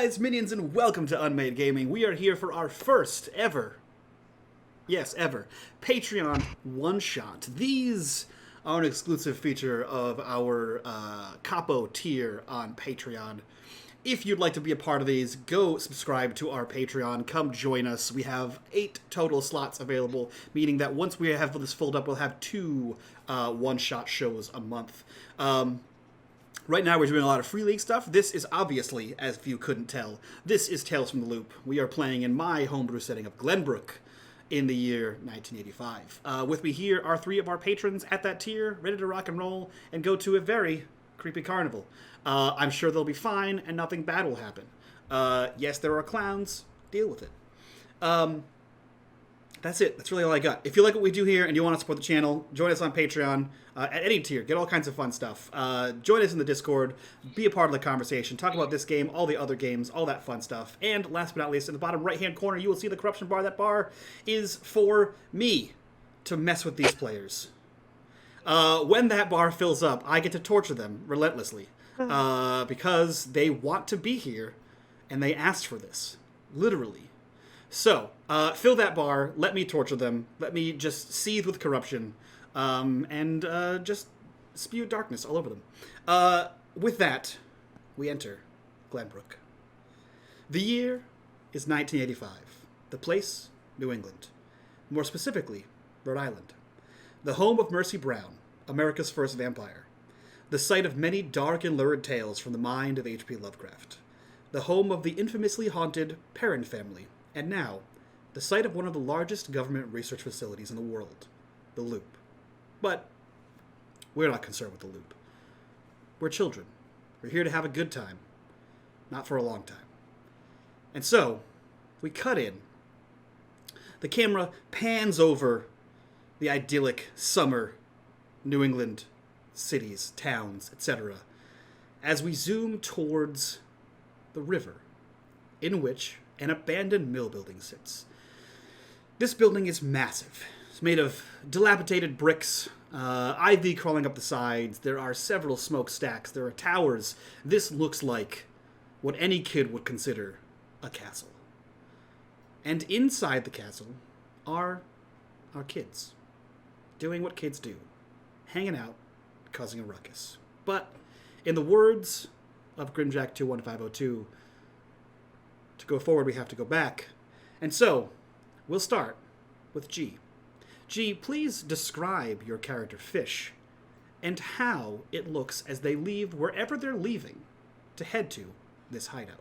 guys, minions, and welcome to unMadeGaming. We are here for our first ever, yes, ever, Patreon one-shot. These are an exclusive feature of our Capo tier on Patreon. If you'd like to be a part of these, go subscribe to our Patreon. Come join us. We have 8 total slots available, meaning that once we have this filled up, we'll have 2 one-shot shows a month. Right now we're doing a lot of Free League stuff. This is obviously, as if you couldn't tell, this is Tales from the Loop. We are playing in my homebrew setting of Glenbrook in the year 1985. With me here are 3 of our patrons at that tier, ready to rock and roll and go to a very creepy carnival. I'm sure they'll be fine and nothing bad will happen. Yes, there are clowns. Deal with it. That's it. That's really all I got. If you like what we do here and you want to support the channel, join us on Patreon at any tier. Get all kinds of fun stuff. Join us in the Discord. Be a part of the conversation. Talk about this game, all the other games, all that fun stuff. And last but not least, in the bottom right-hand corner, you will see the corruption bar. That bar is for me to mess with these players. When that bar fills up, I get to torture them relentlessly because they want to be here and they asked for this. Literally. So, fill that bar, let me torture them, let me just seethe with corruption, and just spew darkness all over them. With that, we enter Glenbrook. The year is 1985. The place, New England. More specifically, Rhode Island. The home of Mercy Brown, America's first vampire. The site of many dark and lurid tales from the mind of HP Lovecraft. The home of the infamously haunted Perron Family. And now, the site of one of the largest government research facilities in the world, the Loop. But we're not concerned with the Loop. We're children. We're here to have a good time, not for a long time. And so, we cut in. The camera pans over the idyllic summer New England cities, towns, etc., as we zoom towards the river, in which an abandoned mill building sits. This building is massive. It's made of dilapidated bricks, ivy crawling up the sides. There are several smokestacks. There are towers. This looks like what any kid would consider a castle. And inside the castle are our kids, doing what kids do, hanging out, causing a ruckus. But in the words of Grimjack 21502, to go forward, we have to go back. And so, we'll start with G. G, please describe your character Fish and how it looks as they leave wherever they're leaving to head to this hideout.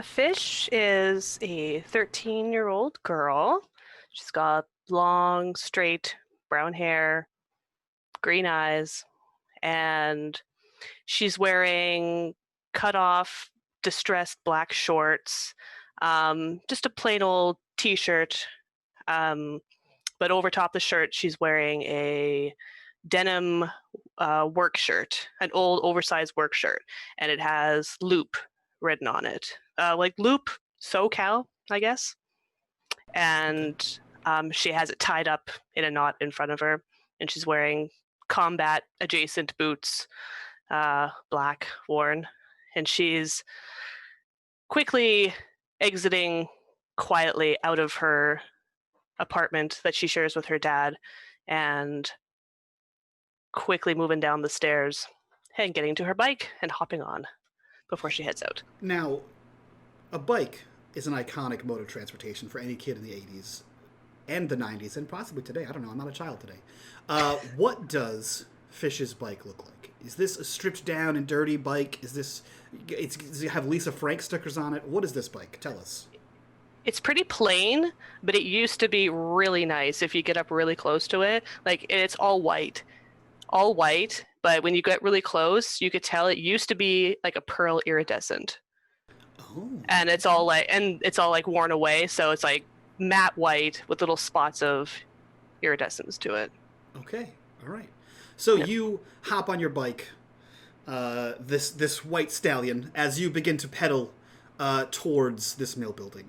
Fish is a 13-year-old girl. She's got long, straight brown hair, green eyes, and she's wearing cut-off distressed black shorts, just a plain old t-shirt, but over top the shirt she's wearing a denim work shirt, an old oversized work shirt, and it has Loop written on it, like Loop SoCal, I guess. And she has it tied up in a knot in front of her, and she's wearing combat adjacent boots, black, worn, and she's quickly exiting quietly out of her apartment that she shares with her dad and quickly moving down the stairs and getting to her bike and hopping on before she heads out. Now, a bike is an iconic mode of transportation for any kid in the 80s and the 90s and possibly today. I don't know. I'm not a child today. What does Fish's bike look like? Is this a stripped down and dirty bike? Does it have Lisa Frank stickers on it? What is this bike? Tell us. It's pretty plain, but it used to be really nice if you get up really close to it. Like, it's all white, but when you get really close, you could tell it used to be like a pearl iridescent. Oh. And it's all like worn away, so it's like matte white with little spots of iridescence to it. Okay. All right. So you hop on your bike, this white stallion, as you begin to pedal towards this mill building.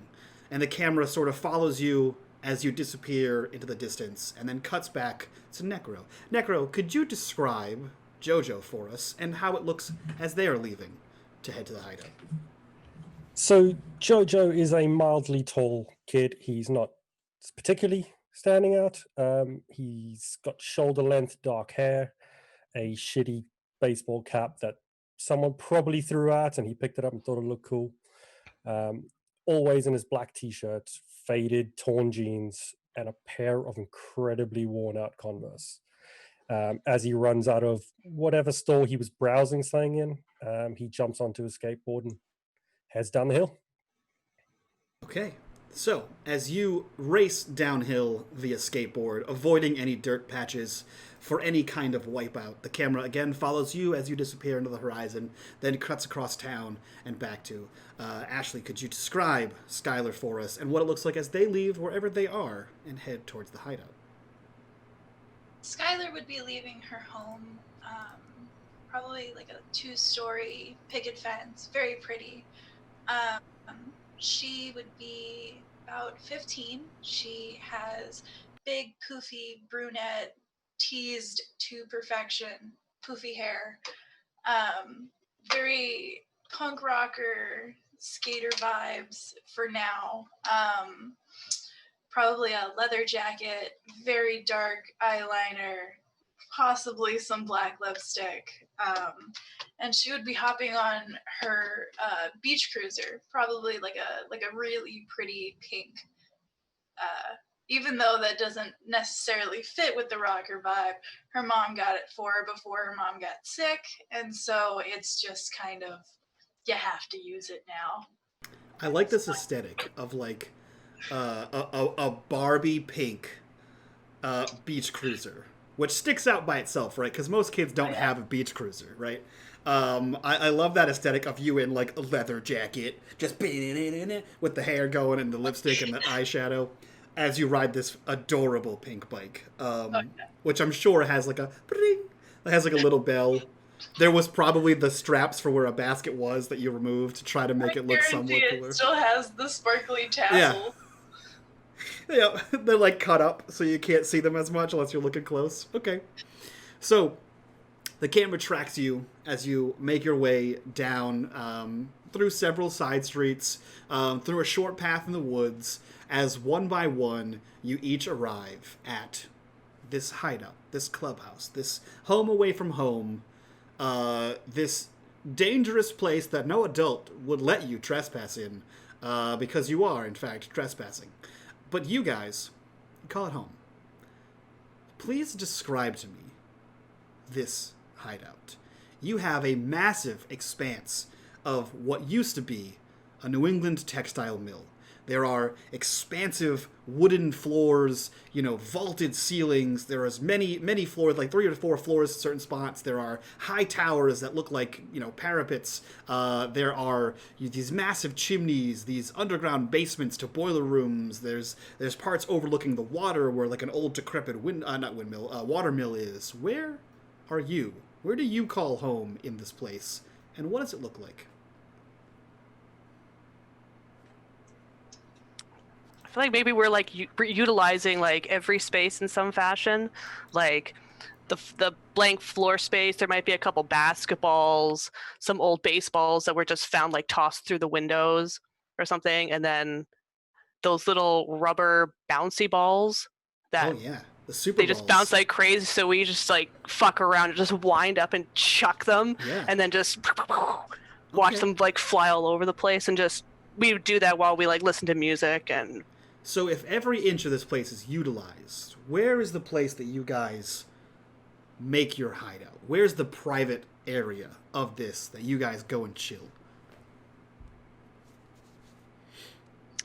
And the camera sort of follows you as you disappear into the distance and then cuts back to Necro. Necro, could you describe Jojo for us and how it looks as they are leaving to head to the hideout? So Jojo is a mildly tall kid. He's not particularly standing out. He's got shoulder-length dark hair, a shitty baseball cap that someone probably threw out, and he picked it up and thought it looked cool. Always in his black t-shirt, faded, torn jeans, and a pair of incredibly worn-out Converse. As he runs out of whatever store he was browsing something in, he jumps onto his skateboard and heads down the hill. Okay. So, as you race downhill via skateboard, avoiding any dirt patches for any kind of wipeout, the camera again follows you as you disappear into the horizon, then cuts across town and back to Ashley. Could you describe Skylar for us and what it looks like as they leave wherever they are and head towards the hideout? Skylar would be leaving her home, probably like a 2-story picket fence, very pretty. She would be about 15. She has big, poofy, brunette, teased to perfection, poofy hair. Very punk rocker, skater vibes for now. Probably a leather jacket, very dark eyeliner, possibly some black lipstick. And she would be hopping on her beach cruiser, probably like a really pretty pink. Even though that doesn't necessarily fit with the rocker vibe, her mom got it for her before her mom got sick, and so it's just kind of, you have to use it now. I like this aesthetic of like a Barbie pink beach cruiser, which sticks out by itself, right? Because most kids don't have a beach cruiser, right? I love that aesthetic of you in like a leather jacket, just with the hair going and the lipstick and the eyeshadow as you ride this adorable pink bike, which I'm sure has like a little bell. There was probably the straps for where a basket was that you removed to try to make it look somewhat cooler. It still has the sparkly tassel. Yeah, they're like cut up so you can't see them as much unless you're looking close. Okay. So the camera tracks you as you make your way down through several side streets, through a short path in the woods, as one by one you each arrive at this hideout, this clubhouse, this home away from home, this dangerous place that no adult would let you trespass in, because you are, in fact, trespassing. But you guys call it home. Please describe to me this hideout. You have a massive expanse of what used to be a New England textile mill. There are expansive wooden floors, vaulted ceilings. There is many floors, like 3 or 4 floors in certain spots. There are high towers that look like, parapets. There are these massive chimneys, these underground basements to boiler rooms. There's parts overlooking the water where like an old decrepit water mill is. Where are you? Where do you call home in this place? And what does it look like? I feel like maybe we're like utilizing like every space in some fashion, like the blank floor space. There might be a couple basketballs, some old baseballs that were just found like tossed through the windows or something, and then those little rubber bouncy balls that the super balls. Just bounce like crazy. So we just like fuck around and just wind up and chuck them, and then just watch them like fly all over the place, and just we do that while we like listen to music. And so if every inch of this place is utilized, where is the place that you guys make your hideout? Where's the private area of this that you guys go and chill?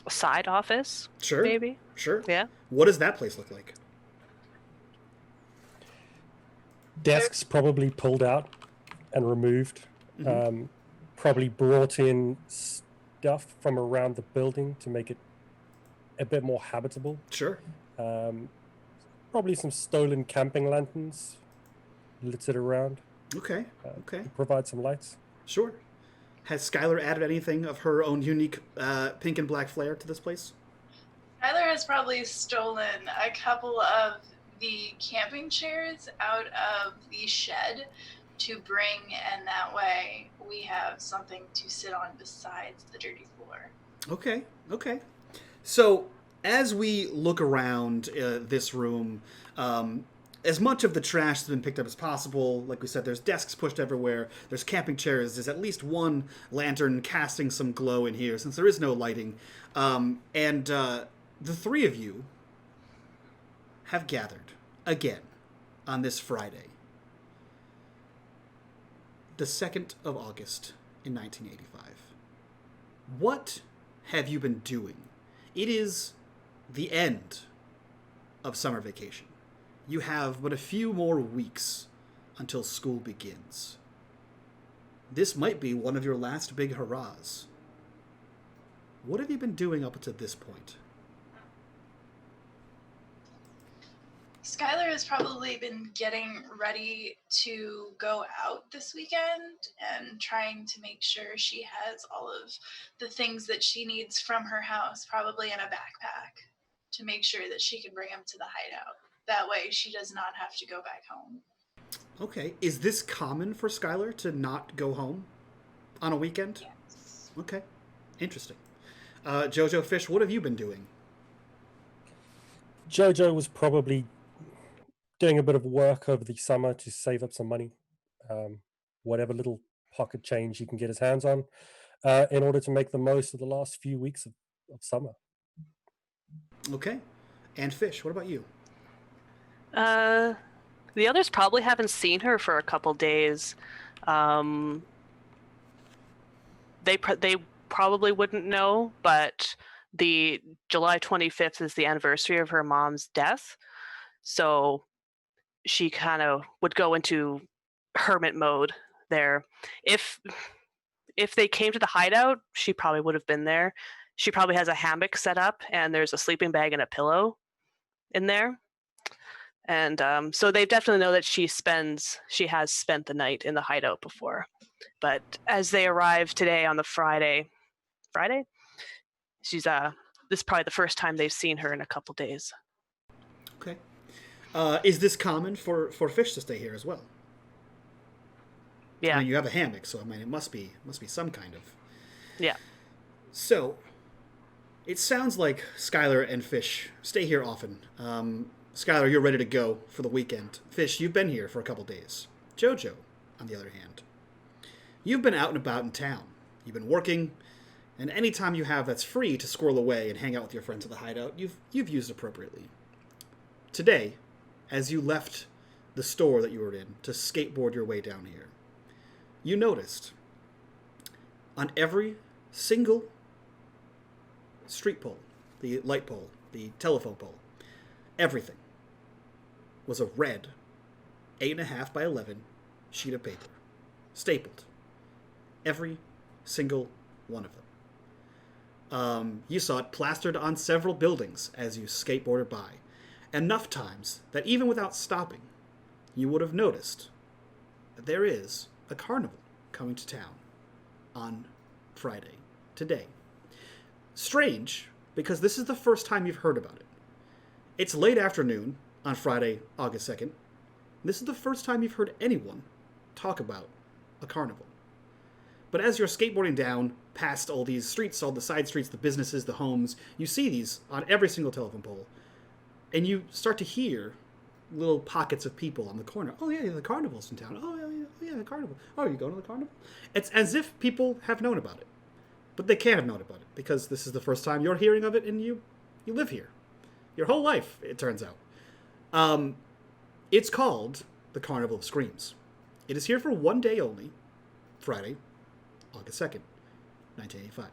A side office? Sure. Maybe? Sure. Yeah. What does that place look like? Desks probably pulled out and removed. Mm-hmm. Probably brought in stuff from around the building to make it a bit more habitable. Sure. Probably some stolen camping lanterns littered around. Okay. Okay. To provide some lights. Sure. Has Skylar added anything of her own unique pink and black flair to this place? Skylar has probably stolen a couple of the camping chairs out of the shed to bring, and that way we have something to sit on besides the dirty floor. Okay, okay. So, as we look around this room, as much of the trash has been picked up as possible. Like we said, there's desks pushed everywhere. There's camping chairs. There's at least one lantern casting some glow in here, since there is no lighting. And the three of you have gathered again on this Friday, the 2nd of August in 1985. What have you been doing? It is the end of summer vacation. You have but a few more weeks until school begins. This might be one of your last big hurrahs. What have you been doing up to this point? Skylar has probably been getting ready to go out this weekend and trying to make sure she has all of the things that she needs from her house, probably in a backpack, to make sure that she can bring them to the hideout. That way she does not have to go back home. Okay. Is this common for Skylar to not go home on a weekend? Yes. Okay. Interesting. Jojo Fish, what have you been doing? Jojo was probably doing a bit of work over the summer to save up some money, whatever little pocket change he can get his hands on, in order to make the most of the last few weeks of summer. Okay. And Fish, what about you? The others probably haven't seen her for a couple days. They probably wouldn't know, but the July 25th is the anniversary of her mom's death. So she kind of would go into hermit mode there. If they came to the hideout, she probably would have been there. She probably has a hammock set up, and there's a sleeping bag and a pillow in there. And so they definitely know that she has spent the night in the hideout before. But as they arrive today on the Friday, she's this is probably the first time they've seen her in a couple days. Okay. Is this common for Fish to stay here as well? Yeah. I mean, you have a hammock, so I mean, it must be some kind of. Yeah. So, it sounds like Skylar and Fish stay here often. Skylar, you're ready to go for the weekend. Fish, you've been here for a couple days. Jojo, on the other hand, you've been out and about in town. You've been working, and any time you have that's free to squirrel away and hang out with your friends at the hideout, you've used appropriately. Today, as you left the store that you were in to skateboard your way down here, you noticed on every single street pole, the light pole, the telephone pole, everything was a red 8.5 by 11 sheet of paper, stapled. Every single one of them. You saw it plastered on several buildings as you skateboarded by, enough times that even without stopping, you would have noticed that there is a carnival coming to town on Friday, today. Strange, because this is the first time you've heard about it. It's late afternoon on Friday, August 2nd. This is the first time you've heard anyone talk about a carnival. But as you're skateboarding down past all these streets, all the side streets, the businesses, the homes, you see these on every single telephone pole. And you start to hear little pockets of people on the corner. Oh, yeah, the carnival's in town. Oh, yeah, the carnival. Oh, are you going to the carnival? It's as if people have known about it. But they can't have known about it because this is the first time you're hearing of it and you live here. Your whole life, it turns out. It's called the Carnival of Screams. It is here for one day only, Friday, August 2nd, 1985.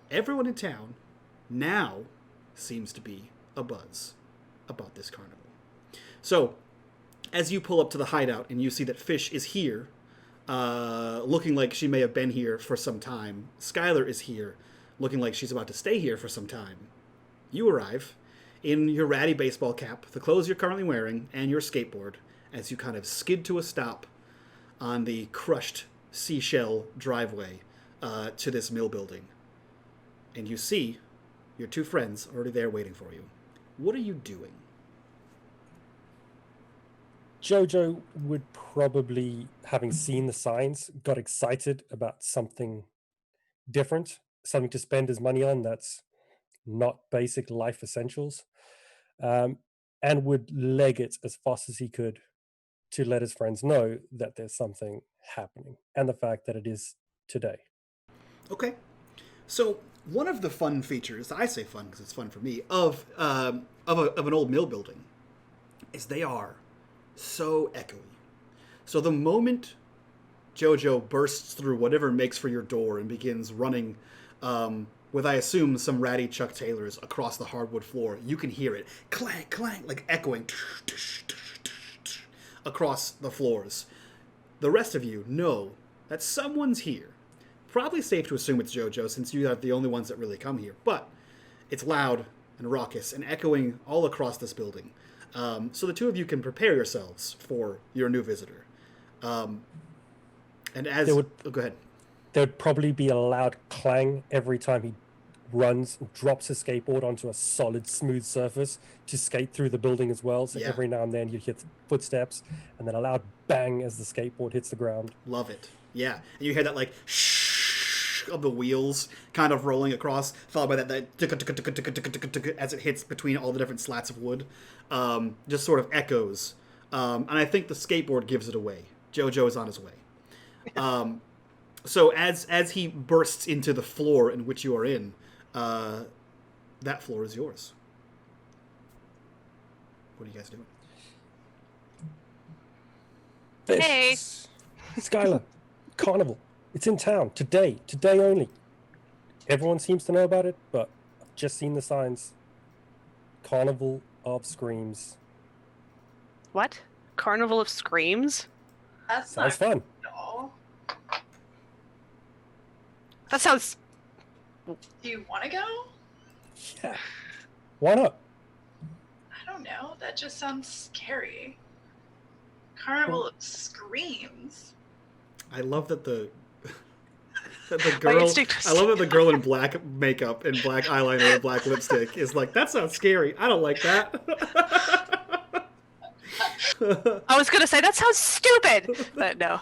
Everyone in town now seems to be abuzz about this carnival. So, as you pull up to the hideout and you see that Fish is here, looking like she may have been here for some time, Skylar is here, looking like she's about to stay here for some time, you arrive in your ratty baseball cap, the clothes you're currently wearing, and your skateboard as you kind of skid to a stop on the crushed seashell driveway to this mill building. And you see your two friends already there waiting for you. What are you doing? Jojo would probably, having seen the signs, got excited about something different, something to spend his money on that's not basic life essentials, and would leg it as fast as he could to let his friends know that there's something happening and the fact that it is today. Okay. So one of the fun features, I say fun because it's fun for me, of an old mill building is they are so echoey. So the moment Jojo bursts through whatever makes for your door and begins running with, I assume, some ratty Chuck Taylors across the hardwood floor, you can hear it clank, clank, like echoing across the floors. The rest of you know that someone's here. Probably safe to assume it's Jojo, since you are the only ones that really come here. But it's loud and raucous and echoing all across this building. So the two of you can prepare yourselves for your new visitor. And as... go ahead. There would probably be a loud clang every time he runs and drops his skateboard onto a solid, smooth surface to skate through the building as well. So every now and then you hear footsteps and then a loud bang as the skateboard hits the ground. Love it. Yeah. And you hear that, like, shh of the wheels kind of rolling across, followed by that as it hits between all the different slats of wood. Just sort of echoes. And I think the skateboard gives it away. Jojo is on his way. So as he bursts into the floor in which you are in, that floor is yours. What are you guys doing? Hey. Skylar, Carnival. It's in town today only. Everyone seems to know about it, but I've just seen the signs. Carnival of Screams. What? Carnival of Screams? That's Sounds not fun. at all. That sounds... Do you want to go? Yeah. Why not? I don't know. That just sounds scary. Carnival of Screams. I love that the girl. I love that the girl in black makeup and black eyeliner and black lipstick is like, that sounds scary. I don't like that. I was gonna say that sounds stupid, but no.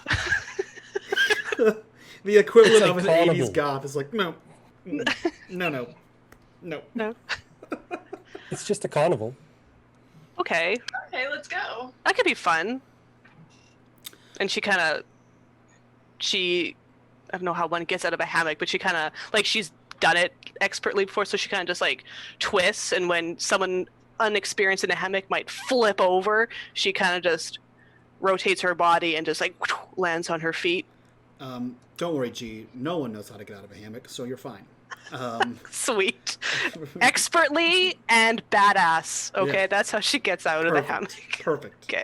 The equivalent of an carnival. 80s goth is like, no. It's just a carnival. Okay, Okay, let's go. that could be fun. And I don't know how one gets out of a hammock, but she kind of, like, she's done it expertly before, so she kind of just, like, twists, and when someone unexperienced in a hammock might flip over, she kind of just rotates her body and just, like, lands on her feet. Don't worry, G. No one knows how to get out of a hammock, so you're fine. Sweet. Expertly and badass. Okay, Yeah. that's how she gets out of the hammock. Perfect. Okay.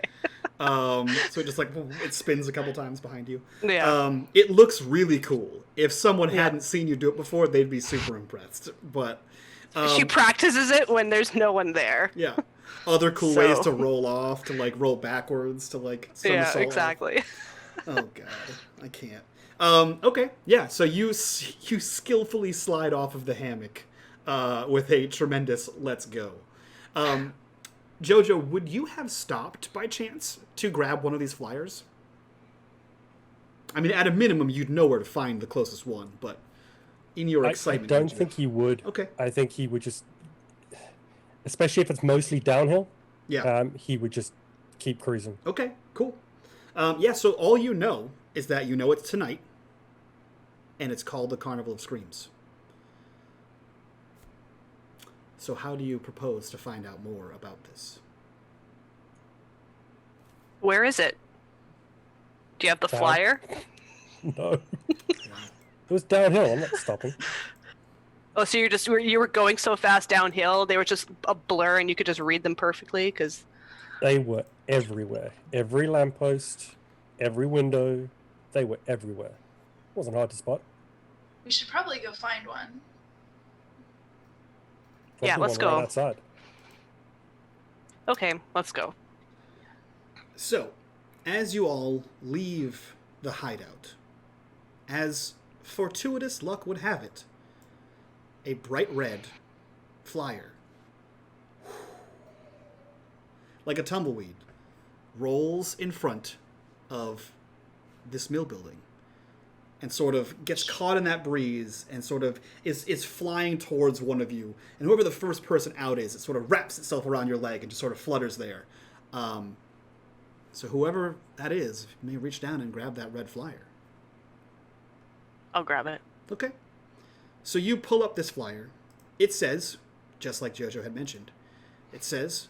So it just, like, it spins a couple times behind you. Yeah. It looks really cool. If someone hadn't seen you do it before, they'd be super impressed. But she practices it when there's no one there. yeah, other cool ways to roll off, to, like, roll backwards, to, like, somersault off. Exactly. Oh god, I can't. Okay, yeah. So you skillfully slide off of the hammock with a tremendous "let's go." Jojo, would you have stopped by chance to grab one of these flyers? I mean, at a minimum, you'd know where to find the closest one, but in your excitement, I don't think he would. Okay. I think he would just, especially if it's mostly downhill. Yeah. He would just keep cruising. Okay. Cool. Yeah. So all you know is that you know it's tonight, and it's called the Carnival of Screams. So how do you propose to find out more about this? Where is it? Do you have the Down. flyer? No. It was downhill. I'm not stopping. Oh, so you were going so fast downhill, they were just a blur and you could just read them perfectly? Because They were everywhere. Every lamppost, every window, they were everywhere. It wasn't hard to spot. We should probably go find one. Yeah, Probably let's one right go. outside. Okay, let's go. So, as you all leave the hideout, as fortuitous luck would have it, a bright red flyer, like a tumbleweed, rolls in front of this mill building and sort of gets caught in that breeze and sort of is flying towards one of you. And whoever the first person out is, it sort of wraps itself around your leg and just sort of flutters there. So whoever that is, you may reach down and grab that red flyer. I'll grab it. Okay. So you pull up this flyer. It says, just like JoJo had mentioned, it says,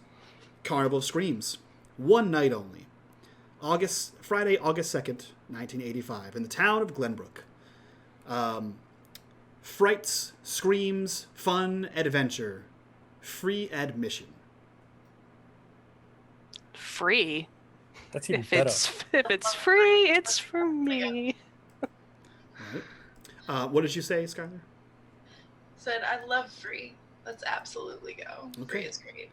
Carnival Screams. One night only. Friday, August 2nd, 1985, in the town of Glenbrook. Frights, screams, fun, adventure. Free admission. Free? That's even If better. if it's free, it's for me. Right. What did you say, Skylar? Said, I love free. Let's absolutely go. Okay. Free is great.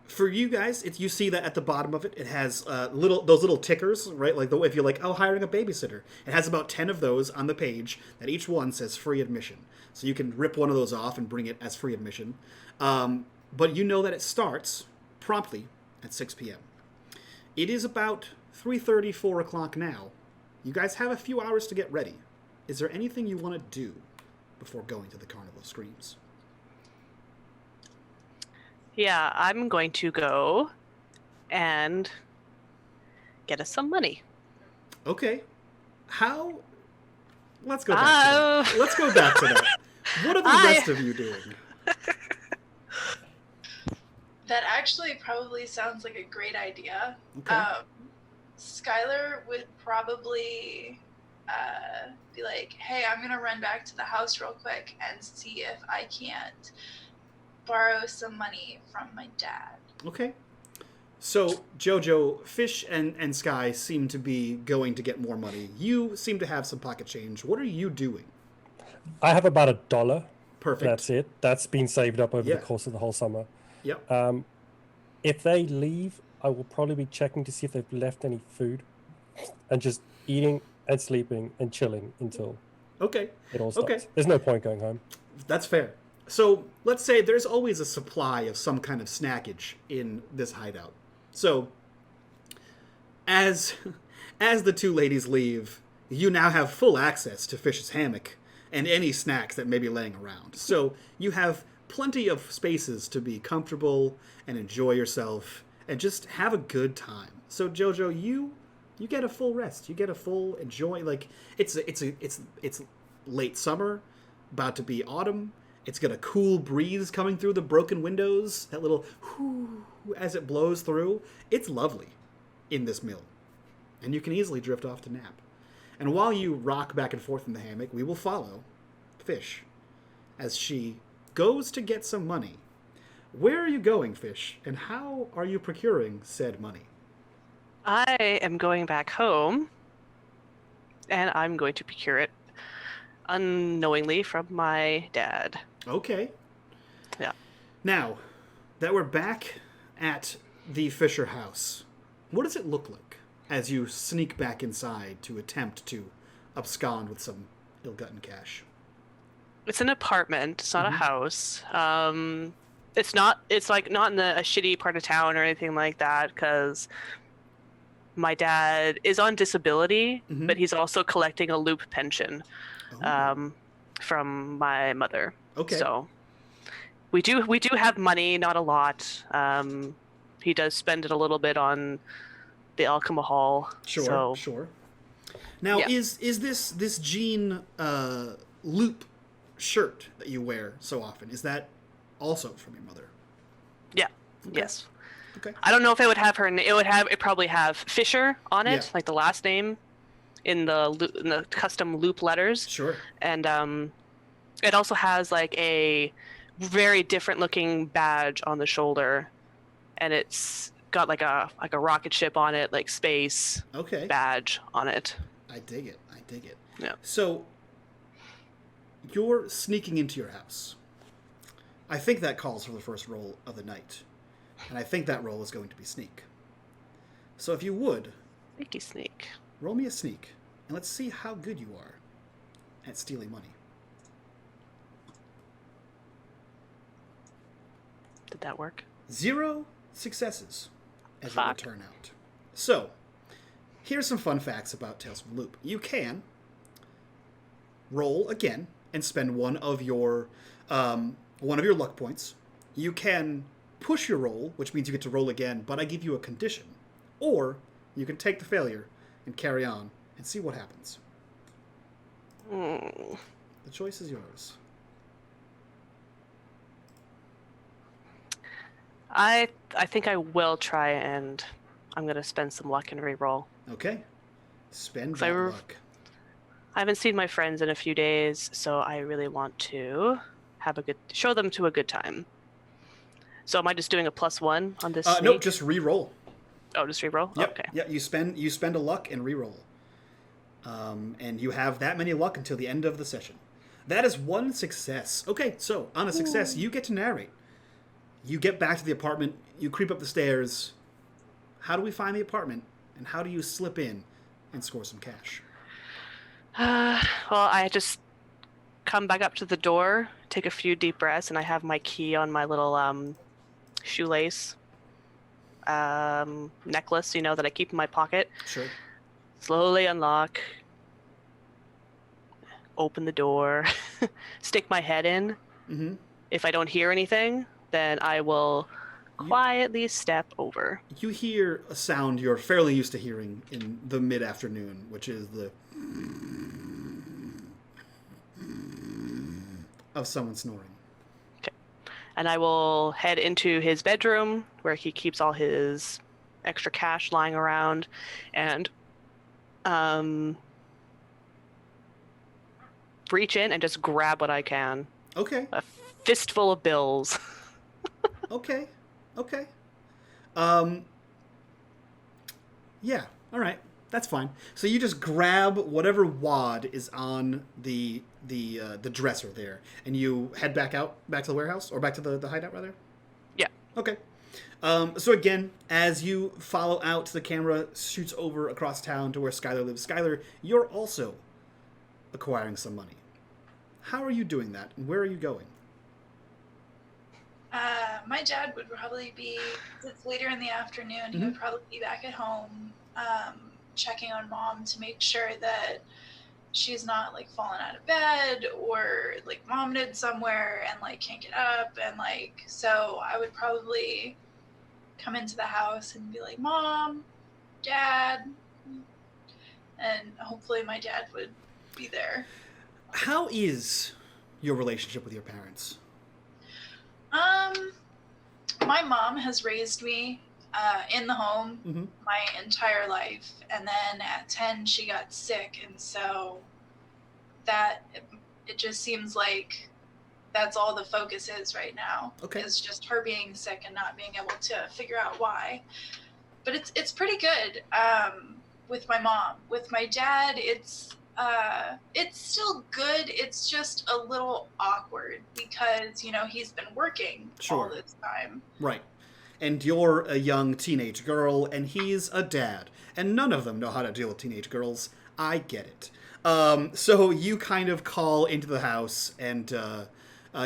For you guys, you see that at the bottom of it, it has those little tickers, right? Like if you're like, hiring a babysitter, it has about 10 of those on the page that each one says free admission. So you can rip one of those off and bring it as free admission. But you know that it starts promptly at 6 p.m. It is about 3:30, 4 o'clock now. You guys have a few hours to get ready. Is there anything you want to do before going to the Carnival Screams? Yeah, I'm going to go and get us some money. Okay. Let's go back to that. Let's go back to that. What are the rest of you doing? That actually probably sounds like a great idea. Okay. Skylar would probably be like, hey, I'm going to run back to the house real quick and see if I can't borrow some money from my dad. Okay. So, Jojo, Fish and Sky seem to be going to get more money. You seem to have some pocket change. What are you doing? I have about $1. Perfect. That's it. That's been saved up over the course of the whole summer. Yep. If they leave, I will probably be checking to see if they've left any food and just eating and sleeping and chilling until it all stops. Okay. There's no point going home. That's fair. So let's say there's always a supply of some kind of snackage in this hideout. So as the two ladies leave, you now have full access to Fish's hammock and any snacks that may be laying around. So you have plenty of spaces to be comfortable and enjoy yourself and just have a good time. So Jojo, you get a full rest. You get a full enjoy. Like it's late summer, about to be autumn. It's got a cool breeze coming through the broken windows. That little whoo as it blows through. It's lovely in this mill, and you can easily drift off to nap. And while you rock back and forth in the hammock, we will follow Fish as she goes to get some money. Where are you going, Fish, and how are you procuring said money? I am going back home, and I'm going to procure it unknowingly from my dad. Okay. Yeah. Now, that we're back at the Fisher house, what does it look like as you sneak back inside to attempt to abscond with some ill-gotten cash? It's an apartment. It's not a house. It's not in a shitty part of town or anything like that, because my dad is on disability, but he's also collecting a loop pension from my mother. Okay. So we do have money, not a lot. He does spend it a little bit on the alcohol. Sure. Now, is this jean loop shirt that you wear so often, is that also from your mother? Yeah. Okay. Yes. Okay. I don't know if it would have her. It probably have Fisher on it, like the last name in the custom loop letters. Sure. And it also has like a very different looking badge on the shoulder, and it's got like a rocket ship on it, like space badge on it. I dig it. Yeah. So you're sneaking into your house. I think that calls for the first roll of the night. And I think that roll is going to be sneak. So if you would, Sneak. roll me a sneak, and let's see how good you are at stealing money. Did that work? 0 successes. as you return out. So, here's some fun facts about Tales from the Loop. You can roll again and spend one of your luck points. You can push your roll, which means you get to roll again, but I give you a condition. Or you can take the failure and carry on and see what happens. The choice is yours. I think I will try, and I'm going to spend some luck and re-roll. Okay. Spend that luck. I haven't seen my friends in a few days, so I really want to show them to a good time. So am I just doing a +1 on this? No, just re-roll. Oh, just re-roll? Yep. Okay. Yeah, you spend a luck and re-roll. And you have that many luck until the end of the session. That is one success. Okay, so on a success, you get to narrate. You get back to the apartment, you creep up the stairs. How do we find the apartment? And how do you slip in and score some cash? Well, I just come back up to the door, take a few deep breaths, and I have my key on my little shoelace necklace, that I keep in my pocket. Sure. Slowly unlock, open the door, stick my head in. Mm-hmm. If I don't hear anything, then I will quietly step over. You hear a sound you're fairly used to hearing in the mid-afternoon, which is the of someone snoring. Okay. And I will head into his bedroom where he keeps all his extra cash lying around, and reach in and just grab what I can. Okay. A fistful of bills. Okay. Yeah, all right. That's fine. So you just grab whatever wad is on the dresser there, and you head back to the warehouse, or back to the hideout, rather? Yeah. Okay. So again, as you follow out, the camera shoots over across town to where Skylar lives. Skylar, you're also acquiring some money. How are you doing that, and where are you going? My dad would probably be, it's later in the afternoon, he would probably be back at home, checking on mom to make sure that she's not fallen out of bed or vomited somewhere and can't get up, and so I would probably come into the house and be like, Mom, Dad, and hopefully my dad would be there. How is your relationship with your parents? My mom has raised me in the home my entire life, and then at 10 she got sick, and so that it just seems like that's all the focus is right now. Okay. Is just her being sick and not being able to figure out why. But it's pretty good with my mom. With my dad, it's still good. It's just a little awkward because, he's been working all this time. Right. And you're a young teenage girl, and he's a dad. And none of them know how to deal with teenage girls. I get it. So you kind of call into the house, and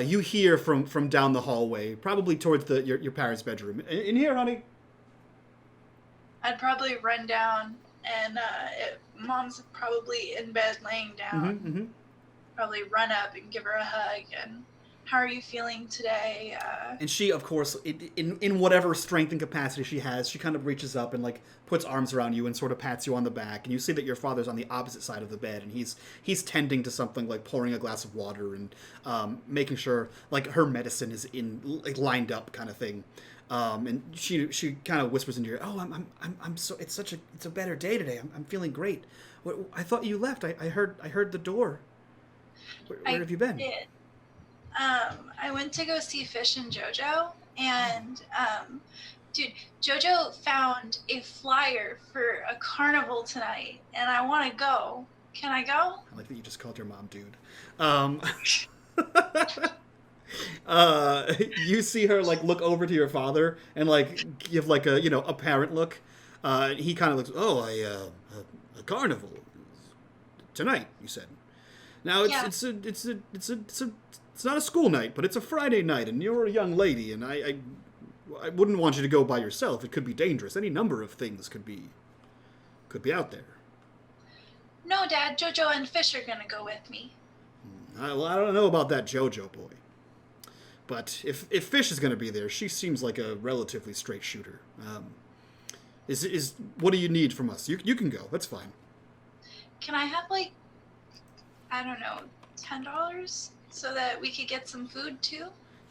you hear from down the hallway, probably towards your parents' bedroom. In here, honey? I'd probably run down, and mom's probably in bed laying down. Probably run up and give her a hug, and how are you feeling today? And she, of course, in whatever strength and capacity she has, she kind of reaches up and puts arms around you and sort of pats you on the back. And you see that your father's on the opposite side of the bed, and he's tending to something, pouring a glass of water and making sure her medicine is lined up, kind of thing. And she kind of whispers into your ear, "Oh, I'm so it's a better day today. I'm feeling great. I thought you left. I heard the door. Where have you been?" Did. I went to go see Fish and JoJo, and dude, JoJo found a flyer for a carnival tonight, and I want to go. Can I go? I like that you just called your mom dude. You see her look over to your father and give a parent look. He kind of looks. "Oh, a carnival tonight," you said. Now it's not a school night, but it's a Friday night, and you're a young lady, and I wouldn't want you to go by yourself. It could be dangerous. Any number of things could be out there. No, Dad, Jojo and Fish are gonna go with me. Well, I don't know about that JoJo boy. But if Fish is going to be there, she seems like a relatively straight shooter. What do you need from us? You can go. That's fine. Can I have, like, I don't know, $10 so that we could get some food too?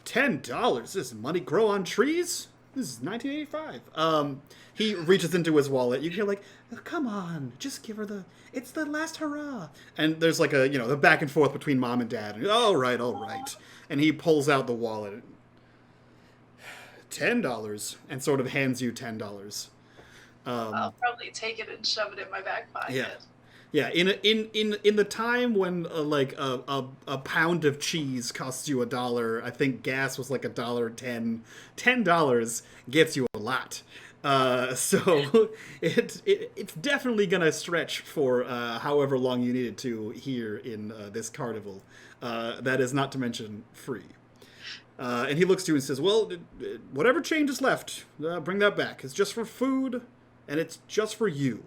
$10? Does money grow on trees? This is 1985. He reaches into his wallet. You hear like, oh, come on, just give her it's the last hurrah. And there's like the back and forth between mom and dad. And, all right. And he pulls out the wallet. $10 and sort of hands you $10. I'll probably take it and shove it in my back pocket. Yeah. Yeah, in the time when a pound of cheese costs you $1, I think gas was like $1.10. $10 gets you a lot. So it's definitely gonna stretch for however long you need it to here in this carnival. That is not to mention free. And he looks to you and says, "Well, whatever change is left, bring that back. It's just for food, and it's just for you."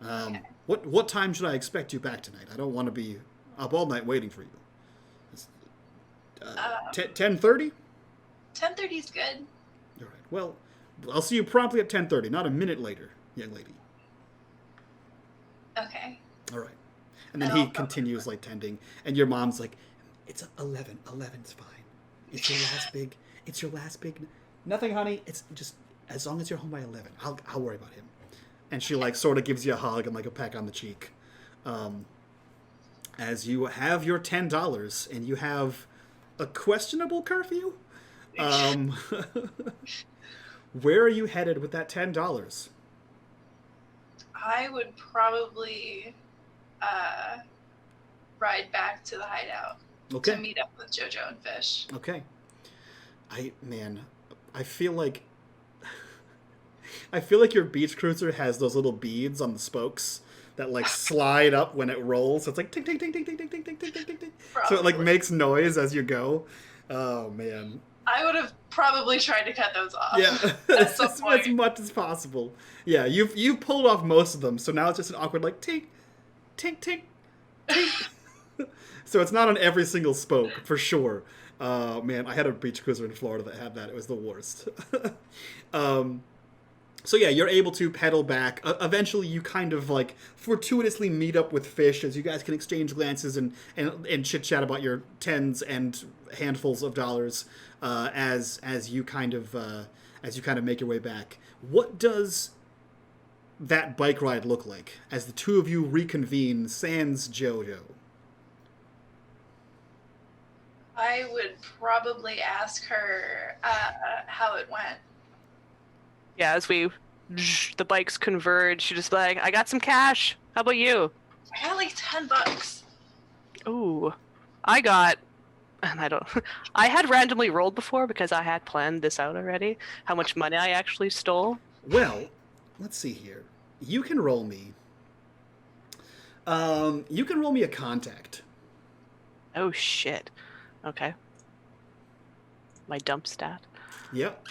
Okay. What time should I expect you back tonight? I don't want to be up all night waiting for you. 10:30? 10:30 is good. All right. Well, I'll see you promptly at 10:30, not a minute later, young lady. Okay. All right. And then he continues like tending, and your mom's like, "It's 11. 11's fine. It's your last big. Nothing, honey. It's just as long as you're home by 11. I'll worry about him." And she like sort of gives you a hug and like a peck on the cheek, as you have your $10 and you have a questionable curfew. Where are you headed with that $10? I would probably ride back to the hideout to meet up with Jojo and Fish. Okay. I feel like your beach cruiser has those little beads on the spokes that like slide up when it rolls. So it's like ting ting ting ting ting ting ting ting ting ting ting. So it like makes noise as you go. Oh man. I would have probably tried to cut those off. Yeah, as much as possible. Yeah, you've pulled off most of them, so now it's just an awkward like tink, tink, tink, tink. So it's not on every single spoke for sure. Man, I had a beach cruiser in Florida that had that. It was the worst. So yeah, you're able to pedal back. Eventually, you kind of like fortuitously meet up with Fish as you guys can exchange glances and chit chat about your tens and handfuls of dollars as you kind of make your way back. What does that bike ride look like as the two of you reconvene sans JoJo? I would probably ask her how it went. Yeah, as the bikes converge, she just like, I got some cash. How about you? I got like $10. Ooh, I had randomly rolled before because I had planned this out already, how much money I actually stole. Well, let's see here. You can roll me a contact. Oh, shit. Okay. My dump stat? Yep.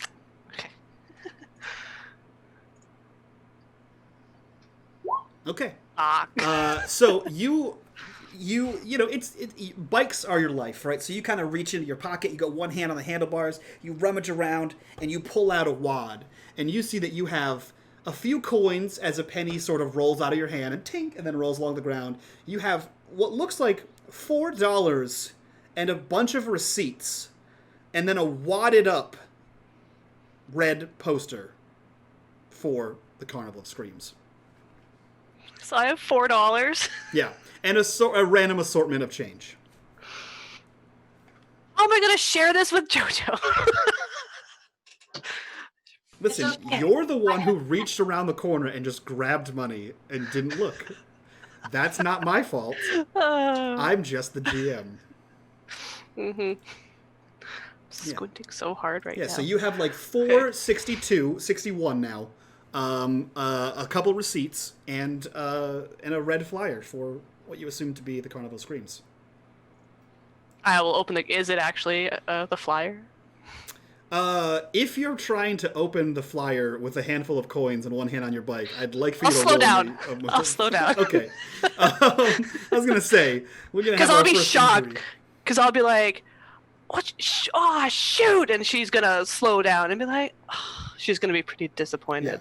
Okay. So bikes are your life, right? So you kind of reach into your pocket, you got one hand on the handlebars, you rummage around, and you pull out a wad, and you see that you have a few coins as a penny sort of rolls out of your hand and tink, and then rolls along the ground. You have what looks like $4 and a bunch of receipts, and then a wadded up red poster for the Carnival of Screams. So I have $4. Yeah, and a random assortment of change. How am I going to share this with JoJo? Listen, you're the one who reached around the corner and just grabbed money and didn't look. That's not my fault. I'm just the GM. Mm-hmm. Squinting so hard right now. Yeah, so you have like 61 now. A couple receipts and a red flyer for what you assume to be the Carnival Screams. I will open is it actually the flyer? If you're trying to open the flyer with a handful of coins and one hand on your bike, I'd like for I'll you to slow roll down. me I'll slow down. Okay. I was gonna say we're gonna have Because our I'll be first shocked. injury. Because I'll be like, "What? Oh, shoot!" And she's gonna slow down and be like, oh, she's gonna be pretty disappointed. Yeah.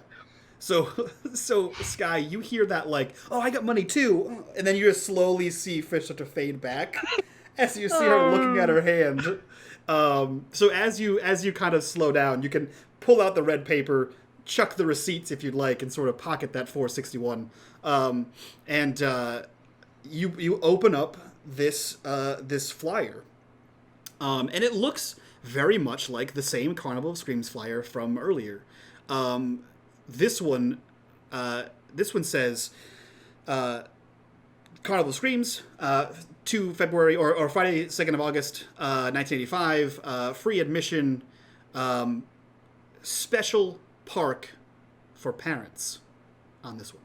So Sky, you hear that like, oh, I got money too, and then you just slowly see Fish start to fade back as you see her looking at her hand. So as you kind of slow down, you can pull out the red paper, chuck the receipts if you'd like, and sort of pocket that 461. And you open up this flyer, and it looks very much like the same Carnival of Screams flyer from earlier. This one says Carnival Screams, 2 February or Friday, 2nd of August, 1985. Free admission, special park for parents on this one.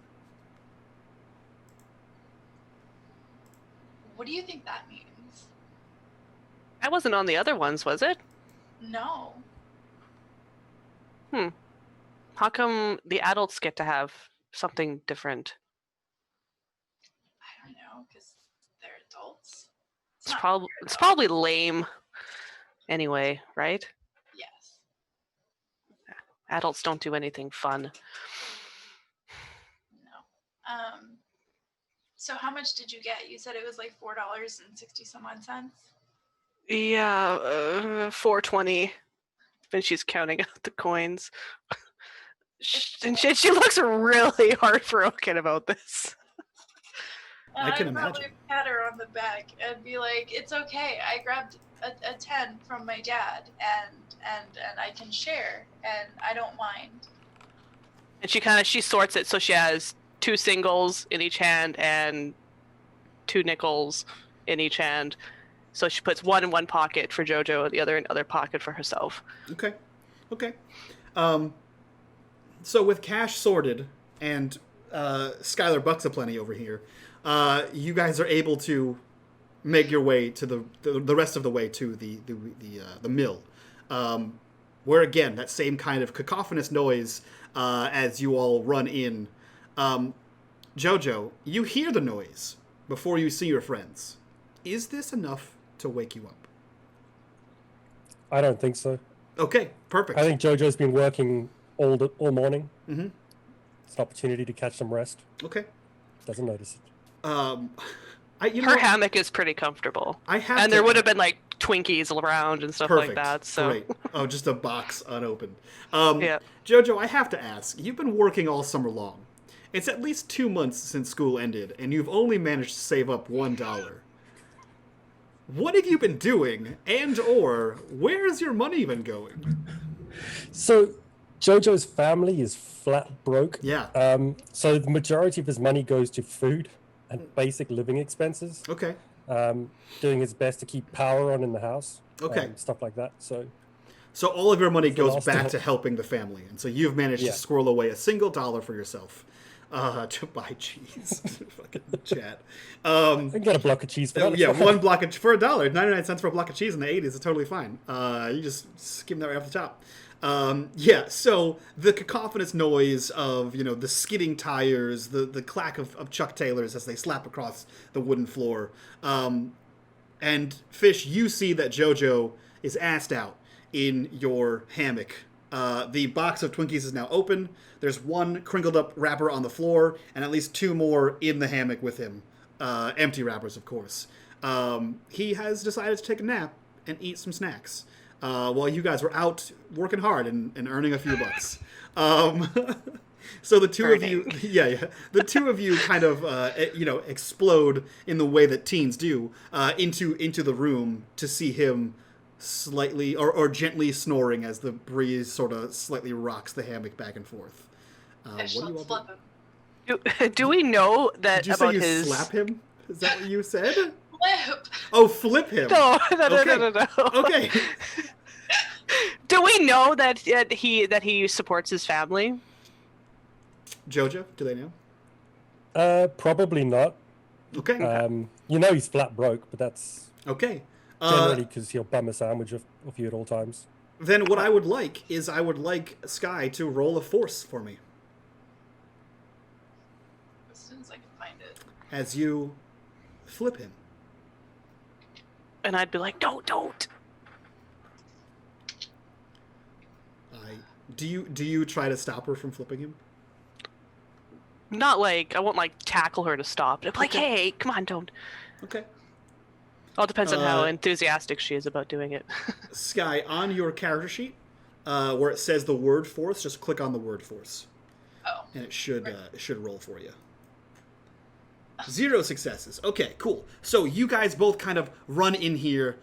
What do you think that means? That wasn't on the other ones, was it? No. How come the adults get to have something different? I don't know, because they're adults. It's probably lame. Anyway, right? Yes. Adults don't do anything fun. No. So how much did you get? You said it was like $4.60 some odd cents. Yeah, 420. And she's counting out the coins. And she looks really heartbroken about this. I can I'd probably imagine. pat her on the back and be like, "It's okay. I grabbed a 10 from my dad, and I can share, and I don't mind." And she sorts it so she has 2 singles in each hand and 2 nickels in each hand. So she puts one in one pocket for JoJo and the other in the other pocket for herself. Okay. So with cash sorted and Skylar Bucks aplenty over here, you guys are able to make your way to the rest of the way to the mill, where again that same kind of cacophonous noise as you all run in. JoJo, you hear the noise before you see your friends. Is this enough to wake you up? I don't think so. Okay, perfect. I think JoJo's been working all morning. Mm-hmm. It's an opportunity to catch some rest. Okay. Doesn't notice it. Her hammock is pretty comfortable. And there would have been like Twinkies around and stuff perfect. like that. So Great. Oh, just a box unopened. Yeah. JoJo, I have to ask. You've been working all summer long. It's at least 2 months since school ended, and you've only managed to save up $1. What have you been doing, and/or where's your money been going? So, JoJo's family is flat broke. Yeah. So the majority of his money goes to food and basic living expenses. Okay. Doing his best to keep power on in the house. Okay. Stuff like that. So all of your money goes lost back it. to helping the family, and so you've managed to squirrel away a single dollar for yourself to buy cheese. Fucking chat. I can get a block of cheese for that. Yeah, one block of for $1, 99 cents for a block of cheese in the 80s is totally fine. You just skim that right off the top. So the cacophonous noise of, the skidding tires, the clack of Chuck Taylors as they slap across the wooden floor. And Fish, you see that JoJo is assed out in your hammock. The box of Twinkies is now open. There's one crinkled up wrapper on the floor, and at least 2 more in the hammock with him. Empty wrappers, of course. He has decided to take a nap and eat some snacks while you guys were out working hard and earning a few bucks. So the two of you, the two of you kind of, explode in the way that teens do into the room to see him slightly or gently snoring as the breeze sort of slightly rocks the hammock back and forth. What do you all do? Do we know that Did you about say you his... slap him? Is that what you said? Flip. Oh, flip him. No. Okay. Do we know that he supports his family? JoJo, do they know? Probably not. Okay. He's flat broke, but that's Okay. generally because he'll bum a sandwich of you at all times. Then what I would like is Sky to roll a force for me. As soon as I can find it. As you flip him. And I'd be like, don't. Do you try to stop her from flipping him? Not like, I won't like tackle her to stop. But I'm like, Okay. hey, come on, don't. Okay. All depends on how enthusiastic she is about doing it. Sky, on your character sheet, where it says the word force, just click on the word force. Oh. And it should roll for you. 0 successes. Okay, cool. So you guys both kind of run in here.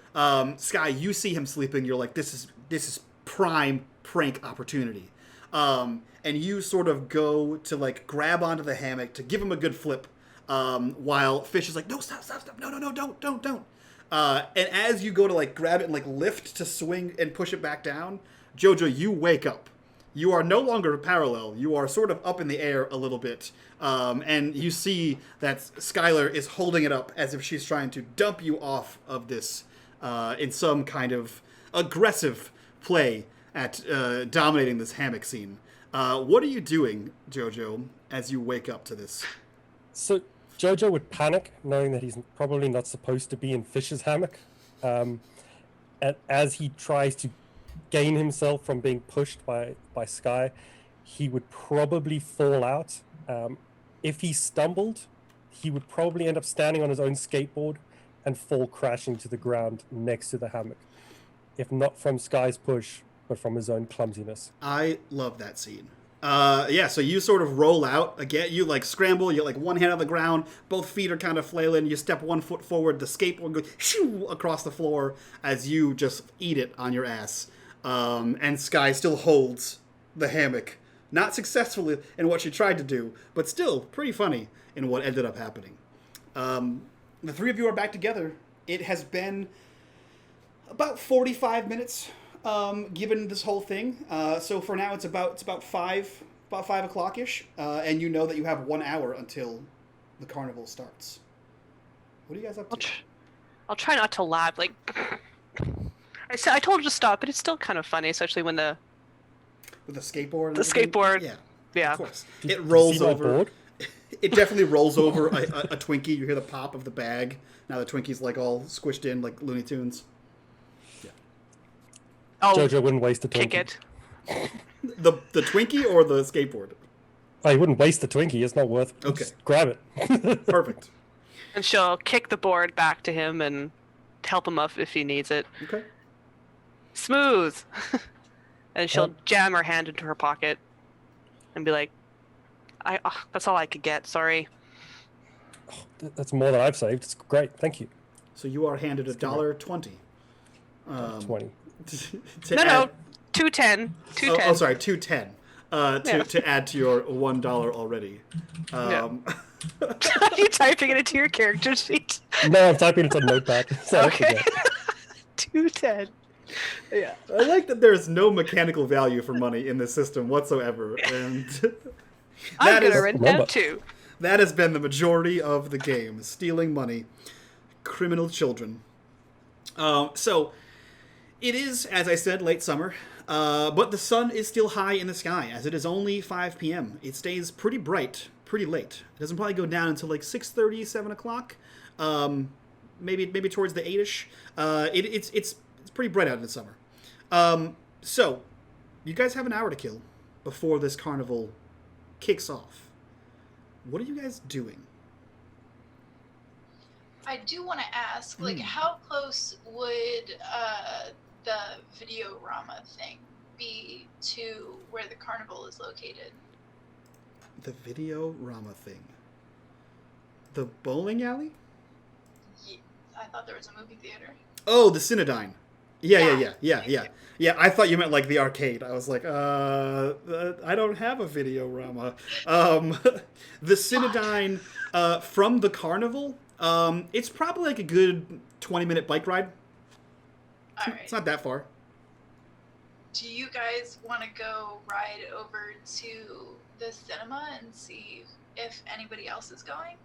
Sky, you see him sleeping. You're like, this is prime prank opportunity. And you sort of go to like grab onto the hammock to give him a good flip, while Fish is like, no, stop, no, don't. And as you go to like grab it and like lift to swing and push it back down, Jojo, you wake up. You are no longer parallel. You are sort of up in the air a little bit. And you see that Skylar is holding it up as if she's trying to dump you off of this in some kind of aggressive play at dominating this hammock scene. What are you doing, Jojo, as you wake up to this? So Jojo would panic, knowing that he's probably not supposed to be in Fish's hammock. And as he tries to gain himself from being pushed by Sky, he would probably fall out. If he stumbled, he would probably end up standing on his own skateboard and fall crashing to the ground next to the hammock. If not from Sky's push, but from his own clumsiness. I love that scene. So you sort of roll out again. You like scramble. You're like one hand on the ground. Both feet are kind of flailing. You step 1 foot forward. The skateboard goes shoo across the floor as you just eat it on your ass. And Sky still holds the hammock. Not successfully in what she tried to do, but still pretty funny in what ended up happening. The three of you are back together. It has been about 45 minutes. Given this whole thing, so for now it's about 5 o'clock-ish, and you know that you have 1 hour until the carnival starts. What are you guys up to? I'll try not to laugh. Like I told her to stop, but it's still kind of funny, especially when with the skateboard. And the skateboard. Yeah, of course. It rolls over. It definitely rolls over a Twinkie. You hear the pop of the bag. Now the Twinkie's like all squished in like Looney Tunes. Oh, Jojo wouldn't waste a Twinkie. kick it. The Twinkie or the skateboard? Oh, he wouldn't waste the Twinkie. It's not worth it. Okay. Just grab it. Perfect. And she'll kick the board back to him and help him up if he needs it. Okay. Smooth. And she'll jam her hand into her pocket and be like, that's all I could get. Sorry. That's more than I've saved. It's great. Thank you. So you are handed $1.20. 20. No, $2.10. $2.10. Oh, sorry, $2.10. To add to your $1 already. Are you typing it into your character sheet? No, I'm typing it on Notepad. So Okay. $2.10. Yeah. I like that there's no mechanical value for money in this system whatsoever, and I'm gonna rent that too. That has been the majority of the game: stealing money, criminal children. So. It is, as I said, late summer, but the sun is still high in the sky, as it is only 5 p.m. It stays pretty bright, pretty late. It doesn't probably go down until like 6:30, 7 o'clock, maybe towards the 8-ish. It's pretty bright out in the summer. So, you guys have an hour to kill before this carnival kicks off. What are you guys doing? I do want to ask, like, how close would the Videorama thing be to where the carnival is located? The Videorama thing. The bowling alley? Yeah, I thought there was a movie theater. Oh, the Cinedyne. Yeah. I thought you meant like the arcade. I was like, I don't have a Videorama. The Cinedyne from the carnival. It's probably like a good 20-minute bike ride. All right. It's not that far. Do you guys want to go ride over to the cinema and see if anybody else is going?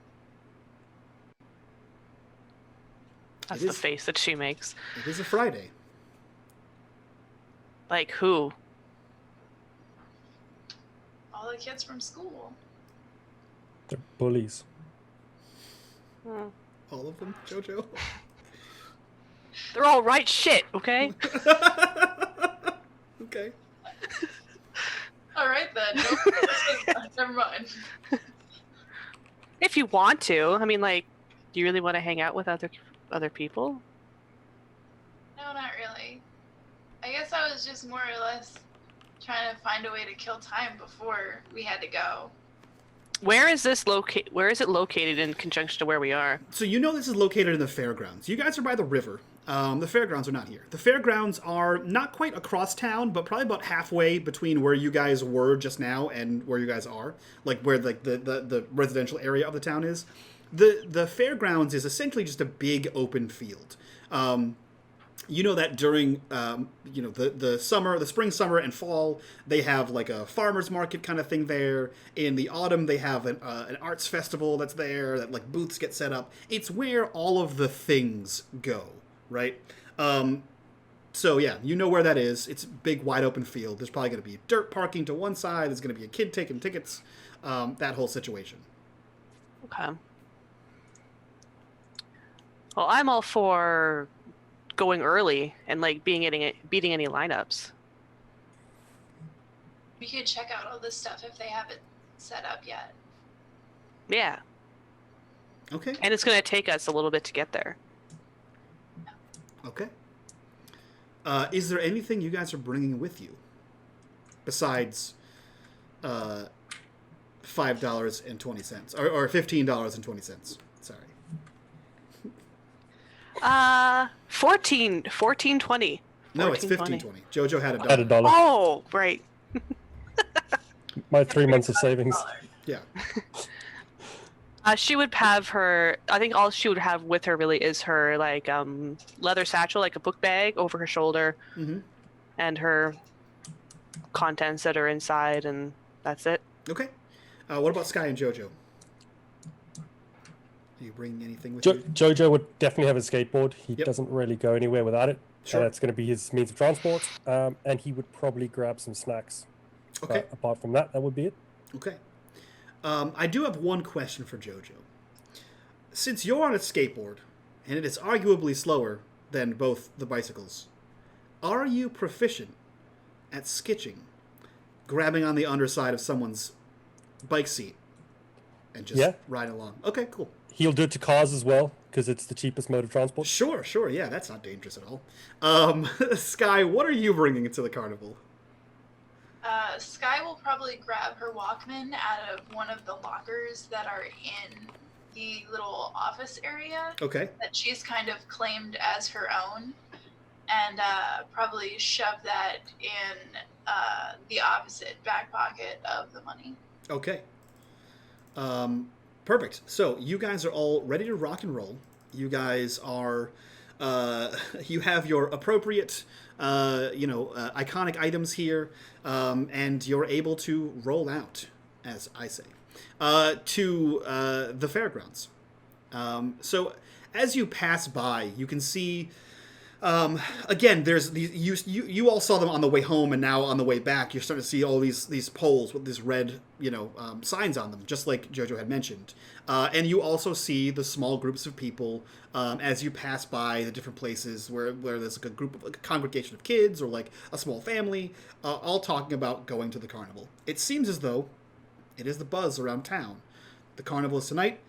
That's the face that she makes. It is a Friday. Like who? All the kids from school. They're bullies. Hmm. All of them, JoJo? They're all right shit, okay? Okay. All right then. Never mind. If you want to. I mean, like, do you really want to hang out with other people? No, not really. I guess I was just more or less trying to find a way to kill time before we had to go. Where is it located in conjunction to where we are? So you know this is located in the fairgrounds. You guys are by the river. The fairgrounds are not here. The fairgrounds are not quite across town, but probably about halfway between where you guys were just now and where you guys are, like where the residential area of the town is. The fairgrounds is essentially just a big open field. You know that during the spring, summer, and fall, they have like a farmer's market kind of thing there. In the autumn, they have an arts festival that's there, that like booths get set up. It's where all of the things go, right? So yeah, you know where that is. It's a big, wide open field. There's probably going to be dirt parking to one side. There's going to be a kid taking tickets. That whole situation. Okay. Well, I'm all for going early and like beating any lineups. We could check out all this stuff if they haven't set up yet. Yeah. Okay. And it's going to take us a little bit to get there. Okay. Is there anything you guys are bringing with you besides $5.20 or $15.20? Sorry. 14.20. No, it's 14.20. $15.20. JoJo had At $1. $1. Oh, right. My 3 months of savings. Yeah. She would have her. I think all she would have with her really is her like leather satchel, like a book bag over her shoulder, Mm-hmm. and her contents that are inside, and that's it. Okay. What about Sky and JoJo? Are you bringing anything with you? Jojo would definitely have a skateboard. He Yep. doesn't really go anywhere without it. Sure. That's going to be his means of transport. And he would probably grab some snacks. Okay. But apart from that, that would be it. Okay. I do have one question for JoJo. Since you're on a skateboard, and it is arguably slower than both the bicycles, are you proficient at skitching, grabbing on the underside of someone's bike seat, and just riding along? Okay, cool. He'll do it to cars as well, because it's the cheapest mode of transport. Sure, yeah, that's not dangerous at all. Sky, what are you bringing into the carnival? Sky will probably grab her Walkman out of one of the lockers that are in the little office area Okay. that she's kind of claimed as her own, and probably shove that in the opposite back pocket of the money. Okay. Perfect. So you guys are all ready to rock and roll. You guys are, you have your appropriate, iconic items here, and you're able to roll out, as I say, to the fairgrounds. So as you pass by, you can see. Again, there's these. You all saw them on the way home, and now on the way back, you're starting to see all these poles with these red, signs on them, just like JoJo had mentioned. And you also see the small groups of people as you pass by the different places where there's like a congregation of kids or like a small family, all talking about going to the carnival. It seems as though it is the buzz around town. The carnival is tonight.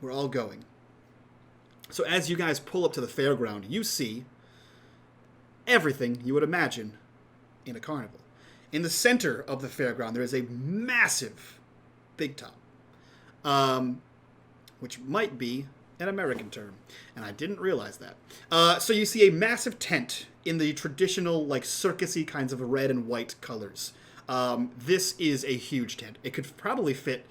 We're all going. So as you guys pull up to the fairground, you see everything you would imagine in a carnival. In the center of the fairground, there is a massive big top, which might be an American term, and I didn't realize that. So you see a massive tent in the traditional, like, circusy kinds of red and white colors. This is a huge tent. It could probably fit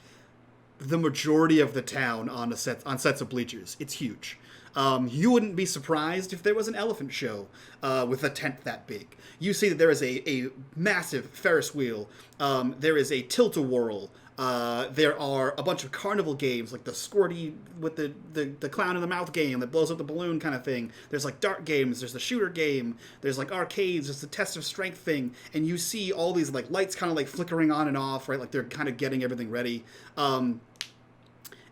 the majority of the town on sets of bleachers. It's huge. You wouldn't be surprised if there was an elephant show with a tent that big. You see that there is a massive Ferris wheel. There is a tilt-a-whirl. There are a bunch of carnival games, like the squirty with the clown in the mouth game that blows up the balloon kind of thing. There's like dart games, there's the shooter game, there's like arcades, there's the test of strength thing, and you see all these like lights kind of like flickering on and off, right? Like they're kind of getting everything ready.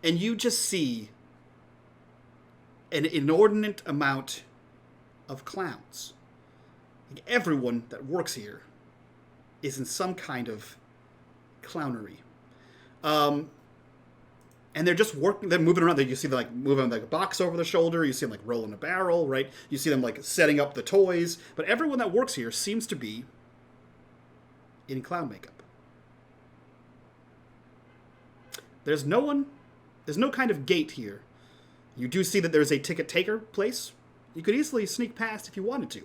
And you just see an inordinate amount of clowns. Like everyone that works here is in some kind of clownery. And they're just working, they're moving around. You see them like moving like a box over the shoulder. You see them like rolling a barrel, right? You see them like setting up the toys. But everyone that works here seems to be in clown makeup. There's no kind of gate here. You do see that there's a ticket taker place. You could easily sneak past if you wanted to.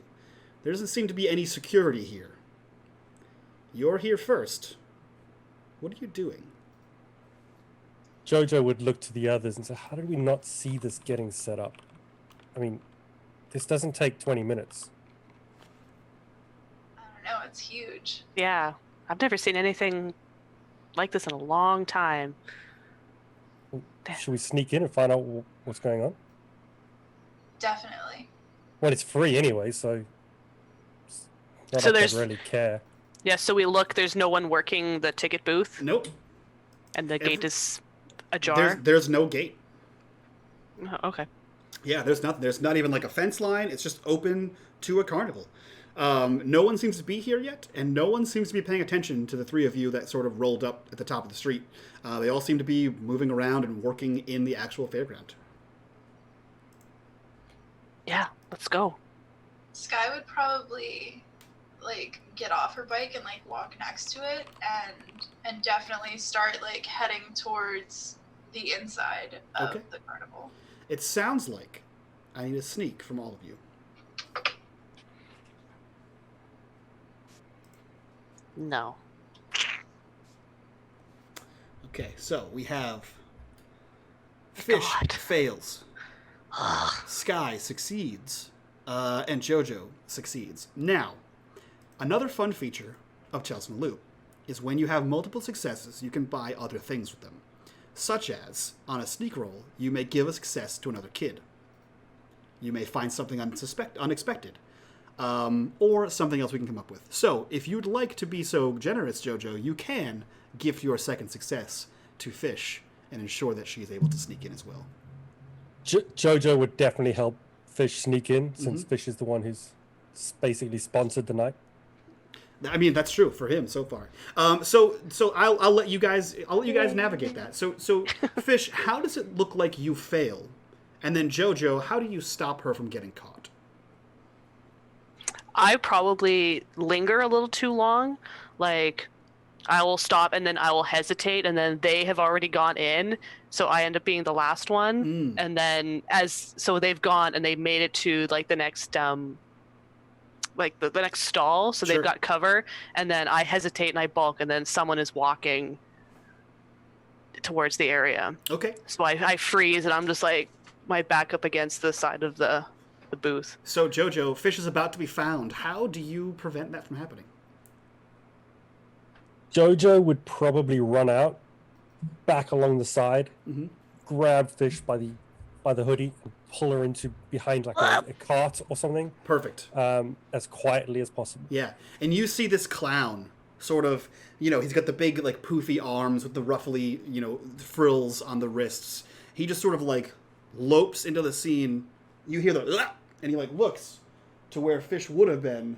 There doesn't seem to be any security here. You're here first. What are you doing? Jojo would look to the others and say, how did we not see this getting set up? I mean, this doesn't take 20 minutes. I don't know, it's huge. Yeah, I've never seen anything like this in a long time. Should we sneak in and find out what's going on? Definitely. Well, it's free anyway, so it's not So like there's- they really care. Yeah, so we look, there's no one working the ticket booth, Nope. and the gate is ajar. There's no gate. Oh, okay. Yeah, there's nothing. There's not even like a fence line. It's just open to a carnival. No one seems to be here yet, and no one seems to be paying attention to the three of you that sort of rolled up at the top of the street. They all seem to be moving around and working in the actual fairground. Yeah, let's go. Sky would probably like get off her bike and like walk next to it and definitely start like heading towards the inside of Okay. the carnival. It sounds like I need a sneak from all of you. No. Okay, so we have Fish God. fails, Sky succeeds, and Jojo succeeds. Now, another fun feature of Chelsea Loop is when you have multiple successes, you can buy other things with them. Such as, on a sneak roll, you may give a success to another kid. You may find something unexpected. Or something else we can come up with. So, if you'd like to be so generous, Jojo, you can gift your second success to Fish and ensure that she's able to sneak in as well. Jojo would definitely help Fish sneak in, since Fish is the one who's basically sponsored the night. I mean, that's true for him so far. So I'll let you guys navigate that. So Fish, how does it look like you fail? And then Jojo, how do you stop her from getting caught? I probably linger a little too long. Like, I will stop and then I will hesitate, and then they have already gone in, so I end up being the last one. And then so they've gone and they've made it to like the next like the next stall, so Sure. they've got cover, and then I hesitate and I bulk, and then someone is walking towards the area. Okay. So I freeze, and I'm just like my back up against the side of the booth. So Jojo, Fish is about to be found. How do you prevent that from happening? Jojo would probably run out, back along the side, grab Fish by the hoodie, and pull her into behind like a cart or something. Perfect. As quietly as possible. Yeah, and you see this clown, sort of, he's got the big, like, poofy arms with the ruffly, frills on the wrists. He just sort of, like, lopes into the scene. You hear the, "Ugh!" and he, like, looks to where Fish would have been.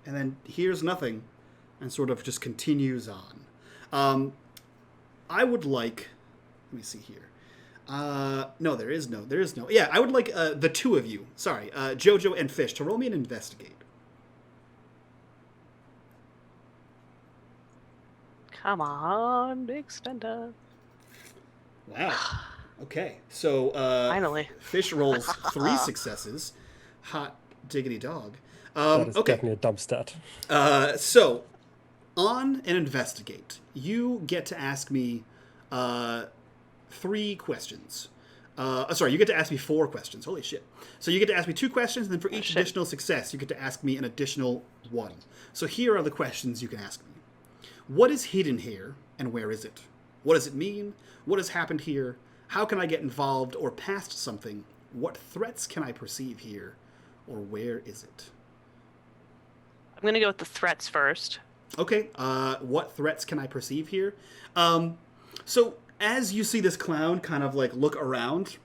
And then hears nothing and sort of just continues on. I would like, let me see here. No, there is no. Yeah, I would like the two of you, Jojo and Fish, to roll me an investigate. Come on, big spender. Wow. Okay, so Finally. Fish rolls 3 successes. Hot diggity dog. That is Okay. definitely a dump stat. So, on an investigate, you get to ask me 3 questions. Sorry, you get to ask me 4 questions. Holy shit. So you get to ask me 2 questions, and then for each additional success, you get to ask me an additional 1. So here are the questions you can ask me. What is hidden here, and where is it? What does it mean? What has happened here? How can I get involved or past something? What threats can I perceive here? Or where is it? I'm going to go with the threats first. Okay, what threats can I perceive here? So as you see this clown kind of like look around,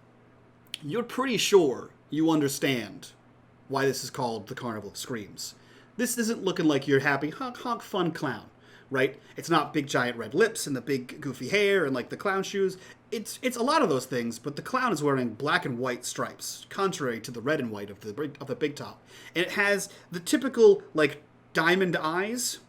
you're pretty sure you understand why this is called the Carnival of Screams. This isn't looking like your happy, honk, honk, fun clown, right? It's not big giant red lips and the big goofy hair and like the clown shoes. It's a lot of those things, but the clown is wearing black and white stripes, contrary to the red and white of the big top. And it has the typical like diamond eyes,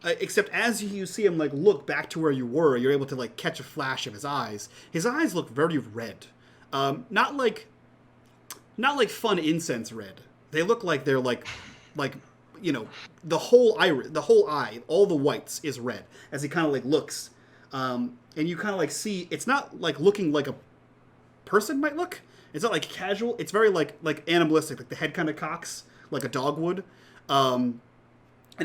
except as you see him like look back to where you were, you're able to like catch a flash of his eyes. His eyes look very red, not like fun incense red. They look like they're like you know, the whole eye, all the whites is red as he kind of like looks. And you kind of like see, it's not like looking like a person might look. It's not like casual. It's very like animalistic, like the head kind of cocks like a dog would. And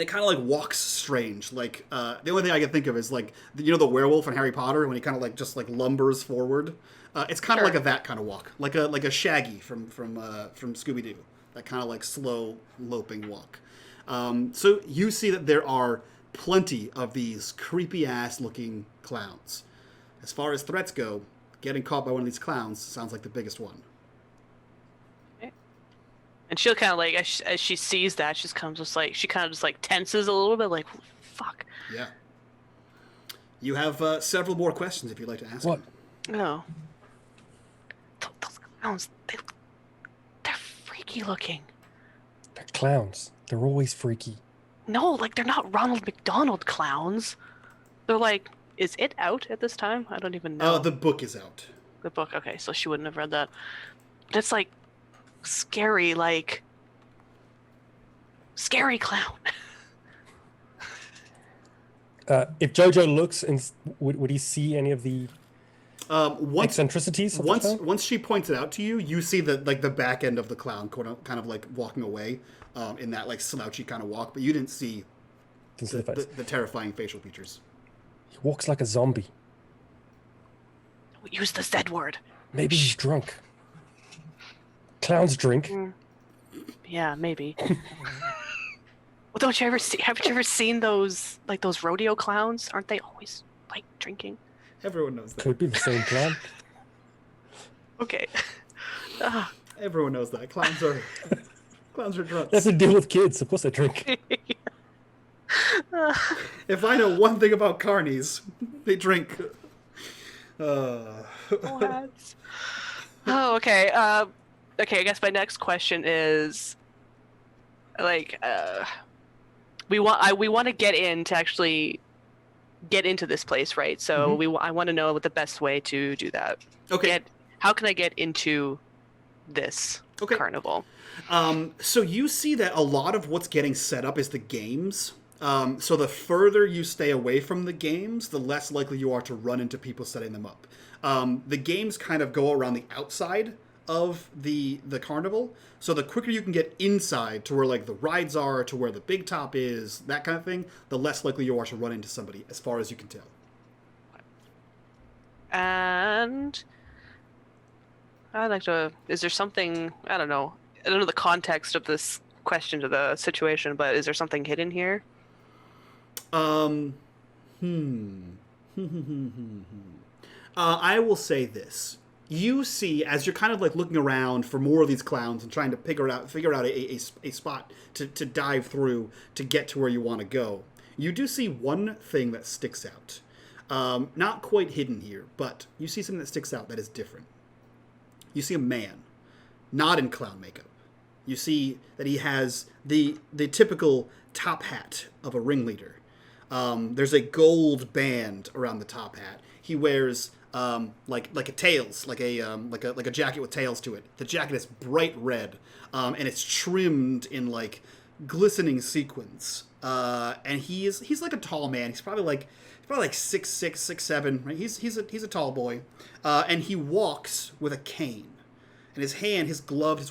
it kind of like walks strange. Like the only thing I can think of is like, you know, the werewolf in Harry Potter when he kind of like just like lumbers forward. It's kind of like that kind of walk, like a Shaggy from Scooby-Doo. That kind of like slow loping walk. So you see that there are plenty of these creepy ass looking clowns. As far as threats go, getting caught by one of these clowns sounds like the biggest one. And she'll kind of like, as she sees that, she kind of just like tenses a little bit, like, fuck. Yeah. You have several more questions if you'd like to ask. What? No. Those clowns, they're freaky looking. They're clowns. They're always freaky. No, like they're not Ronald McDonald clowns. They're like, is it out at this time? I don't even know. The book is out. The book, okay, so she wouldn't have read that. But it's like scary, like scary clown. If Jojo looks, would he see any of the eccentricities? Once she points it out to you, you see the back end of the clown kind of like walking away in that like slouchy kind of walk, but you didn't see the terrifying facial features. He walks like a zombie. Use the Z word. Maybe he's drunk. Clowns drink. Yeah, maybe. Well, haven't you ever seen those rodeo clowns? Aren't they always like drinking? Everyone knows that. Could be the same clown. Okay. Everyone knows that. Clowns are drunks. That's to deal with kids. Of course they drink. If I know one thing about carnies, they drink. What? Oh, okay. Okay, I guess my next question is, like, we want to get in to actually get into this place, right? So I want to know what the best way to do that. Okay. How can I get into this carnival? So you see that a lot of what's getting set up is the games. So the further you stay away from the games, the less likely you are to run into people setting them up. The games kind of go around the outside of the carnival. So the quicker you can get inside to where like the rides are, to where the big top is, that kind of thing, the less likely you are to run into somebody, as far as you can tell. And I'd like to, is there something, I don't know the context of this question to the situation, but is there something hidden here? I will say this. You see, as you're kind of like looking around for more of these clowns and trying to figure out a spot to dive through to get to where you want to go, you do see one thing that sticks out. Not quite hidden here, but you see something that sticks out that is different. You see a man, not in clown makeup. You see that he has the typical top hat of a ringleader. There's a gold band around the top hat. He wears like a tails, like a jacket with tails to it. The jacket is bright red, and it's trimmed in like glistening sequins, and he's like a tall man. He's probably like 6'6", 6'7", right? He's a tall boy, and he walks with a cane. And his hand, his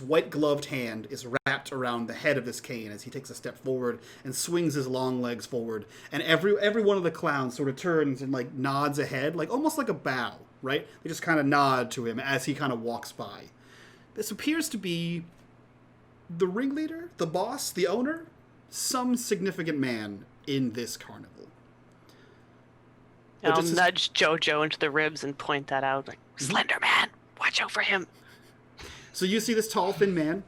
white gloved hand, is wrapped around the head of this cane as he takes a step forward and swings his long legs forward. And every one of the clowns sort of turns and like nods ahead, like almost like a bow, right? They just kind of nod to him as he kind of walks by. This appears to be the ringleader, the boss, the owner, some significant man in this carnival. I'll nudge JoJo into the ribs and point that out, like, Slender Man, watch out for him. So you see this tall, thin man,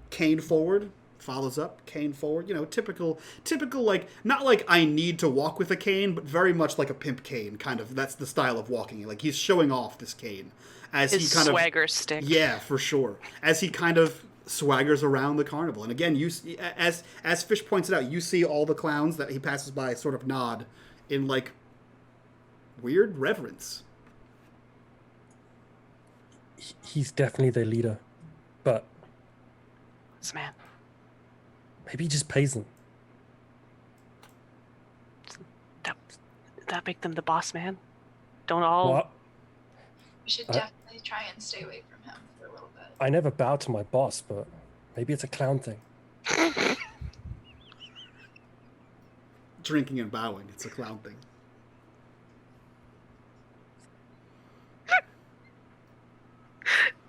cane forward, follows up, cane forward. You know, typical, like, not like I need to walk with a cane, but very much like a pimp cane, kind of. That's the style of walking. Like, he's showing off this cane. As His he kind swagger stick. Yeah, for sure. As he kind of swaggers around the carnival. And again, as Fish points it out, you see all the clowns that he passes by sort of nod in, like, weird reverence. He's definitely their leader. But This man. maybe he just pays them. That make them the boss man? Don't all... What? We should definitely try and stay away from him for a little bit. I never bow to my boss, but maybe it's a clown thing. Drinking and bowing. It's a clown thing.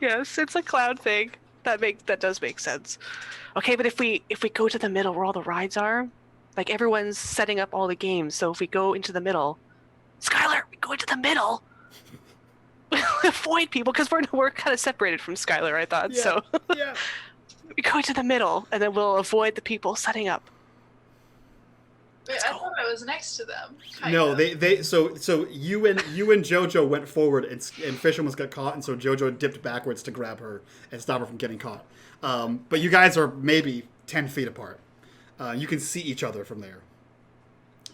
Yes, it's a clown thing. That does make sense. Okay, but if we go to the middle where all the rides are, like everyone's setting up all the games, so if we go into the middle, Skylar, we go into the middle. Avoid people because we're kind of separated from Skylar, I thought. Yeah, So yeah. we go into the middle, and then we'll avoid the people setting up. Wait, I thought I was next to them. No, Kinda. so you and JoJo went forward and Fish almost got caught, and so JoJo dipped backwards to grab her and stop her from getting caught. But you guys are maybe 10 feet apart. You can see each other from there.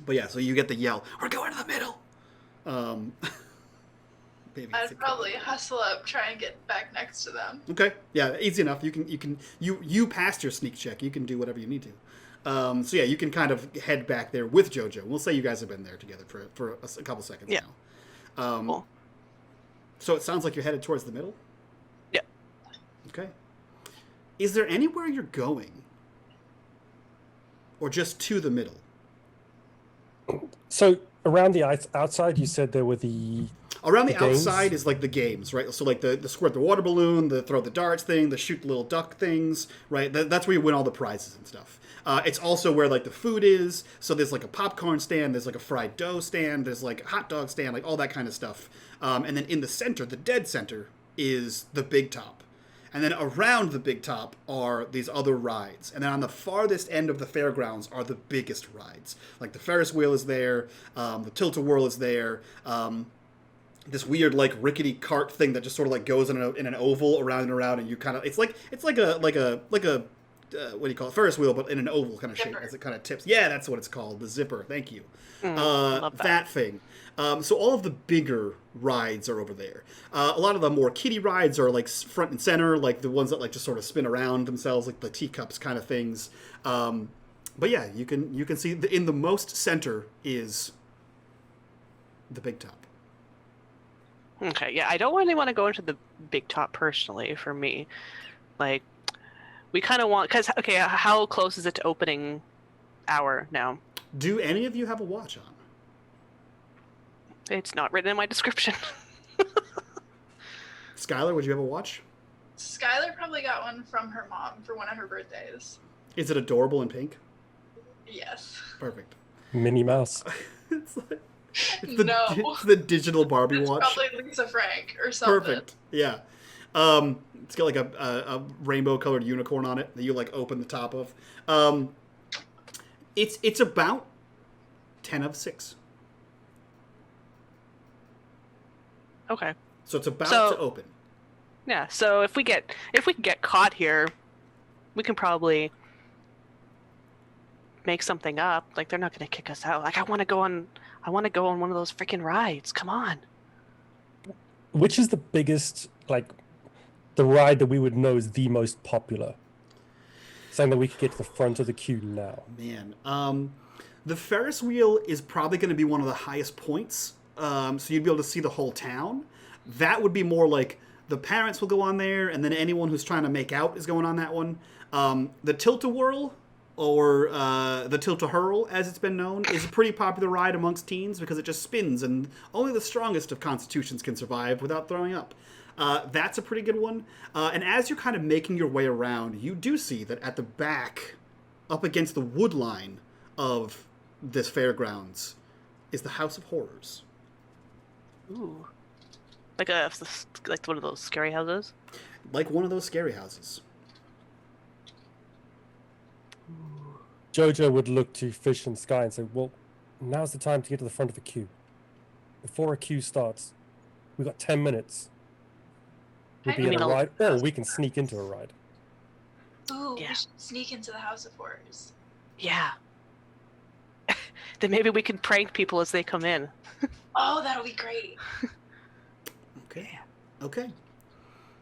But yeah, so you get the yell, "We're going to the middle." Maybe I'd probably hustle up, try and get back next to them. Okay, yeah, easy enough. You passed your sneak check. You can do whatever you need to. So yeah, you can kind of head back there with JoJo. We'll say you guys have been there together for a couple seconds now. Cool. So it sounds like you're headed towards the middle? Yeah. Okay. Is there anywhere you're going? Or just to the middle? So around the outside, you said there were the... Around the games? outside is like the games, right? So like the squirt the water balloon, the throw the darts thing, the shoot the little duck things, right? That's where you win all the prizes and stuff. It's also where like the food is. So there's like a popcorn stand, there's like a fried dough stand, there's like a hot dog stand, like all that kind of stuff. And then in the center, the dead center, is the big top. And then around the big top are these other rides. And then on the farthest end of the fairgrounds are the biggest rides. Like the Ferris wheel is there, the Tilt-A-Whirl is there, this weird like rickety cart thing that just sort of like goes in an oval around and around, and you kind of it's like a what do you call it, Ferris wheel, but in an oval kind of shape as it kind of tips. Yeah, that's what it's called, the zipper. Thank you. Love that thing. So all of the bigger rides are over there. A lot of the more kiddie rides are like front and center, like the ones that like just sort of spin around themselves, like the teacups kind of things. But yeah, you can see in the most center is the big top. Okay, yeah, I don't really want to go into the big top personally for me. Like, we kind of want, because, okay, how close is it to opening hour now? Do any of you have a watch on? It's not written in my description. Skylar, would you have a watch? Skylar probably got one from her mom for one of her birthdays. Is it adorable in pink? Yes. Perfect. Minnie Mouse. It's No. It's the digital Barbie It's watch. probably Lisa Frank or something. Perfect. Yeah. It's got like a rainbow colored unicorn on it that you like open the top of. It's about 10 of 6. Okay. So it's about to open. Yeah, so if we can get caught here, we can probably make something up. Like, they're not going to kick us out. Like, I want to go on one of those freaking rides. Come on. Which is the biggest, like, the ride that we would know is the most popular? saying that we could get to the front of the queue now. Man, the Ferris wheel is probably going to be one of the highest points, so you'd be able to see the whole town. That would be more like the parents will go on there, and then anyone who's trying to make out is going on that one. The Tilt-A-Whirl, or the Tilt-A-Hurl, as it's been known, is a pretty popular ride amongst teens because it just spins, and only the strongest of constitutions can survive without throwing up. That's a pretty good one. And as you're kind of making your way around, you do see that at the back, up against the wood line of this fairgrounds, is the House of Horrors. Ooh. Like one of those scary houses? Like one of those scary houses. Jojo would look to Fish and Sky and say, well, now's the time to get to the front of a queue. Before a queue starts, we've got 10 minutes. We'll be in a ride, or we can sneak into a ride. Ooh, Yeah. we should sneak into the House of Horrors. Yeah. Then maybe we can prank people as they come in. Oh, that'll be great. Okay.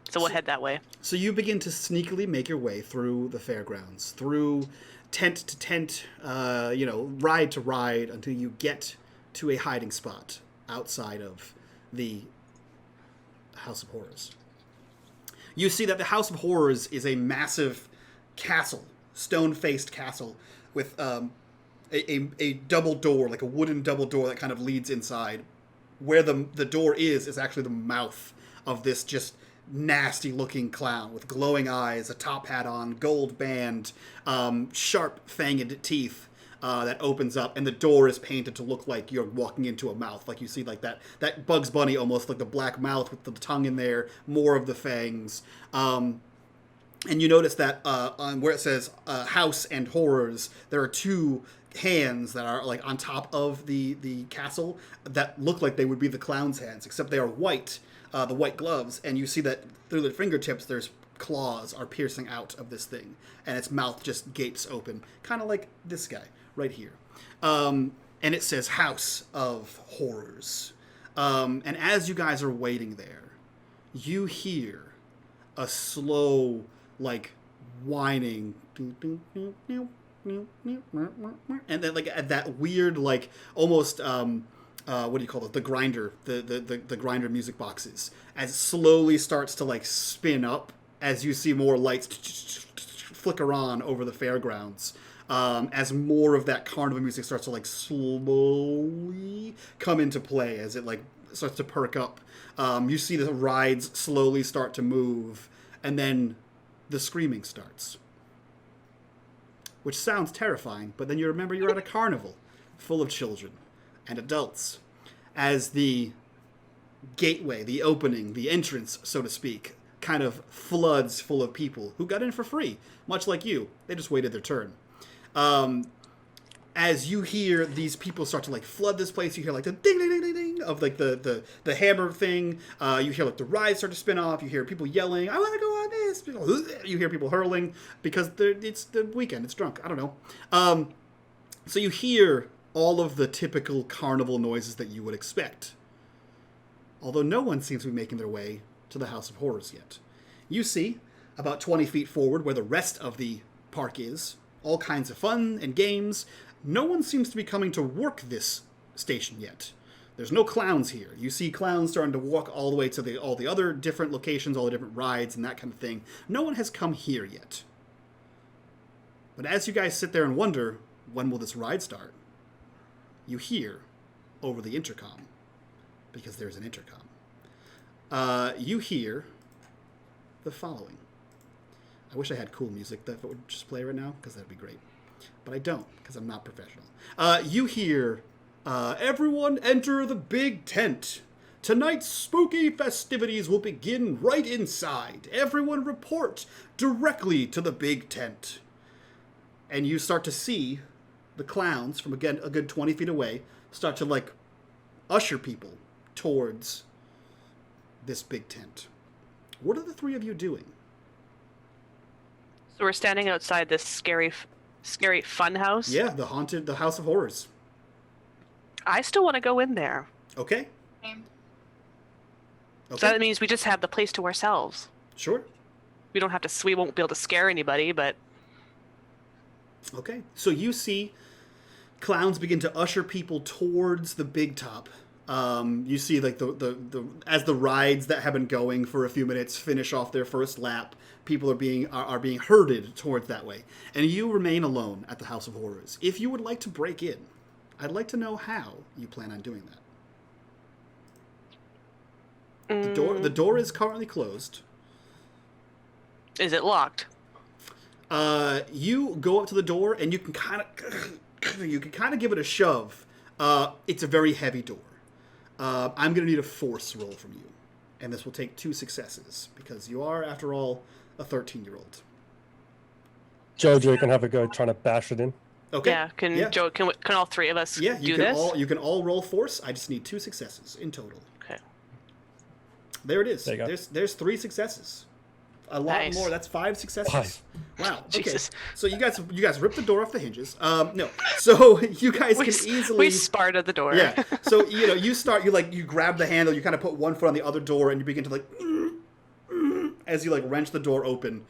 So we'll head that way. So you begin to sneakily make your way through the fairgrounds, through tent to tent, ride to ride, until you get to a hiding spot outside of the House of Horrors. You see that the House of Horrors is a massive castle, stone-faced castle, with a double door, like a wooden double door that kind of leads inside. Where the door is actually the mouth of this just nasty-looking clown with glowing eyes, a top hat on, gold band, sharp fanged teeth that opens up, and the door is painted to look like you're walking into a mouth. Like you see like that Bugs Bunny almost, like the black mouth with the tongue in there, more of the fangs. And you notice that on where it says House and Horrors, there are two hands that are like on top of the castle that look like they would be the clown's hands, except they are white, the white gloves, and you see that through the fingertips there's claws are piercing out of this thing, and its mouth just gapes open, kind of like this guy right here. And it says House of Horrors. And as you guys are waiting there, you hear a slow, like, whining, and then like that weird, like, almost what do you call it, the grinder, the grinder music boxes, as it slowly starts to like spin up as you see more lights flicker on over the fairgrounds, as more of that carnival music starts to like slowly come into play, as it like starts to perk up. You see the rides slowly start to move, and then the screaming starts, which sounds terrifying, but then you remember you're at a carnival full of children and adults, as the gateway, the opening, the entrance, so to speak, kind of floods full of people who got in for free, much like you. They just waited their turn. As you hear these people start to like flood this place, you hear like the ding ding ding ding ding of like the hammer thing. You hear like the rides start to spin off. You hear people yelling, "I want to go on this!" You hear people hurling because it's the weekend. It's drunk. I don't know. So you hear all of the typical carnival noises that you would expect, although no one seems to be making their way to the House of Horrors yet. You see, about 20 feet forward, where the rest of the park is, all kinds of fun and games. No one seems to be coming to work this station yet. There's no clowns here. You see clowns starting to walk all the way to all the other different locations, all the different rides and that kind of thing. No one has come here yet. But as you guys sit there and wonder, when will this ride start? You hear over the intercom, because there's an intercom. You hear the following. I wish I had cool music that would just play right now, because that'd be great. But I don't, because I'm not professional. You hear, everyone enter the big tent. Tonight's spooky festivities will begin right inside. Everyone report directly to the big tent. And you start to see the clowns from, again, a good 20 feet away start to, like, usher people towards this big tent. What are the three of you doing? So we're standing outside this scary fun house. Yeah, the House of Horrors. I still want to go in there. Okay. Same. So that means we just have the place to ourselves. Sure. We don't have to. We won't be able to scare anybody, but Okay, so you see clowns begin to usher people towards the big top. You see, like the as the rides that have been going for a few minutes finish off their first lap, people are being herded towards that way, and you remain alone at the House of Horrors. If you would like to break in, I'd like to know how you plan on doing that. The door is currently closed. Is it locked? You go up to the door and you can kind of give it a shove. It's a very heavy door. I'm going to need a force roll from you, and this will take 2 successes because you are, after all, a 13-year-old. Jojo can have a go trying to bash it in. Okay. Yeah. Can all 3 of us Yeah, do this? You can all roll force. I just need 2 successes in total. Okay. There it is. There you go. There's 3 successes. A lot Nice. more. That's 5 successes. 5. Wow. Okay. Jesus. So you guys rip the door off the hinges. No. So you guys can easily. We Sparta the door. Yeah. So you grab the handle. You kind of put one foot on the other door, and you begin to as you wrench the door open.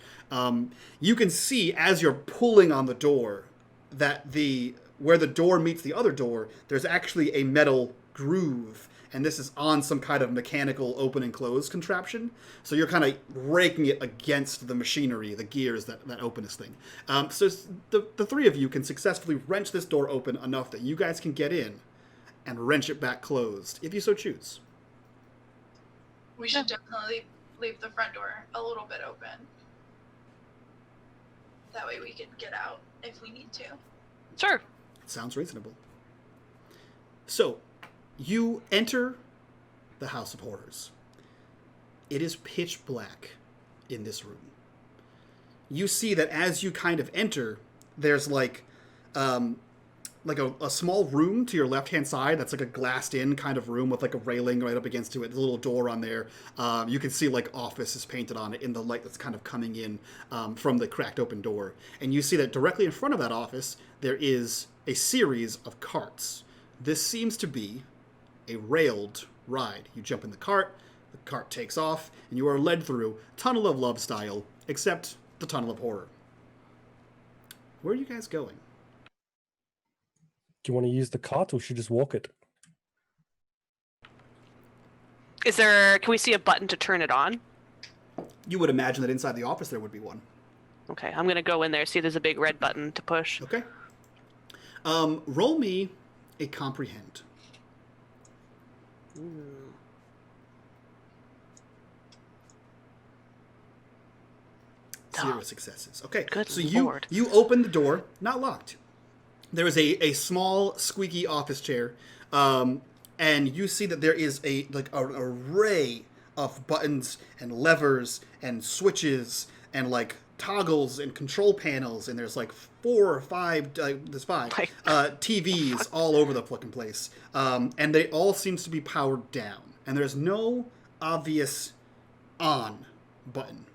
You can see as you're pulling on the door that where the door meets the other door, there's actually a metal groove. And this is on some kind of mechanical open and close contraption. So you're kind of raking it against the machinery, the gears that open this thing. So the 3 of you can successfully wrench this door open enough that you guys can get in and wrench it back closed, if you so choose. We should definitely leave the front door a little bit open. That way we can get out if we need to. Sure. Sounds reasonable. So, you enter the House of Horrors. It is pitch black in this room. You see that as you kind of enter, there's a small room to your left-hand side that's like a glassed-in kind of room with like a railing right up against it. There's a little door on there. You can see like office is painted on it in the light that's kind of coming in from the cracked open door. And you see that directly in front of that office, there is a series of carts. This seems to be a railed ride. You jump in the cart takes off, and you are led through Tunnel of Love style, except the Tunnel of Horror. Where are you guys going? Do you want to use the cart or should you just walk it? Can we see a button to turn it on? You would imagine that inside the office there would be one. Okay, I'm gonna go in there, see there's a big red button to push. Okay. Roll me a comprehend. Ooh. 0 successes. Okay, Good so Lord. you open the door, not locked. There is a small squeaky office chair, and you see that there is an array of buttons and levers and switches and like toggles and control panels, and there's like 4 or 5, there's 5 TVs all over the fucking place, and they all seems to be powered down, and there's no obvious on button.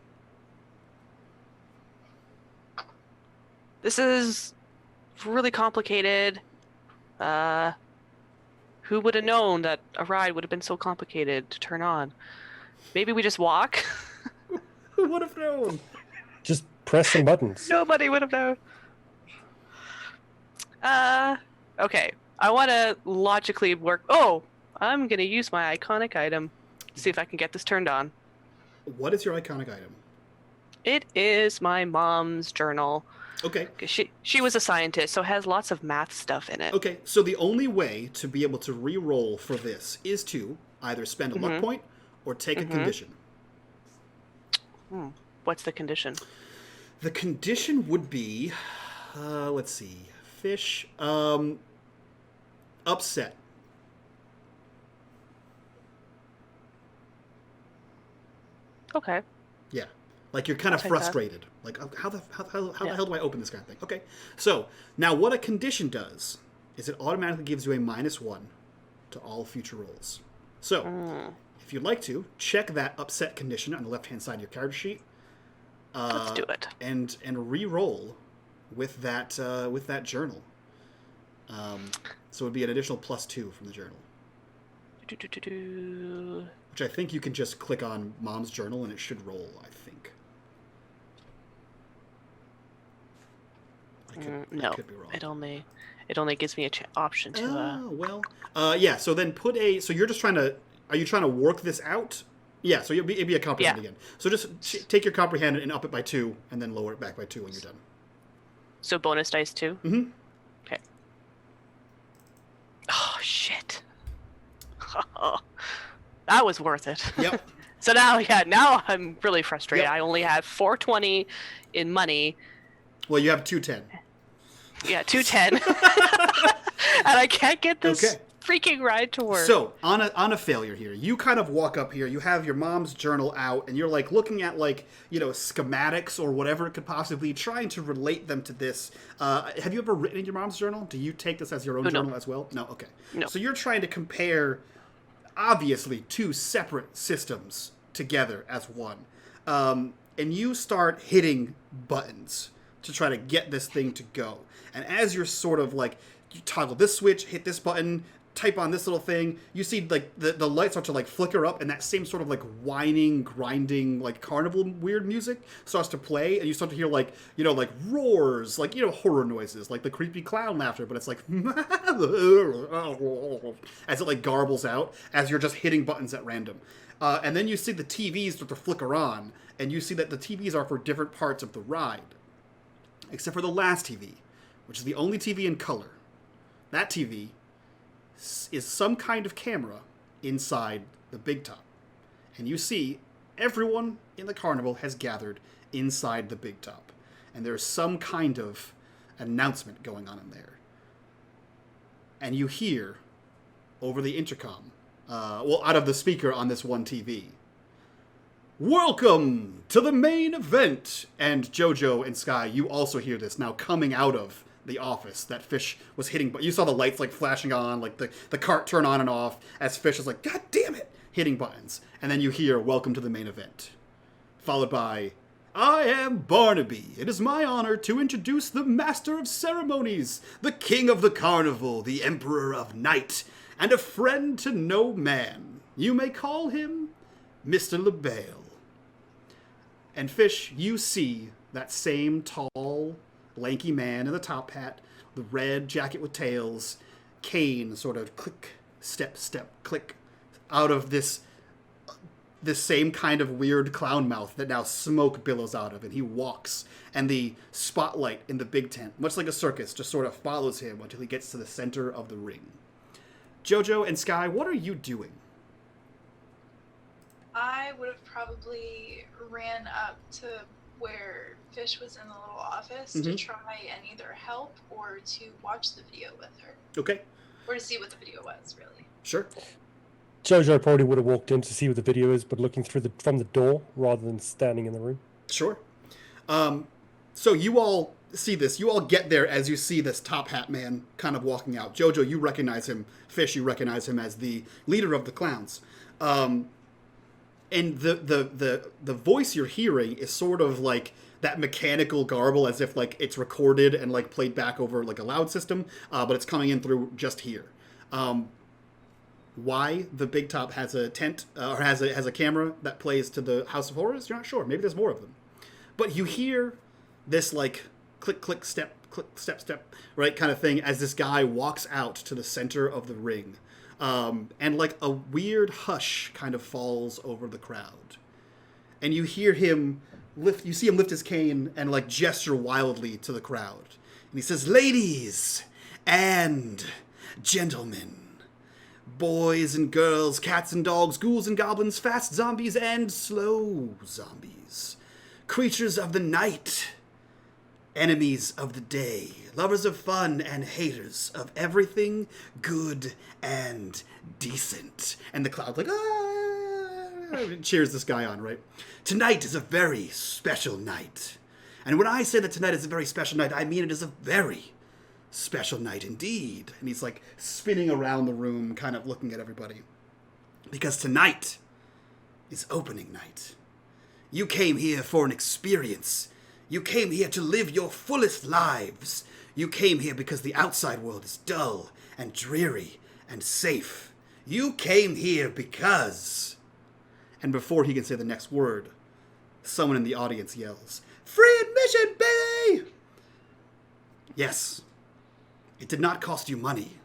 This is really complicated. Who would have known that a ride would have been so complicated to turn on? Maybe we just walk? Who would have known? Just press some buttons. Nobody would have known. Okay. I want to logically work. Oh, I'm going to use my iconic item. See if I can get this turned on. What is your iconic item? It is my mom's journal. Okay. She was a scientist, so it has lots of math stuff in it. Okay, so the only way to be able to re-roll for this is to either spend a luck point or take a condition. What's the condition? The condition would be, let's see, fish, upset. Okay. Yeah. Like you're kind of take that. frustrated. Like, how the hell do I open this kind of thing? Okay. So, now what a condition does is it automatically gives you a -1 to all future rolls. So, if you'd like to, check that upset condition on the left-hand side of your character sheet. Let's do it. And re-roll with that journal. So it would be an additional +2 from the journal. Which I think you can just click on Mom's Journal and it should roll, I think. I I No, could be wrong. it only gives me a option to. Oh, well. Yeah, so then so you're just trying to, are you trying to work this out? Yeah, so it'd be a comprehend again. So just take your comprehend and up it by 2, and then lower it back by 2 when you're done. So bonus dice 2? Mm-hmm. Okay. Oh, shit. That was worth it. Yep. So now I'm really frustrated. Yep. I only have 420 in money. Well, you have 210. Yeah, 210. And I can't get this freaking ride to work. So, on a failure here, you kind of walk up here, you have your mom's journal out, and you're like looking at schematics or whatever it could possibly be, trying to relate them to this. Have you ever written in your mom's journal? Do you take this as your own journal as well? No, okay. No. So you're trying to compare, obviously, 2 separate systems together as one. And you start hitting buttons to try to get this thing to go. And as you're sort of you toggle this switch, hit this button, type on this little thing, you see the lights start to flicker up, and that same sort of whining, grinding, carnival weird music starts to play, and you start to hear roars, horror noises, the creepy clown laughter, but it's as it garbles out as you're just hitting buttons at random. And then you see the TVs start to flicker on, and you see that the TVs are for different parts of the ride. Except for the last TV, which is the only TV in color. That TV is some kind of camera inside the big top. And you see everyone in the carnival has gathered inside the big top. And there's some kind of announcement going on in there. And you hear over the intercom, out of the speaker on this one TV, "Welcome to the main event!" And Jojo and Sky, you also hear this now coming out of the office that Fish was hitting, but you saw the lights flashing on, the cart turn on and off as Fish is God damn it, hitting buttons. And then you hear "Welcome to the main event," followed by, "I am Barnaby. It is my honor to introduce the master of ceremonies, the king of the carnival, the emperor of night, and a friend to no man. You may call him Mr. LaBelle." And Fish, you see that same tall, lanky man in the top hat, the red jacket with tails, cane sort of click, step, click, out of this same kind of weird clown mouth that now smoke billows out of, and he walks, and the spotlight in the big tent, much like a circus, just sort of follows him until he gets to the center of the ring. Jojo and Sky, what are you doing? I would have probably ran up to where Fish was in the little office to try and either help or to watch the video with her. Okay. Or to see what the video was, really. Sure. Jojo probably would have walked in to see what the video is, but looking from the door rather than standing in the room. Sure. So you all see this. You all get there as you see this top hat man kind of walking out. Jojo, you recognize him. Fish, you recognize him as the leader of the clowns. And the voice you're hearing is sort of that mechanical garble, as if it's recorded and played back over a loud system, but it's coming in through just here. Why the big top has a tent or has a camera that plays to the House of Horrors, you're not sure. Maybe there's more of them, but you hear this click step, right kind of thing as this guy walks out to the center of the ring. And a weird hush kind of falls over the crowd. And you hear him you see him lift his cane and gesture wildly to the crowd. And he says, "Ladies and gentlemen, boys and girls, cats and dogs, ghouls and goblins, fast zombies and slow zombies, creatures of the night, enemies of the day, lovers of fun and haters of everything good and decent." And the crowd cheers this guy on, right? "Tonight is a very special night. And when I say that tonight is a very special night, I mean it is a very special night indeed." And he's spinning around the room, kind of looking at everybody. "Because tonight is opening night. You came here for an experience. You came here to live your fullest lives. You came here because the outside world is dull and dreary and safe. You came here because..." And before he can say the next word, someone in the audience yells, "Free admission, baby!" Yes, it did not cost you money,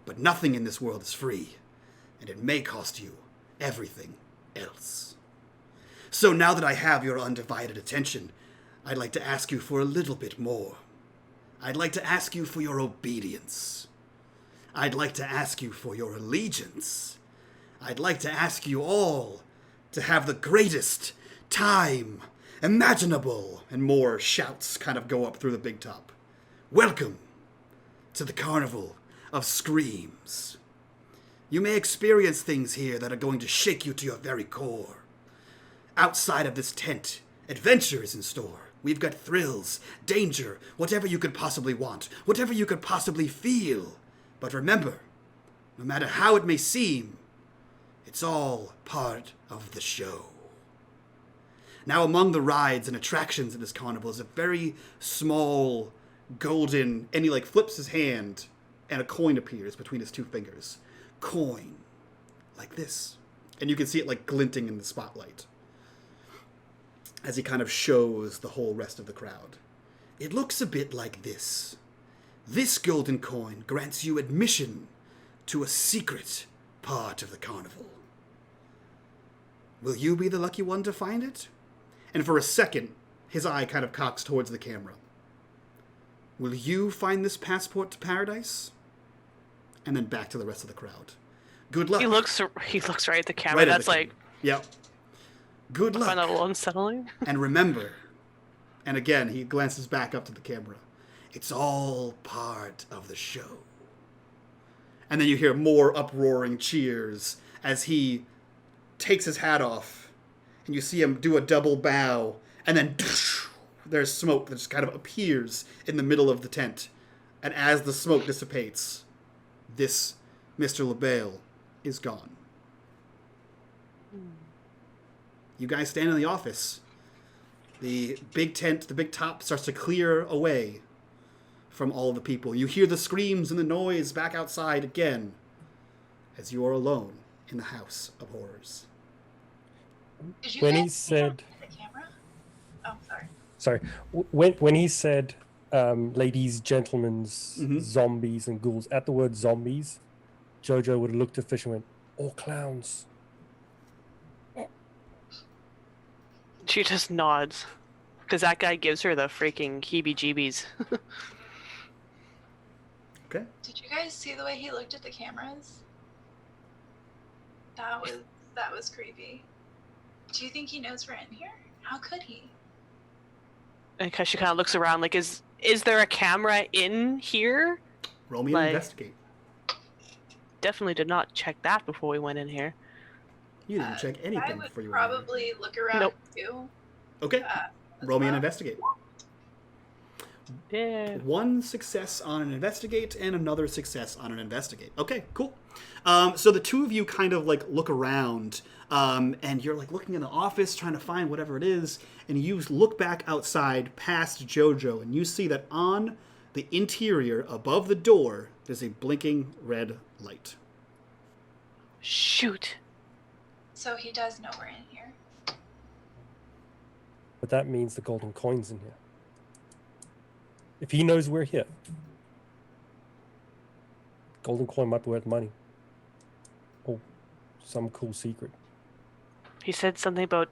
but nothing in this world is free, and it may cost you everything else. So now that I have your undivided attention, I'd like to ask you for a little bit more. I'd like to ask you for your obedience. I'd like to ask you for your allegiance. I'd like to ask you all to have the greatest time imaginable. And more shouts kind of go up through the big top. Welcome to the Carnival of Screams. You may experience things here that are going to shake you to your very core. Outside of this tent, adventure is in store. We've got thrills, danger, whatever you could possibly want, whatever you could possibly feel. But remember, no matter how it may seem, it's all part of the show. Now, among the rides and attractions at this carnival is a very small golden, and he flips his hand and a coin appears between his two fingers. Coin. Like this. And you can see it glinting in the spotlight as he kind of shows the whole rest of the crowd. It looks a bit like this. This golden coin grants you admission to a secret part of the carnival. Will you be the lucky one to find it? And for a second, his eye kind of cocks towards the camera. Will you find this passport to paradise? And then back to the rest of the crowd. Good luck. He looks right at the camera. Right at That's the camera. Yep. Good luck. I find that a little unsettling. And remember, and again, he glances back up to the camera, it's all part of the show. And then you hear more uproaring cheers as he takes his hat off, and you see him do a double bow, and then there's smoke that just kind of appears in the middle of the tent. And as the smoke dissipates, this Mr. LaBelle is gone. You guys stand in the office. The big tent, the big top starts to clear away from all the people. You hear the screams and the noise back outside again as you are alone in the House of Horrors. Did you When he guys said, see the camera? Oh, sorry. sorry, when he said, ladies, gentlemen's, zombies and ghouls, at the word zombies, Jojo would have looked at Fish and went, "Or clowns." She just nods. Because that guy gives her the freaking heebie-jeebies. Okay. Did you guys see the way he looked at the cameras? That was creepy. Do you think he knows we're in here? How could he? Because she kind of looks around like, is there a camera in here? Roll me an investigate. Definitely did not check that before we went in here. You didn't check anything before you went in. I would probably look around Nope. too. Okay. Roll me an well. investigate. Yeah. One success on an investigate and another success on an investigate. Okay, cool. So the two of you kind of look around, and you're looking in the office trying to find whatever it is, and you look back outside past Jojo, and you see that on the interior above the door there's a blinking red light. Shoot. So he does know we're in here. But that means the golden coin's in here. If he knows we're here, golden coin might be worth money. Or some cool secret. He said something about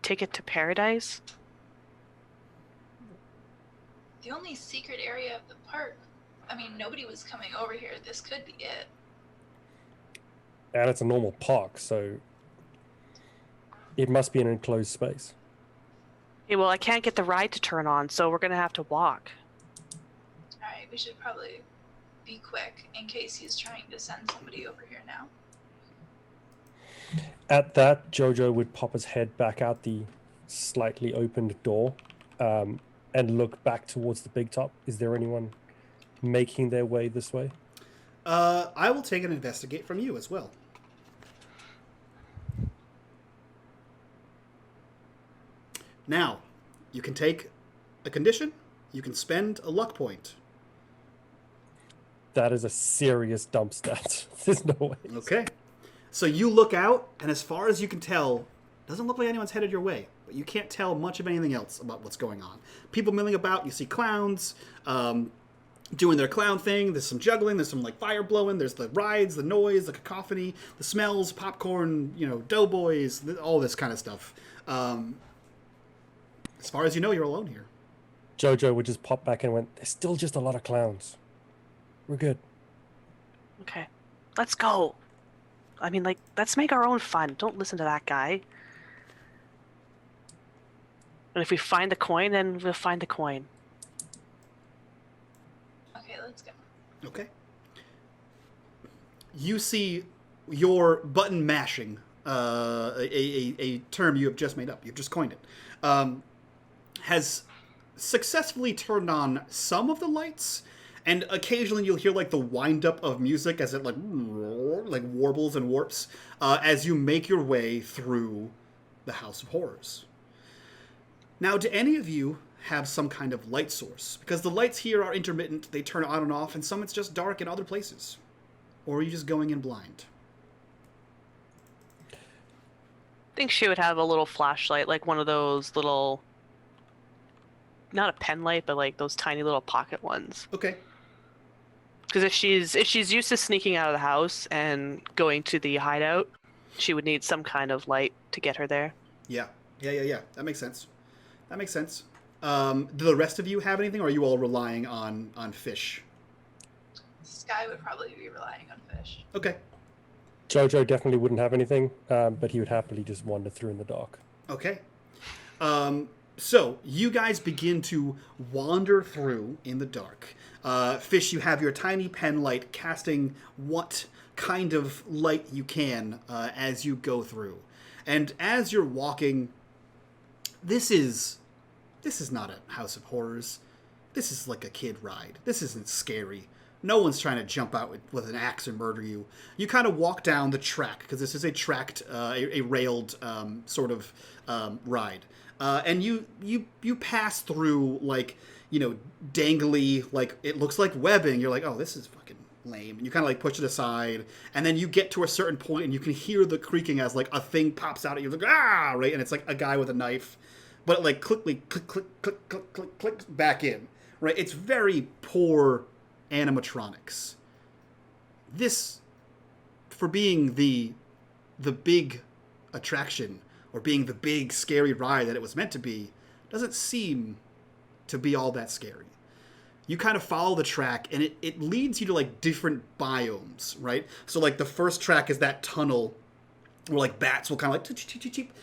ticket to paradise. The only secret area of the park. I mean, nobody was coming over here. This could be it. And it's a normal park, so it must be an enclosed space. Okay, well, I can't get the ride to turn on, so we're going to have to walk. Alright, we should probably be quick in case he's trying to send somebody over here now. At that, Jojo would pop his head back out the slightly opened door and look back towards the big top. Is there anyone making their way this way? I will take an investigate from you as well. Now, you can take a condition, you can spend a luck point. That is a serious dump stat. There's no way. Okay. So you look out, and as far as you can tell, doesn't look like anyone's headed your way, but you can't tell much of anything else about what's going on. People milling about, you see clowns, doing their clown thing. There's some juggling. There's some like fire blowing. There's the rides, the noise, the cacophony, the smells, popcorn, doughboys, all this kind of stuff. As far as you know, you're alone here. Jojo would just pop back and went, there's still just a lot of clowns. We're good. Okay, let's go. I mean, like, let's make our own fun. Don't listen to that guy. And if we find the coin, then we'll find the coin. Okay, let's go. Okay. You see your button mashing, a term you have just made up. You've just coined it. Has successfully turned on some of the lights, and occasionally you'll hear like the wind up of music as it like warbles and warps as you make your way through the House of Horrors. Now, do any of you have some kind of light source? Because the lights here are intermittent, they turn on and off, and some it's just dark in other places. Or are you just going in blind? I think she would have a little flashlight, like one of those little, not a pen light, but like those tiny little pocket ones. Okay. Because if she's used to sneaking out of the house and going to the hideout, she would need some kind of light to get her there. Yeah. That makes sense. Do the rest of you have anything, or are you all relying on fish? Sky would probably be relying on fish. Okay. Jojo definitely wouldn't have anything, but he would happily just wander through in the dark. Okay. So you guys begin to wander through in the dark. Fish, you have your tiny pen light casting what kind of light you can as you go through. And as you're walking, this is not a House of Horrors. This is like a kid ride. This isn't scary. No one's trying to jump out with an axe and murder you. You kind of walk down the track, because this is a tracked, a railed sort of ride. And you pass through, like, dangly, like, it looks like webbing. You're like, oh, this is fucking lame. And you kind of, like, push it aside. And then you get to a certain point, and you can hear the creaking as, like, a thing pops out at you. Like, ah, right? And it's, like, a guy with a knife. But it, like, click, back in, right? It's very poor animatronics. This, for being the big attraction, or being the big scary ride that it was meant to be, doesn't seem to be all that scary. You kind of follow the track, and it leads you to, like, different biomes, right? So, like, the first track is that tunnel where, like, bats will kind of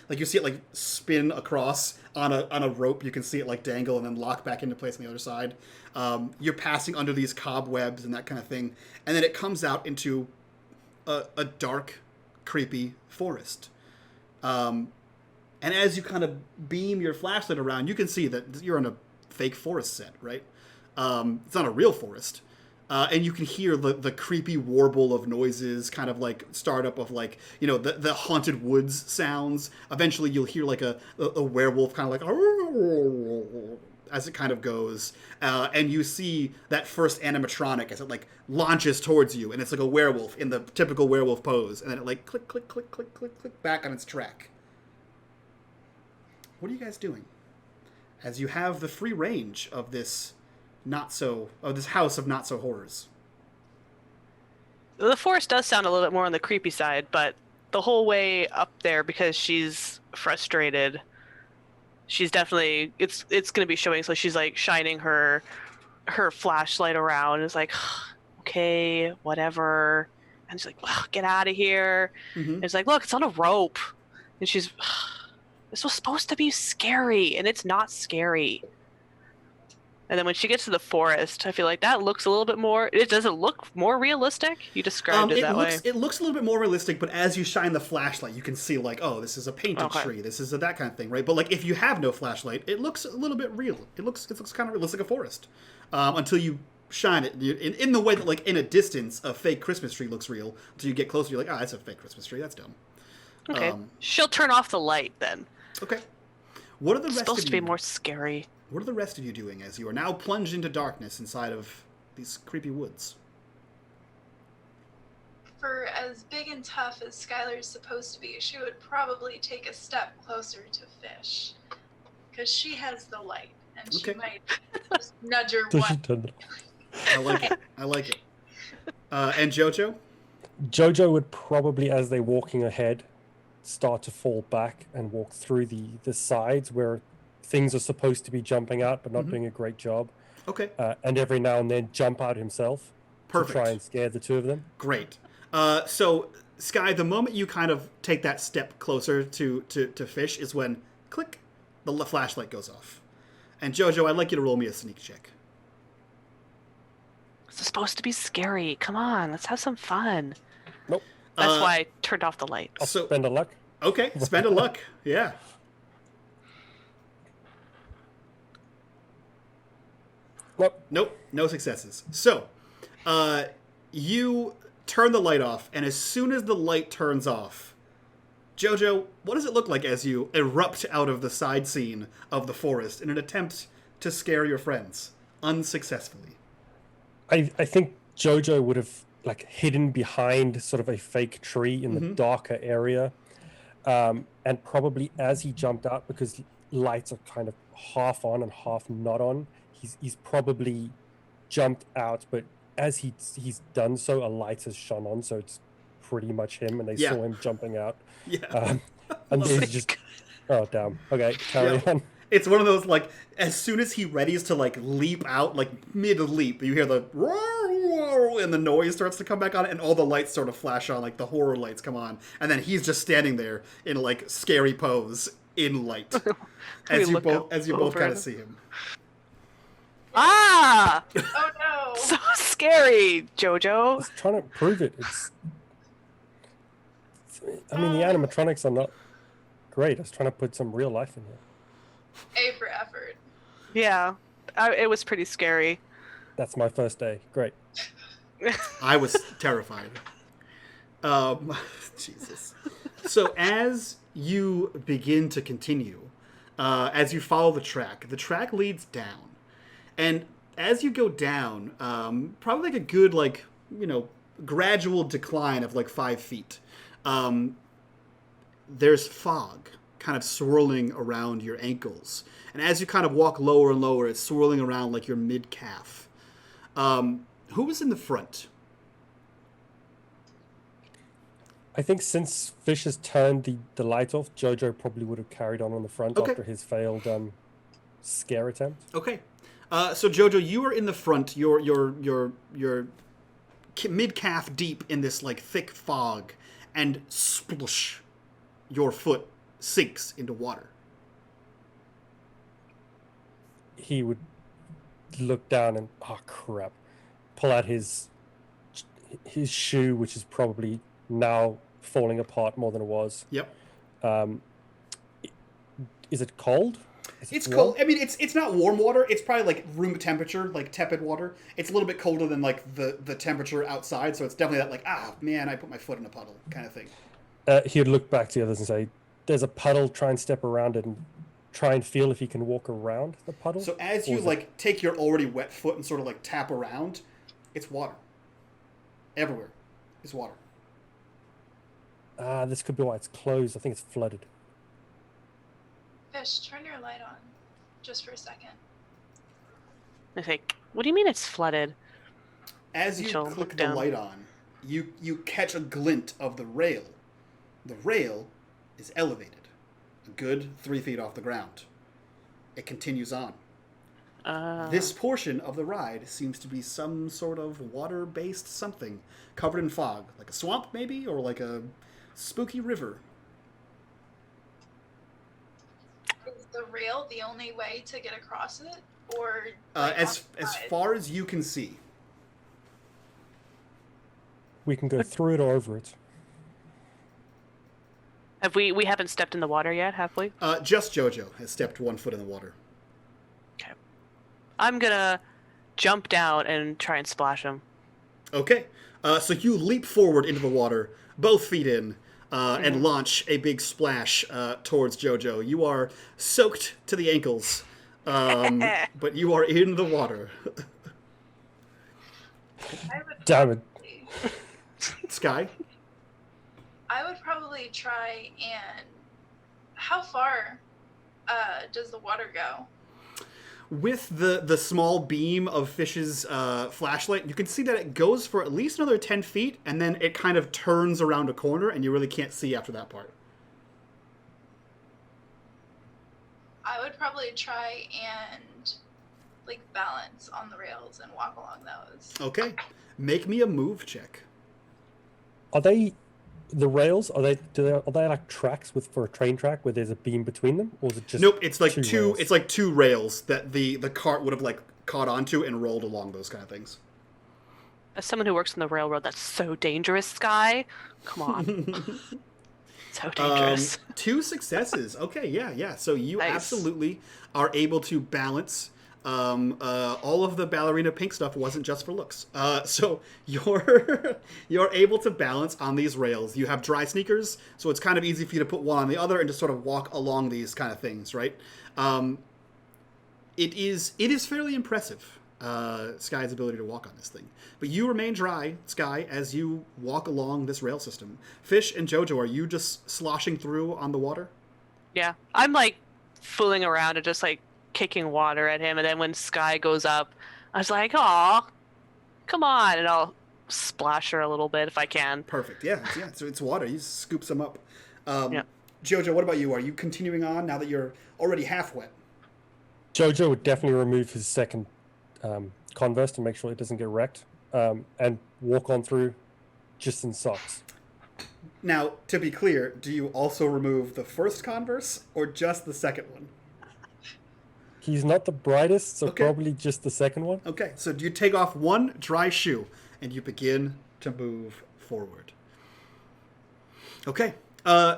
like you see it, like, spin across on a rope. You can see it, like, dangle and then lock back into place on the other side. You're passing under these cobwebs and that kind of thing. And then it comes out into a dark, creepy forest. And as you kind of beam your flashlight around, you can see that you're in a fake forest set, right? It's not a real forest. And you can hear the creepy warble of noises, kind of like startup of, like, the haunted woods sounds. Eventually you'll hear like a werewolf kind of like as it kind of goes. And you see that first animatronic as it like launches towards you, and it's like a werewolf in the typical werewolf pose. And then it like click, click, click, click, click, click back on its track. What are you guys doing? As you have the free range of this this house of not so horrors. The forest does sound a little bit more on the creepy side, but the whole way up there, because she's frustrated, she's definitely it's going to be showing. So she's like shining her flashlight around. It's like, okay, whatever. And she's like, get out of here. Mm-hmm. And it's like, look, it's on a rope. And she's, this was supposed to be scary, and it's not scary. And then when she gets to the forest, I feel like that looks a little bit more... Does it look more realistic? You described it that way. It looks a little bit more realistic, but as you shine the flashlight, you can see, like, oh, this is a painted tree. This is that kind of thing, right? But, like, if you have no flashlight, it looks a little bit real. It looks kind of like a forest. Until you shine it. In the way that, like, in a distance, a fake Christmas tree looks real. Until you get closer, you're like, that's a fake Christmas tree. That's dumb. Okay. She'll turn off the light, then. Okay. What are the rest of you... It's supposed to be more scary. What are the rest of you doing as you are now plunged into darkness inside of these creepy woods? For as big and tough as Skylar's supposed to be, she would probably take a step closer to Fish. Because she has the light, and she might just nudge her one. I like it. I like it. And Jojo? Jojo would probably, as they're walking ahead, start to fall back and walk through the sides where things are supposed to be jumping out but not doing a great job. Okay. And every now and then jump out himself Perfect. to try and scare the two of them. Great. So, Sky, the moment you kind of take that step closer to Fish is when, click, the flashlight goes off. And Jojo, I'd like you to roll me a sneak check. It's supposed to be scary. Come on, let's have some fun. Nope. That's why I turned off the light. I'll spend a luck. Okay, spend a luck. Yeah. Nope, no successes. So, you turn the light off, and as soon as the light turns off, Jojo, what does it look like as you erupt out of the side scene of the forest in an attempt to scare your friends, unsuccessfully? I think Jojo would have hidden behind sort of a fake tree in the darker area, and probably as he jumped out, because lights are kind of half on and half not on, he's probably jumped out, but as he's done so, a light has shone on, so it's pretty much him, and they saw him jumping out. Yeah. And he's just, oh damn. Okay, carry on. It's one of those, as soon as he readies to, leap out, mid-leap, you hear the and the noise starts to come back on, and all the lights sort of flash on, the horror lights come on, and then he's just standing there in, scary pose in light, as you both kind of see him. Ah! Oh no! So scary, Jojo. I was trying to prove it. The animatronics are not great. I was trying to put some real life in here. A for effort. Yeah, it was pretty scary. That's my first day. Great. I was terrified. Jesus. So as you begin to continue, as you follow the track leads down. And as you go down, probably a good, gradual decline of 5 feet, there's fog kind of swirling around your ankles. And as you kind of walk lower and lower, it's swirling around your mid-calf. Who was in the front? I think since Fish has turned the light off, Jojo probably would have carried on the front after his failed scare attempt. Okay. So Jojo, you are in the front. You're mid-calf deep in this thick fog, and splush, your foot sinks into water. He would look down and, oh crap, pull out his shoe, which is probably now falling apart more than it was. Yep. Is it cold? It's cold. I mean, it's not warm water. It's probably room temperature, tepid water. It's a little bit colder than the temperature outside, so it's definitely that man, I put my foot in a puddle kind of thing. He would look back to the others and say, "There's a puddle. Try and step around it and try and feel if he can walk around the puddle." So as you take your already wet foot and sort of tap around, it's water. Everywhere is water. This could be why it's closed. I think it's flooded. Fish, turn your light on, just for a second. I think. What do you mean it's flooded? As you click the light on, you catch a glint of the rail. The rail is elevated, a good 3 feet off the ground. It continues on. This portion of the ride seems to be some sort of water-based something, covered in fog, like a swamp maybe, or a spooky river. Is the rail the only way to get across it, or as far as you can see? We can go through it or over it. Have we haven't stepped in the water yet, have we? Just Jojo has stepped 1 foot in the water. Okay. I'm gonna jump down and try and splash him. Okay. So you leap forward into the water, both feet in, and launch a big splash towards Jojo. You are soaked to the ankles, but you are in the water. Damn it. Sky? I would probably try and... How far does the water go? with the small beam of Fish's flashlight, you can see that it goes for at least another 10 feet, and then it kind of turns around a corner, and you really can't see after that part. I would probably try and balance on the rails and walk along those. Okay. Make me a move check. Are they the rails? Are they like tracks for a train track where there's a beam between them, or is it just Nope, it's like two rails? it's like two rails that the cart would have caught onto and rolled along, those kind of things. As someone who works on the railroad, that's so dangerous, Sky. Come on. So dangerous. 2 successes. Okay, yeah. So you Nice. absolutely are able to balance. All of the ballerina pink stuff wasn't just for looks. So you're able to balance on these rails. You have dry sneakers, so it's kind of easy for you to put one on the other and just sort of walk along these kind of things, right? It is fairly impressive, Sky's ability to walk on this thing. But you remain dry, Sky, as you walk along this rail system. Fish and Jojo, are you just sloshing through on the water? Yeah. I'm fooling around and just kicking water at him, and then when Sky goes up, I was like, "Aw, come on!" and I'll splash her a little bit if I can. Perfect. Yeah. So it's water. You scoop some up. Yeah. Jojo, what about you? Are you continuing on now that you're already half wet? Jojo would definitely remove his second Converse to make sure it doesn't get wrecked, and walk on through just in socks. Now, to be clear, do you also remove the first Converse or just the second one? He's not the brightest, so Okay. probably just the second one. Okay, so you take off one dry shoe and you begin to move forward. Okay,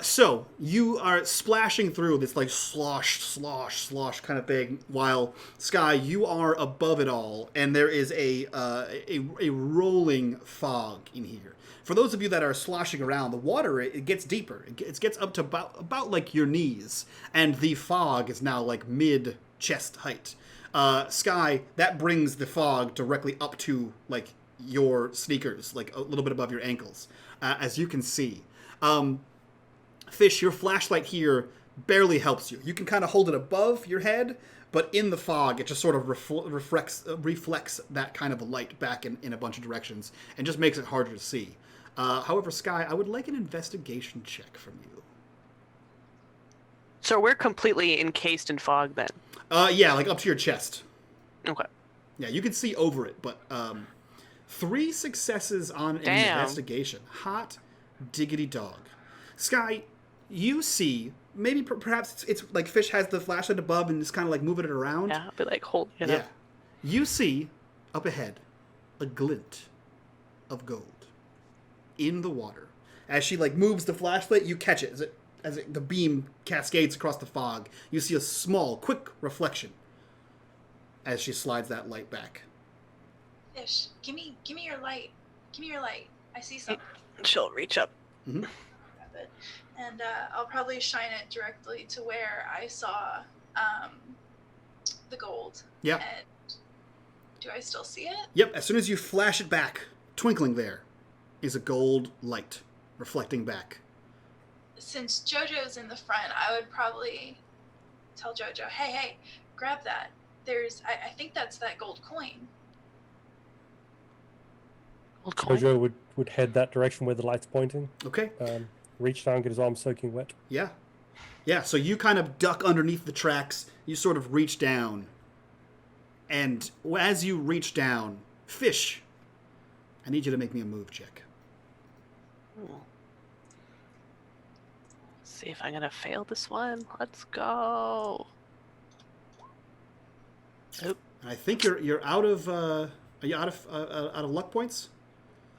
so you are splashing through this slosh kind of thing, while Sky, you are above it all, and there is a rolling fog in here. For those of you that are sloshing around, the water, it gets deeper. It gets up to about your knees, and the fog is now mid chest height. Sky, that brings the fog directly up to your sneakers, a little bit above your ankles, as you can see. Fish, your flashlight here barely helps you. You can kind of hold it above your head, but in the fog, it just sort of reflects that kind of a light back in a bunch of directions and just makes it harder to see. However, Sky, I would like an investigation check from you. So we're completely encased in fog then. Yeah, up to your chest. Okay. Yeah, you can see over it, but 3 successes on an Damn. investigation. Hot diggity dog. Sky, you see, maybe perhaps it's Fish has the flashlight above and is kind of moving it around. Yeah, I'll be holding it Yeah. up. You see up ahead a glint of gold in the water. As she moves the flashlight, you catch it as the beam cascades across the fog. You see a small, quick reflection as she slides that light back. Fish, give me your light. Give me your light. I see something. She'll reach up. Mm-hmm. Grab it. And I'll probably shine it directly to where I saw the gold. Yeah. And do I still see it? Yep, as soon as you flash it back, twinkling there is a gold light reflecting back. Since JoJo's in the front, I would probably tell JoJo, hey, grab that. I think that's that gold coin. Jojo would head that direction where the light's pointing. Okay. Reach down, get his arm soaking wet. Yeah. Yeah, so you kind of duck underneath the tracks. You sort of reach down. And as you reach down, Fish, I need you to make me a move check. See if I'm going to fail this one. Let's go. Oop. I think you're out of are you out of luck points?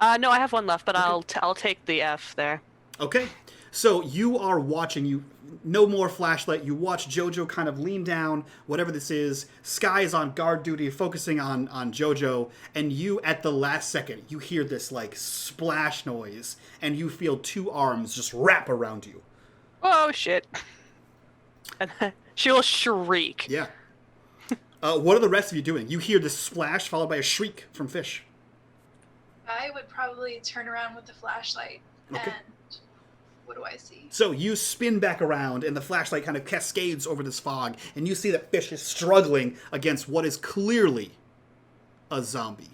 No, I have one left, but Okay. I'll take the F there. Okay. So you are watching, no more flashlight. You watch Jojo kind of lean down, whatever this is. Sky is on guard duty, focusing on Jojo. And you, at the last second, you hear this splash noise. And you feel 2 arms just wrap around you. Oh, shit. And then she will shriek. Yeah. What are the rest of you doing? You hear this splash followed by a shriek from Fish. I would probably turn around with the flashlight Okay. and what do I see? So you spin back around, and the flashlight kind of cascades over this fog, and you see that Fish is struggling against what is clearly a zombie.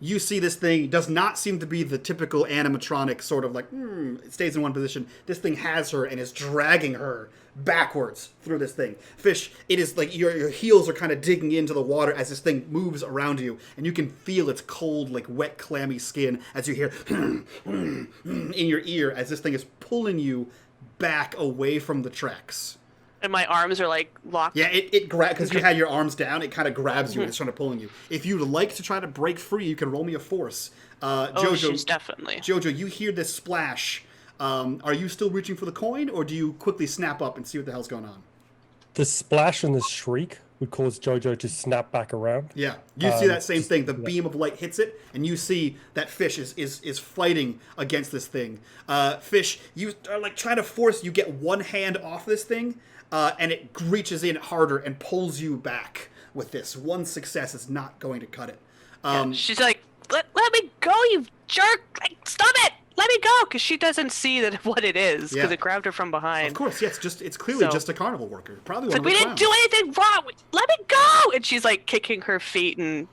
You see this thing does not seem to be the typical animatronic sort of like, it stays in one position. This thing has her and is dragging her backwards through this thing. Fish, it is like your heels are kind of digging into the water as this thing moves around you, and you can feel its cold, like wet, clammy skin as you hear in your ear as this thing is pulling you back away from the tracks. And my arms are like locked. Yeah, it grabs, because you had your arms down, it kind of grabs you and it's trying to pull you. If you'd like to try to break free, you can roll me a force. Jojo, she's definitely. Jojo, you hear this splash. Are you still reaching for the coin, or do you quickly snap up and see what the hell's going on? The splash and the shriek would cause Jojo to snap back around. Yeah, you see that same thing. The beam of light hits it, and you see that Fish is fighting against this thing. Fish, you are like trying to force, you get one hand off this thing, and it reaches in harder and pulls you back with this. One success is not going to cut it. She's like, let me go, you jerk! Like, stop it! Let me go! Because she doesn't see that what it is, because it grabbed her from behind. Of course, yeah, it's clearly just a carnival worker. Probably one of the we didn't do anything wrong! Let me go! And she's like kicking her feet, and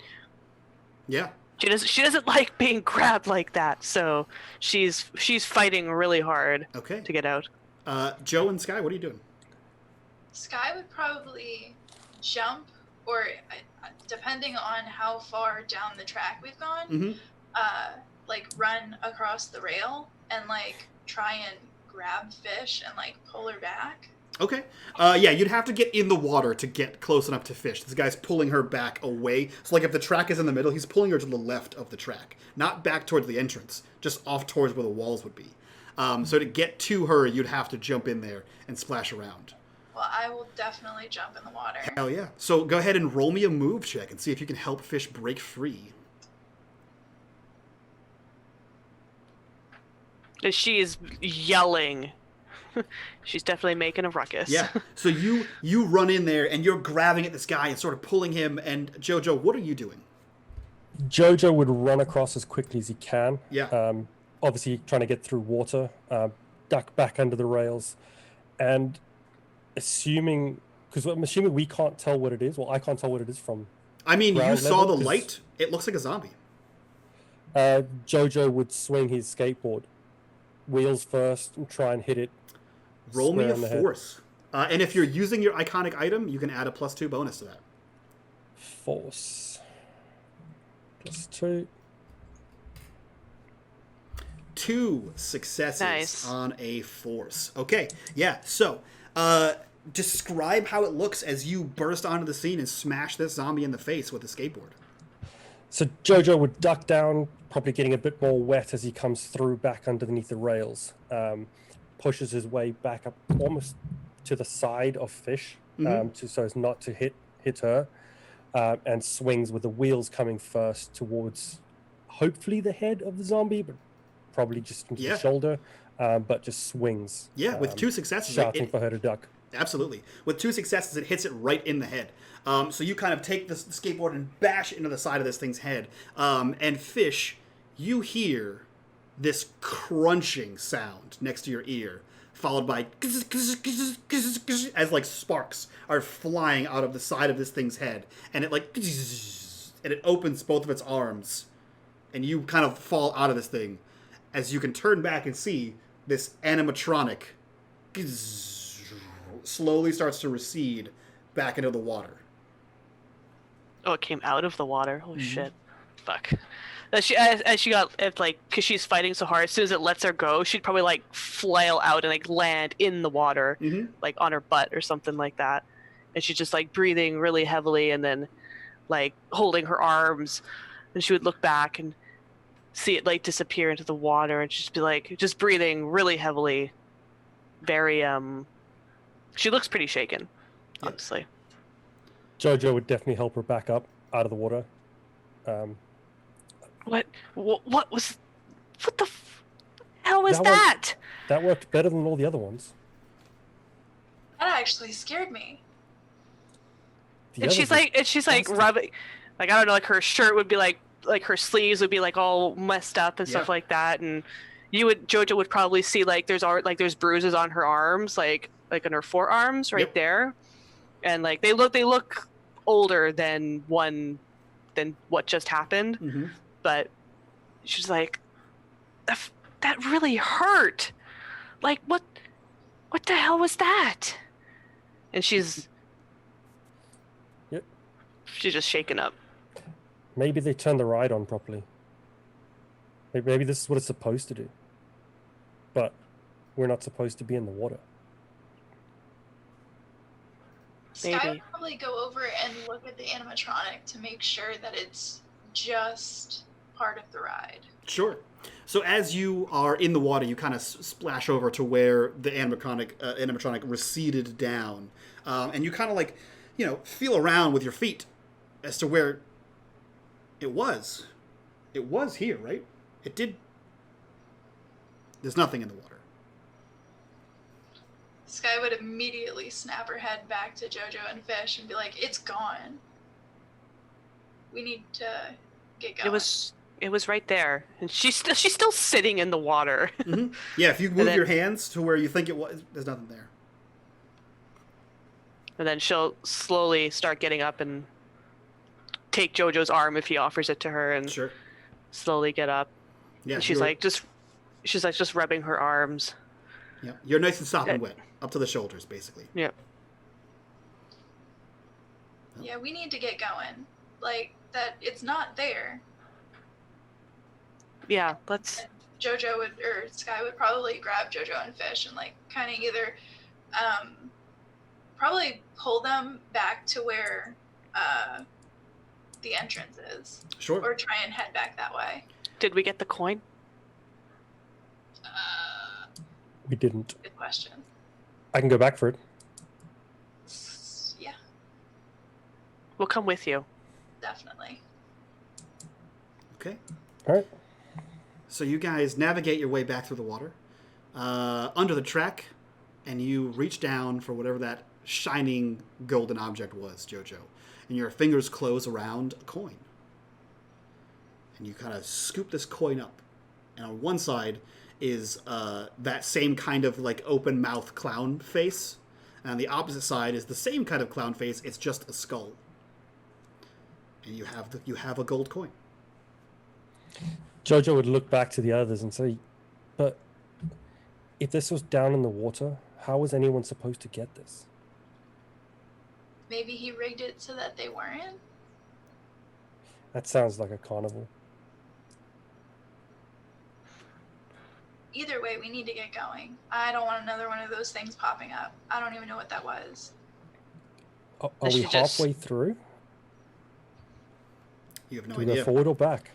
yeah, she doesn't like being grabbed like that, so she's fighting really hard to get out. Joe and Sky, what are you doing? Sky would probably jump, or depending on how far down the track we've gone, like run across the rail and like try and grab Fish and like pull her back. Okay. Yeah, you'd have to get in the water to get close enough to Fish. This guy's pulling her back away. So like if the track is in the middle, he's pulling her to the left of the track. Not back towards the entrance, just off towards where the walls would be. So to get to her, you'd have to jump in there and splash around. Well, I will definitely jump in the water. Hell yeah. So go ahead and roll me a move check and see if you can help Fish break free. She is yelling. She's definitely making a ruckus. Yeah. So you run in there and you're grabbing at this guy and sort of pulling him. And Jojo, what are you doing? Jojo would run across as quickly as he can. Yeah. Obviously trying to get through water, duck back under the rails, and assuming, because I'm assuming we can't tell what it is. Well, I can't tell what it is from. I mean, you saw the level, light. It looks like a zombie. Jojo would swing his skateboard, wheels first, and try and hit it. Roll me a force. And if you're using your iconic item, you can add a +2 bonus to that. Force. +2. 2 successes Nice. on a force. Okay, yeah, so describe how it looks as you burst onto the scene and smash this zombie in the face with a skateboard. So Jojo would duck down, probably getting a bit more wet as he comes through back underneath the rails. Pushes his way back up almost to the side of Fish, so as not to hit her, and swings with the wheels coming first towards hopefully the head of the zombie, but probably just into the shoulder, but just swings. Yeah, with 2 successes. Shouting for her to duck. Absolutely. With 2 successes, it hits it right in the head. So you kind of take the skateboard and bash it into the side of this thing's head. And Fish, you hear this crunching sound next to your ear, followed by as like sparks are flying out of the side of this thing's head. And it like, and it opens both of its arms. And you kind of fall out of this thing as you can turn back and see this animatronic slowly starts to recede back into the water. Oh, it came out of the water. Holy shit. Fuck. As she got, like, because she's fighting so hard, as soon as it lets her go, she'd probably, like, flail out and, like, land in the water, like, on her butt or something like that. And she's just, like, breathing really heavily and then, like, holding her arms. And she would look back and see it, like, disappear into the water and just be, like, just breathing really heavily. Very, she looks pretty shaken, honestly. Jojo would definitely help her back up out of the water. What the hell was that? That worked better than all the other ones. That actually scared me. And she's like rubbing, like, I don't know, like her shirt would be like her sleeves would be like all messed up and stuff like that, and Jojo would probably see like there's bruises on her arms, like on her forearms right Yep. there, and like they look older than what just happened, Mm-hmm. but she's like, that really hurt. Like what the hell was that? And she's Yep. she's just shaken up. Maybe they turned the ride on properly. Maybe this is what it's supposed to do. But we're not supposed to be in the water. Sky Maybe. would probably go over and look at the animatronic to make sure that it's just part of the ride. Sure. So as you are in the water, you kind of splash over to where the animatronic receded down, and you kind of like, feel around with your feet as to where it was. It was here, right? It did. There's nothing in the water. Sky would immediately snap her head back to Jojo and Fish and be like, "It's gone. We need to get going." It was right there, and she's still sitting in the water. Mm-hmm. Yeah, if you move your hands to where you think it was, there's nothing there. And then she'll slowly start getting up and take Jojo's arm if he offers it to her, and Sure. slowly get up. Yeah. And she's like just rubbing her arms. Yeah. You're nice and sopping wet, up to the shoulders, basically. Yeah. Yeah, we need to get going. Like, that it's not there. Yeah, let's. Sky would probably grab Jojo and Fish and like kind of either probably pull them back to where the entrance is. Sure. Or try and head back that way. Did we get the coin? We didn't. Good question. I can go back for it. Yeah, We'll come with you. definitely. Okay. All right. So you guys navigate your way back through the water, under the track, and you reach down for whatever that shining golden object was, Jojo. And your fingers close around a coin. And you kind of scoop this coin up. And on one side is that same kind of like open mouth clown face. And on the opposite side is the same kind of clown face, it's just a skull. And you have a gold coin. Jojo would look back to the others and say, but if this was down in the water, how was anyone supposed to get this? Maybe he rigged it so that they weren't. That sounds like a carnival. Either way, we need to get going. I don't want another one of those things popping up. I don't even know what that was. Are we halfway through? You have no Do we idea. go forward or back?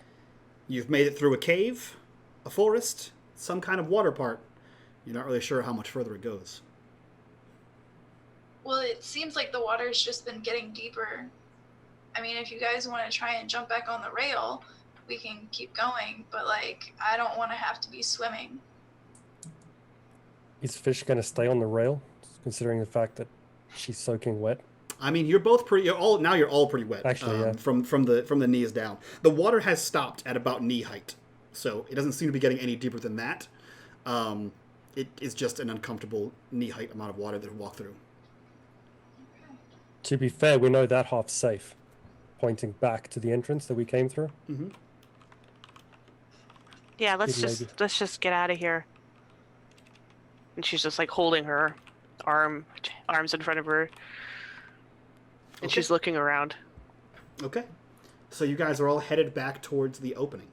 You've made it through a cave, a forest, some kind of water part. You're not really sure how much further it goes. Well, it seems like the water's just been getting deeper. I mean, if you guys want to try and jump back on the rail, we can keep going, but like, I don't want to have to be swimming. Is Fish going to stay on the rail, considering the fact that she's soaking wet? I mean, you're both pretty. You're all pretty wet. Actually, yeah. From the knees down. The water has stopped at about knee height, so it doesn't seem to be getting any deeper than that. It is just an uncomfortable knee height amount of water to walk through. To be fair, we know that half's safe, pointing back to the entrance that we came through. Mm-hmm. Yeah, let's Maybe. just get out of here. And she's just like holding her arms in front of her. And Okay. she's looking around. Okay. So you guys are all headed back towards the opening.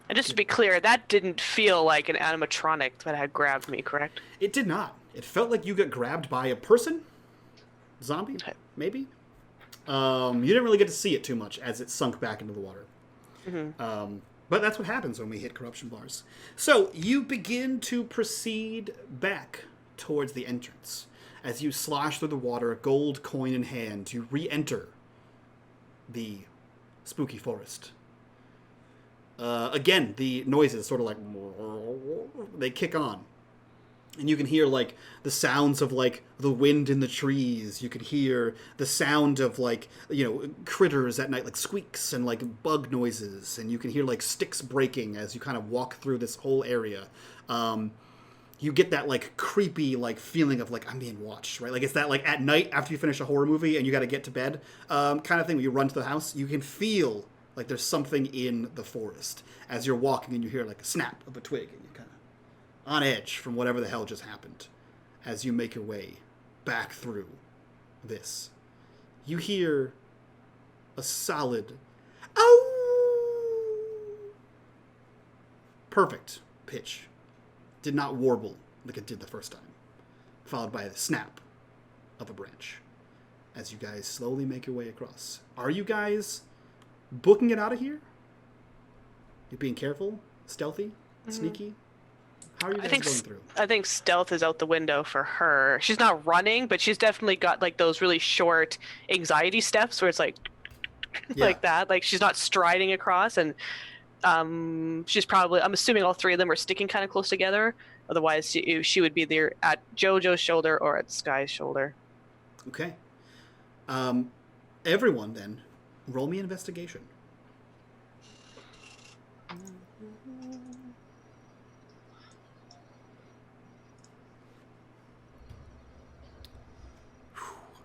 And just to be clear, that didn't feel like an animatronic that had grabbed me, correct? It did not. It felt like you got grabbed by a person, zombie, Okay. maybe. You didn't really get to see it too much as it sunk back into the water. Mm-hmm. But that's what happens when we hit corruption bars. So you begin to proceed back towards the entrance. As you slosh through the water, a gold coin in hand, you re-enter the spooky forest. Again, the noises sort of like, they kick on. And you can hear, like, the sounds of, like, the wind in the trees. You can hear the sound of, like, you know, critters at night, like squeaks and, like, bug noises. And you can hear, like, sticks breaking as you kind of walk through this whole area. You get that, like, creepy, like, feeling of, like, I'm being watched, right? Like, it's that, like, at night after you finish a horror movie and you got to get to bed kind of thing. When you run to the house, you can feel like there's something in the forest as you're walking and you hear, like, a snap of a twig and you're kind of on edge from whatever the hell just happened as you make your way back through this. You hear a solid "oh!" perfect pitch. Did not warble like it did the first time, followed by the snap of a branch as you guys slowly make your way across. Are you guys booking it out of here? You being careful, stealthy, sneaky? How are you guys going through? I think stealth is out the window for her. She's not running, but she's definitely got like those really short anxiety steps where it's like like that. Like she's not striding across, and she's probably, I'm assuming all three of them are sticking kind of close together. Otherwise, she would be either at JoJo's shoulder or at Sky's shoulder. Okay. Everyone then, roll me investigation.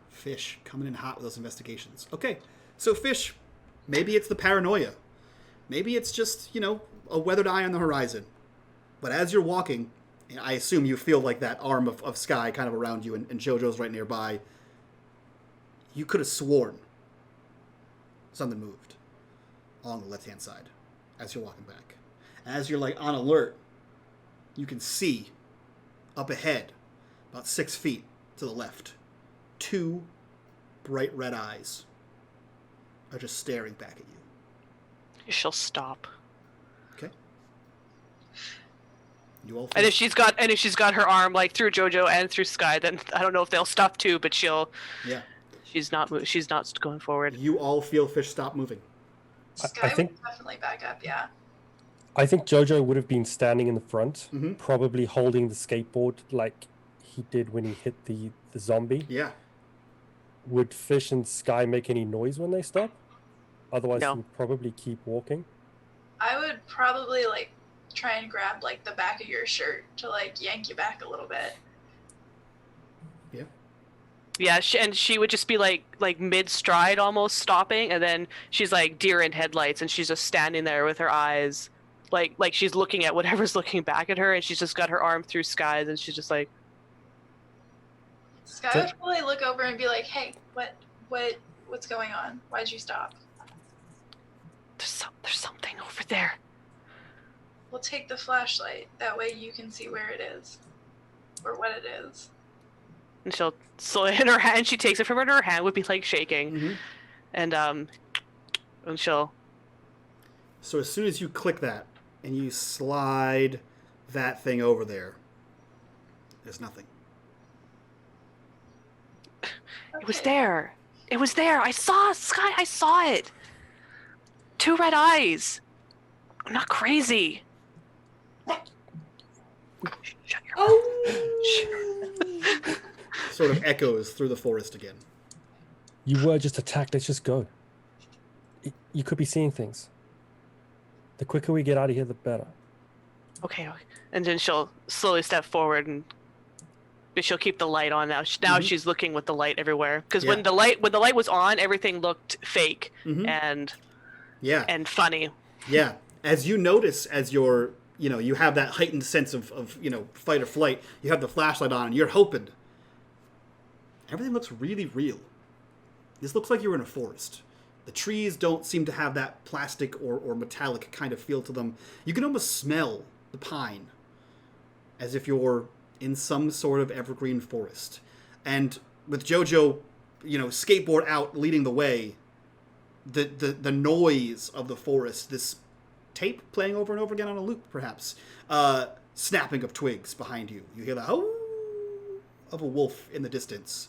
Fish coming in hot with those investigations. Okay, so Fish, maybe it's the paranoia. Maybe it's just, you know, a weathered eye on the horizon. But as you're walking, I assume you feel like that arm of Sky kind of around you, and JoJo's right nearby. You could have sworn something moved along the left-hand side as you're walking back. As you're, like, on alert, you can see up ahead, about 6 feet to the left, 2 bright red eyes are just staring back at you. She'll stop. Okay. You all. And if she's got her arm like through JoJo and through Sky, then I don't know if they'll stop too. But she'll. Yeah. She's not going forward. You all feel Fish stop moving. Sky would definitely back up. Yeah. I think JoJo would have been standing in the front, Mm-hmm. probably holding the skateboard like he did when he hit the zombie. Yeah. Would Fish and Sky make any noise when they stop? Otherwise, No. he would probably keep walking. I would probably like try and grab like the back of your shirt to like yank you back a little bit. Yeah. Yeah, she would just be like mid stride, almost stopping, and then she's like deer in headlights, and she's just standing there with her eyes, like she's looking at whatever's looking back at her, and she's just got her arm through Sky's, and she's just like. Sky would probably look over and be like, "Hey, what's going on? Why'd you stop?" There's something over there. We'll take the flashlight. That way you can see where it is, or what it is. And she'll slowly in her hand. She takes it from her, and her hand would be like shaking, Mm-hmm. and she'll. So as soon as you click that and you slide that thing over there, there's nothing. It was there. It was there. I saw Sky. I saw it. 2 red eyes. I'm not crazy. Shut your mouth. Sort of echoes through the forest again. You were just attacked. Let's just go. You could be seeing things. The quicker we get out of here, the better. Okay. And then she'll slowly step forward, and she'll keep the light on now. Now she's looking with the light everywhere. Because when the light was on, everything looked fake and funny. Yeah. As you notice, as you're, you have that heightened sense of fight or flight, you have the flashlight on, and you're hoping. Everything looks really real. This looks like you're in a forest. The trees don't seem to have that plastic or metallic kind of feel to them. You can almost smell the pine as if you're in some sort of evergreen forest. And with JoJo, skateboard out leading the way, the noise of the forest, this tape playing over and over again on a loop, perhaps, snapping of twigs behind you. You hear the howl of a wolf in the distance.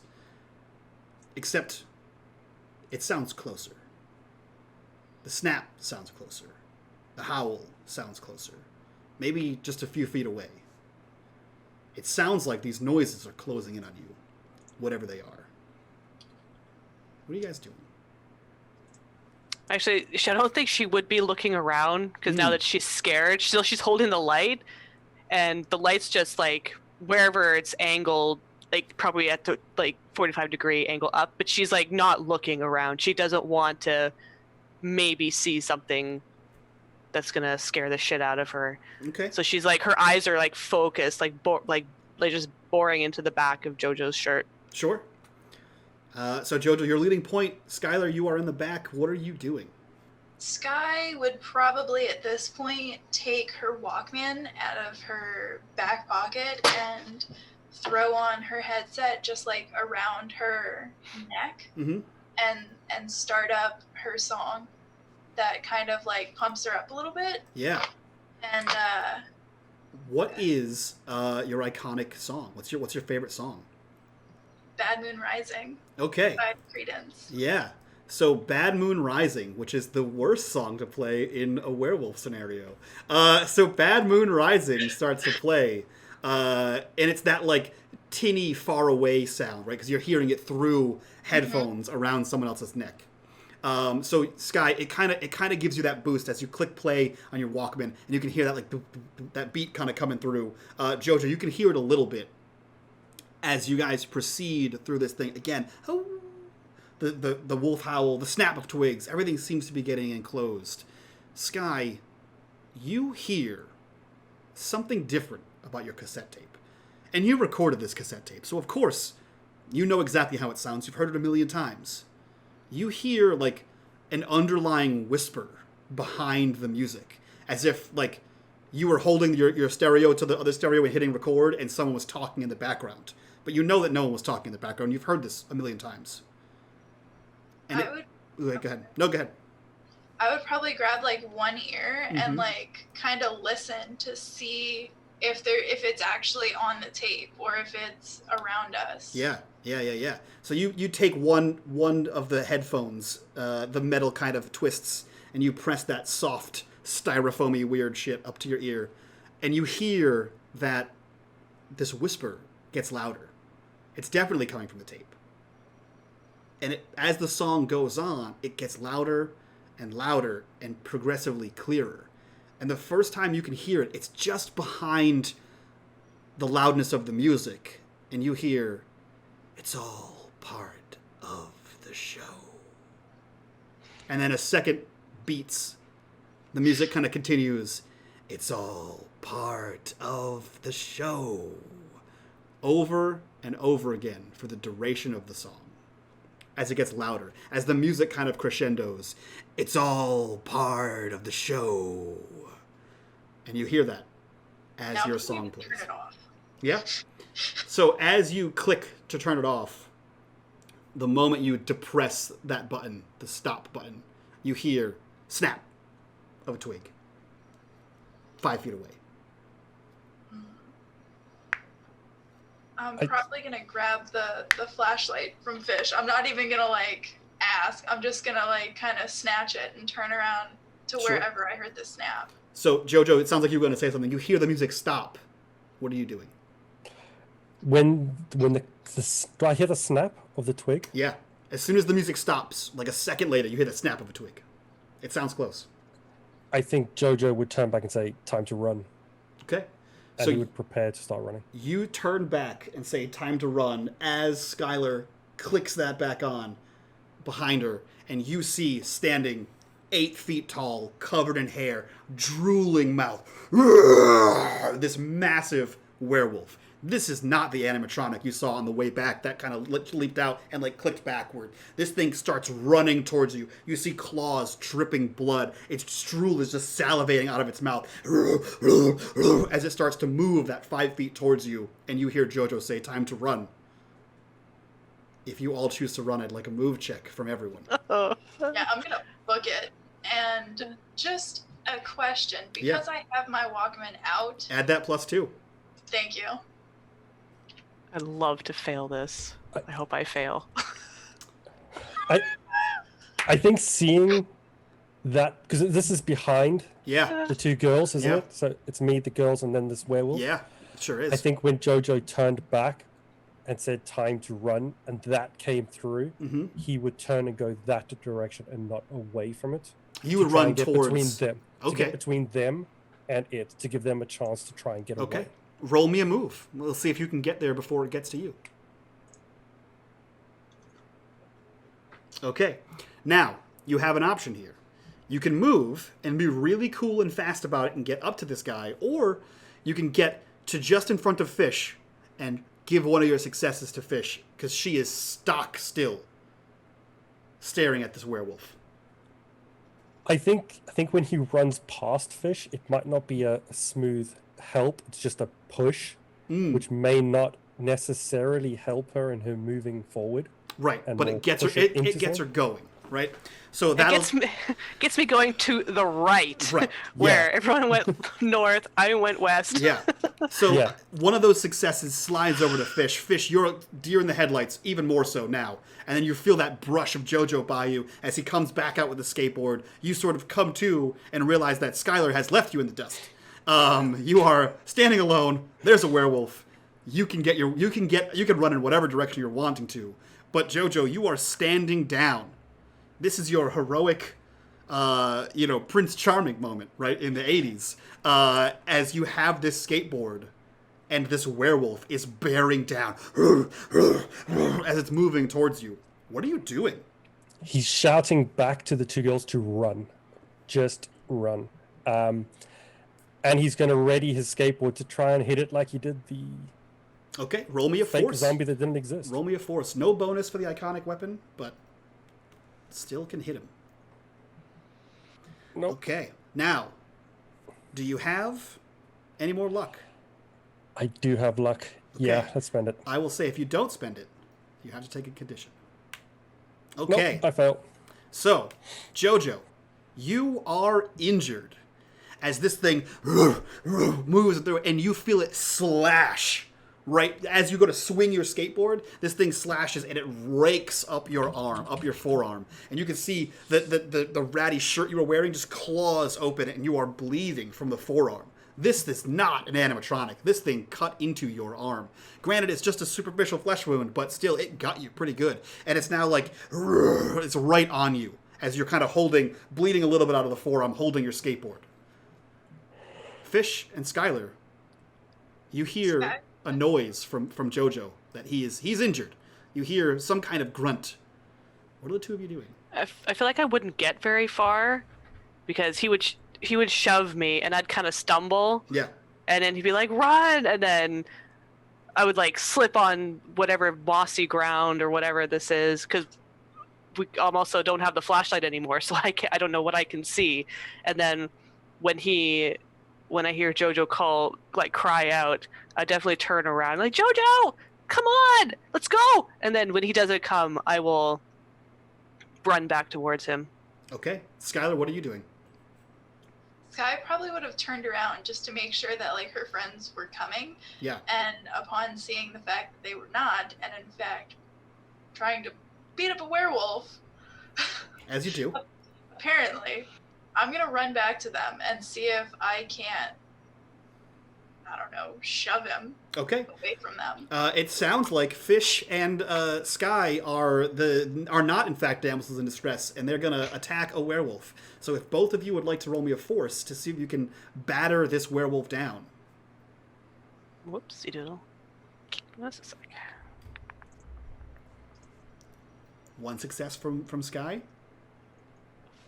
Except it sounds closer. The snap sounds closer. The howl sounds closer. Maybe just a few feet away. It sounds like these noises are closing in on you, whatever they are. What are you guys doing? Actually, I don't think she would be looking around because now that she's scared, she's holding the light, and the light's just like wherever it's angled, like probably at the 45-degree angle up, but she's like not looking around. She doesn't want to maybe see something that's gonna scare the shit out of her. Okay. So she's like, her eyes are like focused, like just boring into the back of Jojo's shirt. Sure. So Jojo, your leading point. Skylar, you are in the back. What are you doing? Sky would probably at this point take her Walkman out of her back pocket and throw on her headset just like around her neck, Mm-hmm. and start up her song that kind of like pumps her up a little bit. Yeah. And what is your iconic song? What's your favorite song? Bad Moon Rising Okay. by Credence. Yeah. So Bad Moon Rising, which is the worst song to play in a werewolf scenario. So Bad Moon Rising starts to play, and it's that like tinny far away sound, right? Because you're hearing it through headphones around someone else's neck. So Sky, it kind of gives you that boost as you click play on your Walkman, and you can hear that like boop, boop, boop, that beat kind of coming through. Jojo, you can hear it a little bit as you guys proceed through this thing. Again, the wolf howl, the snap of twigs, everything seems to be getting enclosed. Sky, you hear something different about your cassette tape. And you recorded this cassette tape, so of course, you know exactly how it sounds. You've heard it a million times. You hear, like, an underlying whisper behind the music, as if, like, you were holding your stereo to the other stereo and hitting record, and someone was talking in the background. But you know that no one was talking in the background. You've heard this a million times. And go ahead. No, go ahead. I would probably grab like one ear and like kind of listen to see if it's actually on the tape or if it's around us. Yeah. So you take one of the headphones, the metal kind of twists, and you press that soft, styrofoamy weird shit up to your ear, and you hear that this whisper gets louder. It's definitely coming from the tape. And as the song goes on, it gets louder and louder and progressively clearer. And the first time you can hear it, it's just behind the loudness of the music. And you hear, "It's all part of the show." And then a second beats. The music kind of continues. "It's all part of the show." Over and over again for the duration of the song. As it gets louder, as the music kind of crescendos, "It's all part of the show." And you hear that as now your song plays. Turn it off. Yeah. So as you click to turn it off, the moment you depress that button, the stop button, you hear snap of a twig 5 feet away. I'm probably gonna grab the flashlight from Fish. I'm not even gonna like ask. I'm just gonna like kind of snatch it and turn around to wherever I heard the snap. So Jojo, it sounds like you were going to say something. You hear the music stop. What are you doing? When do I hear the snap of the twig? Yeah. As soon as the music stops, like a second later, you hear the snap of a twig. It sounds close. I think Jojo would turn back and say, "Time to run." Okay. And So he would prepare to start running. you turn back and say, "Time to run," as Skylar clicks that back on behind her, and you see standing 8 feet tall, covered in hair, drooling mouth, this massive werewolf. This is not the animatronic you saw on the way back that kind of leaped out and like clicked backward. This thing starts running towards you. You see claws dripping blood. Its drool is just salivating out of its mouth as it starts to move that 5 feet towards you, and you hear Jojo say, "Time to run." If you all choose to run, I'd like a move check from everyone. Yeah, I'm gonna book it. And just a question, because I have my Walkman out. Add that +2. Thank you. I'd love to fail this. I hope I fail. I think seeing that, because this is behind Yeah. the two girls, isn't Yeah. it? So it's me, the girls, and then this werewolf. Yeah. Sure is. I think when Jojo turned back and said time to run, and that came through, he would turn and go that direction and not away from it. You would run towards between them. Okay. To get between them and it, to give them a chance to try and get away. Roll me a move. We'll see if you can get there before it gets to you. Okay. Now, you have an option here. You can move and be really cool and fast about it and get up to this guy, or you can get to just in front of Fish and give one of your successes to Fish, because she is stock still staring at this werewolf. I think when he runs past Fish, it might not be a smooth help. It's just a push, which may not necessarily help her in her moving forward. Right, but it gets her. It gets her going. Right, so that gets me going to the right, where everyone went north, I went west. Yeah. So one of those successes slides over to Fish. Fish, you're deer in the headlights, even more so now. And then you feel that brush of Jojo by you as he comes back out with the skateboard. You sort of come to and realize that Skylar has left you in the dust. You are standing alone. There's a werewolf. You can run in whatever direction you're wanting to. But Jojo, you are standing down. This is your heroic, Prince Charming moment, right, in the 80s, as you have this skateboard and this werewolf is bearing down as it's moving towards you. What are you doing? He's shouting back to the two girls to run. Just run. And he's going to ready his skateboard to try and hit it like he did the... Okay, roll me a fake force. zombie that didn't exist. Roll me a force. No bonus for the iconic weapon, but... still can hit him. Nope. Okay. Now, do you have any more luck? I do have luck. Okay. Yeah, let's spend it. I will say if you don't spend it, you have to take a condition. Okay. Nope, I failed. So, Jojo, you are injured as this thing moves through and you feel it slash. Right as you go to swing your skateboard, this thing slashes and it rakes up your arm, up your forearm, and you can see the ratty shirt you were wearing just claws open and you are bleeding from the forearm. This is not an animatronic. This thing cut into your arm. Granted, it's just a superficial flesh wound, but still, it got you pretty good. And it's now like it's right on you as you're kind of bleeding a little bit out of the forearm, holding your skateboard. Fish and Skylar, you hear a noise from Jojo that he's injured. You hear some kind of grunt. What are the two of you doing? I feel like I wouldn't get very far because he would shove me and I'd kind of stumble. Yeah. And then he'd be like, "Run!" And then I would like slip on whatever mossy ground or whatever this is because we also don't have the flashlight anymore, so I don't know what I can see. And then when I hear Jojo cry out, I definitely turn around like, "Jojo, come on, let's go!" And then when he doesn't come, I will run back towards him. Okay. Skylar, what are you doing? Sky probably would have turned around just to make sure that her friends were coming. Yeah. And upon seeing the fact that they were not, and in fact trying to beat up a werewolf, as you do, apparently, I'm gonna run back to them and see if I can't, shove him away from them. It sounds like Fish and Sky are not in fact damsels in distress, and they're gonna attack a werewolf. So if both of you would like to roll me a force to see if you can batter this werewolf down. Whoopsie doodle. That's a sec. One success from Sky.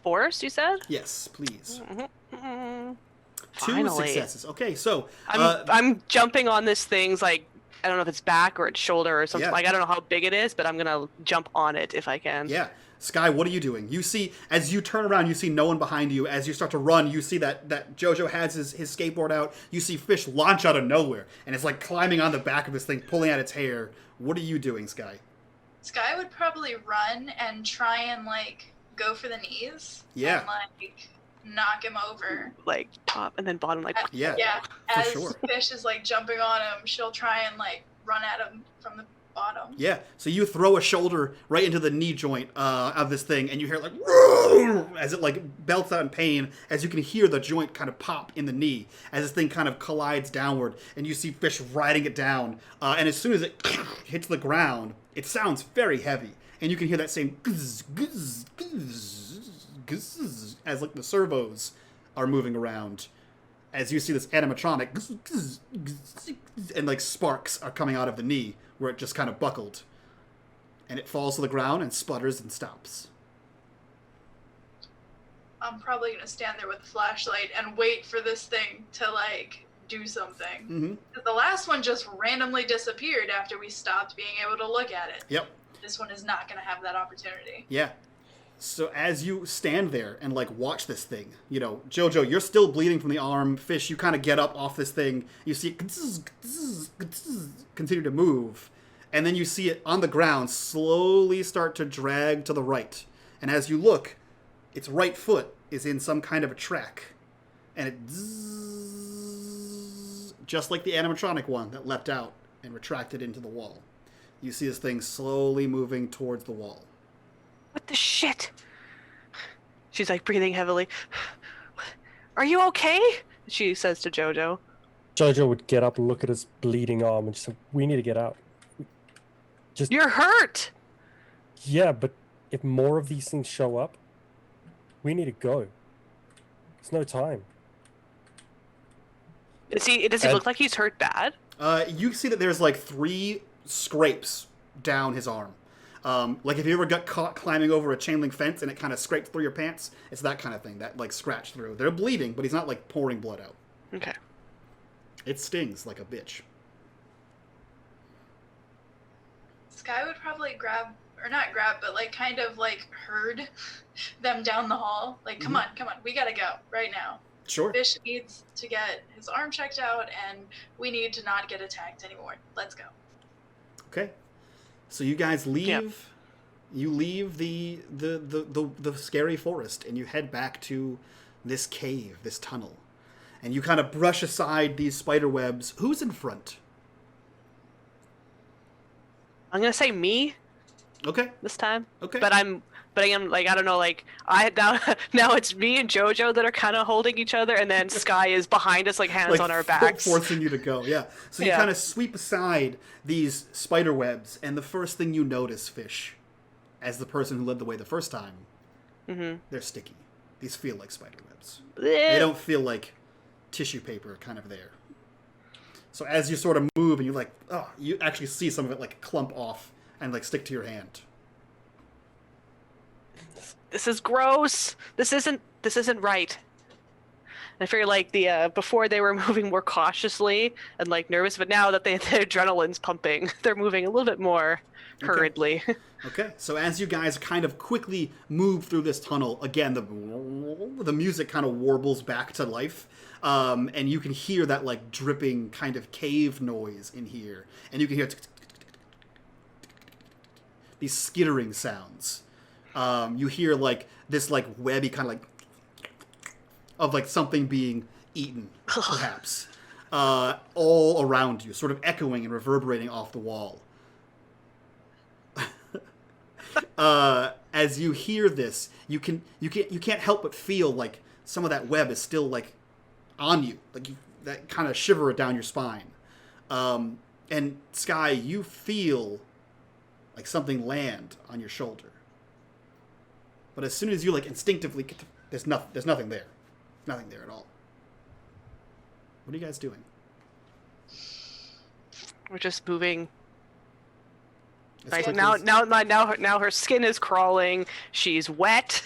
Force, you said? Yes, please. Mm-hmm. Two successes. Okay, so I'm jumping on this thing's I don't know if it's back or its shoulder or something. Yeah. I don't know how big it is, but I'm gonna jump on it if I can. Yeah. Sky, what are you doing? You see, as you turn around, you see no one behind you. As you start to run, you see that Jojo has his skateboard out. You see Fish launch out of nowhere, and it's climbing on the back of this thing, pulling at its hair. What are you doing, Sky? Sky would probably run and try and go for the knees. Yeah. And knock him over. Top and then bottom, Yeah. Yeah. For As sure. Fish is jumping on him, she'll try and run at him from the bottom. Yeah, so you throw a shoulder right into the knee joint of this thing, and you hear like as it like belts out in pain, as you can hear the joint kind of pop in the knee as this thing kind of collides downward, and you see Fish riding it down, and as soon as it hits the ground, it sounds very heavy, and you can hear that same guzz, guzz, guzz, guzz, as like the servos are moving around. As you see this animatronic, and like sparks are coming out of the knee where it just kind of buckled. And it falls to the ground and sputters and stops. I'm probably going to stand there with a flashlight and wait for this thing to, like, do something. Mm-hmm. 'Cause the last one just randomly disappeared after we stopped being able to look at it. Yep. This one is not going to have that opportunity. Yeah. So as you stand there and like watch this thing, you know, Jojo, you're still bleeding from the arm. Fish, you kind of get up off this thing. You see it continue to move. And then you see it on the ground slowly start to drag to the right. And as you look, its right foot is in some kind of a track. And it just like the animatronic one that leapt out and retracted into the wall. You see this thing slowly moving towards the wall. What the shit? She's like breathing heavily. Are you okay? She says to Jojo. Jojo would get up and look at his bleeding arm and just say, we need to get out. You're hurt! Yeah, but if more of these things show up, we need to go. There's no time. Does he look like he's hurt bad? You see that there's like 3 scrapes down his arm. Like if you ever got caught climbing over a chain link fence and it kind of scraped through your pants, it's that kind of thing, that like scratch through. They're bleeding, but he's not like pouring blood out. Okay. It stings like a bitch. Sky would probably grab, or not grab, but like kind of like herd them down the hall. Like, come on, we gotta go right now. Sure. Fish needs to get his arm checked out, and we need to not get attacked anymore. Let's go. Okay. So you guys leave. Yep. You leave the scary forest and you head back to this cave, this tunnel, and you kind of brush aside these spider webs. Who's in front? I'm gonna say me Okay. this time. Okay. But I am like, I don't know, like now it's me and Jojo that are kind of holding each other, and then Sky is behind us, like hands on our backs. Forcing you to go, yeah. So you kind of sweep aside these spider webs, and the first thing you notice, Fish, as the person who led the way the first time, they're sticky. These feel like spider webs. They don't feel like tissue paper kind of there. So as you sort of move and you like, you actually see some of it like clump off and like stick to your hand. This is gross. This isn't right. And I figure like the before they were moving more cautiously and like nervous, but now that their adrenaline's pumping, they're moving a little bit more hurriedly. Okay, so as you guys kind of quickly move through this tunnel, again the music kind of warbles back to life, and you can hear that like dripping kind of cave noise in here, and you can hear these skittering sounds. You hear like this like webby kind of like of like something being eaten, perhaps, all around you, sort of echoing and reverberating off the wall. As you hear this, you can't help but feel like some of that web is still like on you, like that kind of shiver down your spine. And Sky, you feel like something land on your shoulder. But as soon as you like instinctively get to, there's nothing there. Nothing there at all. What are you guys doing? We're just moving. As Right, quickly now her skin is crawling. She's wet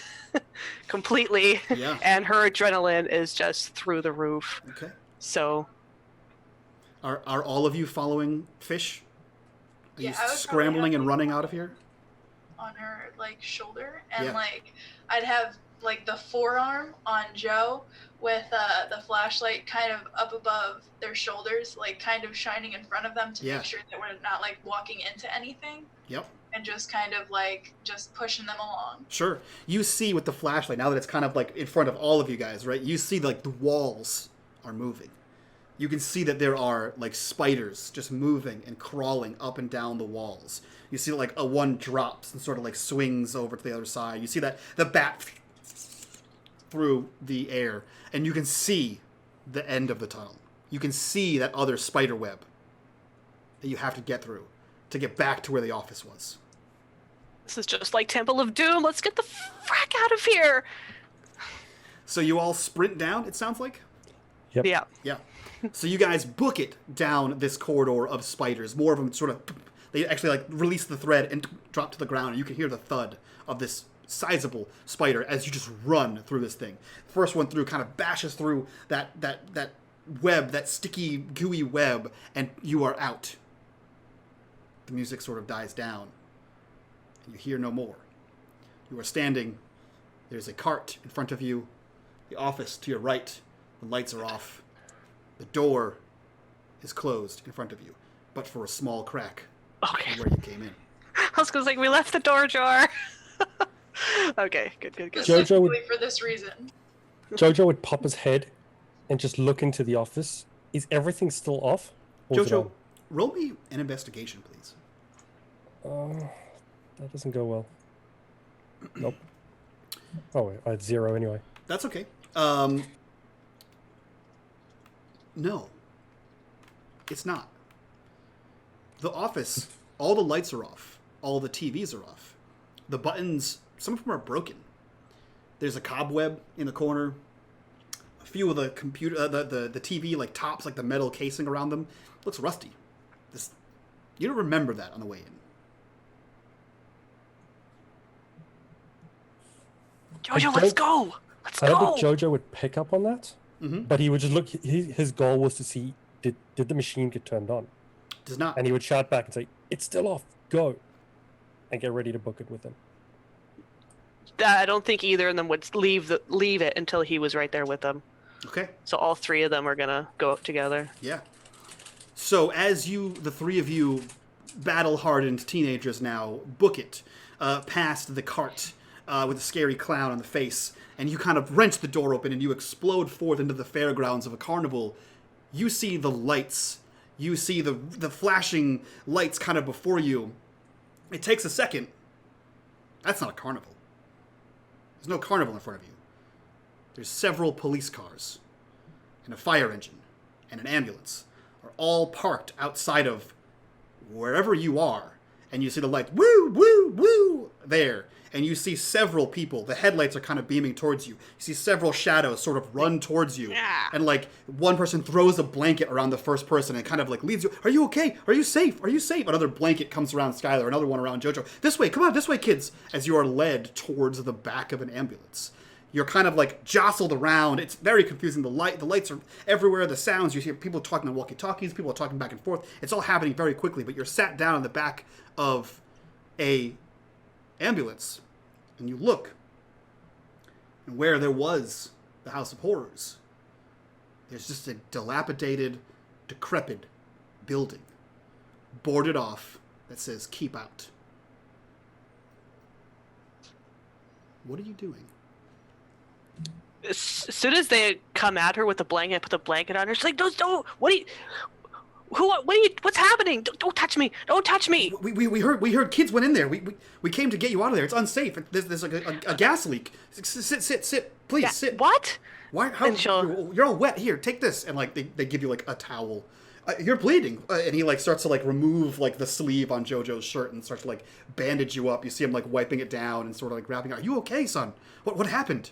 completely, Yeah. and her adrenaline is just through the roof. Okay. So Are all of you following Fish? Are Yeah, you I would probably scrambling have and to running follow out of here? on her like shoulder, and Yeah. like I'd have like the forearm on Joe with the flashlight kind of up above their shoulders, like kind of shining in front of them to Yeah. make sure that we're not like walking into anything, Yep. and just kind of like just pushing them along. Sure. You see with the flashlight, now that it's kind of like in front of all of you guys, right? You see like the walls are moving. you can see that there are like spiders just moving and crawling up and down the walls. You see like one drops and sort of like swings over to the other side. You see that the bat through the air, and you can see the end of the tunnel. You can see that other spider web that you have to get through to get back to where the office was. This is just like Temple of Doom. Let's get the frack out of here. So you all sprint down, it sounds like? Yep. Yeah. Yeah. So you guys book it down this corridor of spiders. More of them sort of, they actually like release the thread and drop to the ground, and you can hear the thud of this sizable spider as you just run through this thing. The first one through kind of bashes through that web, that sticky, gooey web, and you are out. The music sort of dies down, and you hear no more. You are standing. There's a cart in front of you. The office to your right. The lights are off. The door is closed in front of you, but for a small crack Okay. where you came in. I was gonna say we left the door ajar. Okay, good. Specifically for this reason. Jojo would pop his head and just look into the office. Is everything still off? Or is it Jojo, roll me an investigation, please. on? That doesn't go well. Nope. Oh, wait, I had 0 anyway. That's okay. No. It's not. The office, all the lights are off. All the TVs are off. The buttons, some of them are broken. There's a cobweb in the corner. A few of the computer, the TV like tops, like the metal casing around them, looks rusty. You don't remember that on the way in. Jojo, let's go. Let's I don't go. think Jojo would pick up on that, but he would just look. His goal was to see did the machine get turned on, Does not. and he would shout back and say, "It's still off. Go," and get ready to book it with him. I don't think either of them would leave it until he was right there with them. Okay. So all three of them are gonna go up together. Yeah. So as the three of you, battle-hardened teenagers now, book it past the cart with a scary clown on the face, and you kind of wrench the door open and you explode forth into the fairgrounds of a carnival. You see the lights. You see the flashing lights kind of before you. It takes a second. That's not a carnival. There's no carnival in front of you. There's several police cars and a fire engine and an ambulance are all parked outside of wherever you are. And you see the lights, woo, woo, woo, there. And you see several people. The headlights are kind of beaming towards you. You see several shadows sort of run towards you. Yeah. And like one person throws a blanket around the first person and kind of like leads you. Are you okay? Are you safe? Are you safe? Another blanket comes around Skylar, another one around Jojo. This way, come on, this way, kids. As you are led towards the back of an ambulance. You're kind of like jostled around. It's very confusing. The lights are everywhere. The sounds, you hear people talking on walkie-talkies. People are talking back and forth. It's all happening very quickly, but you're sat down in the back of a ambulance. And you look, and where there was the House of Horrors, there's just a dilapidated, decrepit building, boarded off, that says, "Keep out." What are you doing? As soon as they come at her with the blanket, put the blanket on her, she's like, "Don't! What are you? What's happening? Don't touch me! Don't touch me!" We heard kids went in there. We came to get you out of there. It's unsafe. There's like a gas leak. Sit. Please Yeah, sit. what? Why? How? And she'll- You're all wet. Here, take this. And like they give you like a towel. You're bleeding. And he like starts to like remove like the sleeve on Jojo's shirt and starts to like bandage you up. You see him like wiping it down and sort of like wrapping. Are you okay, son? What happened?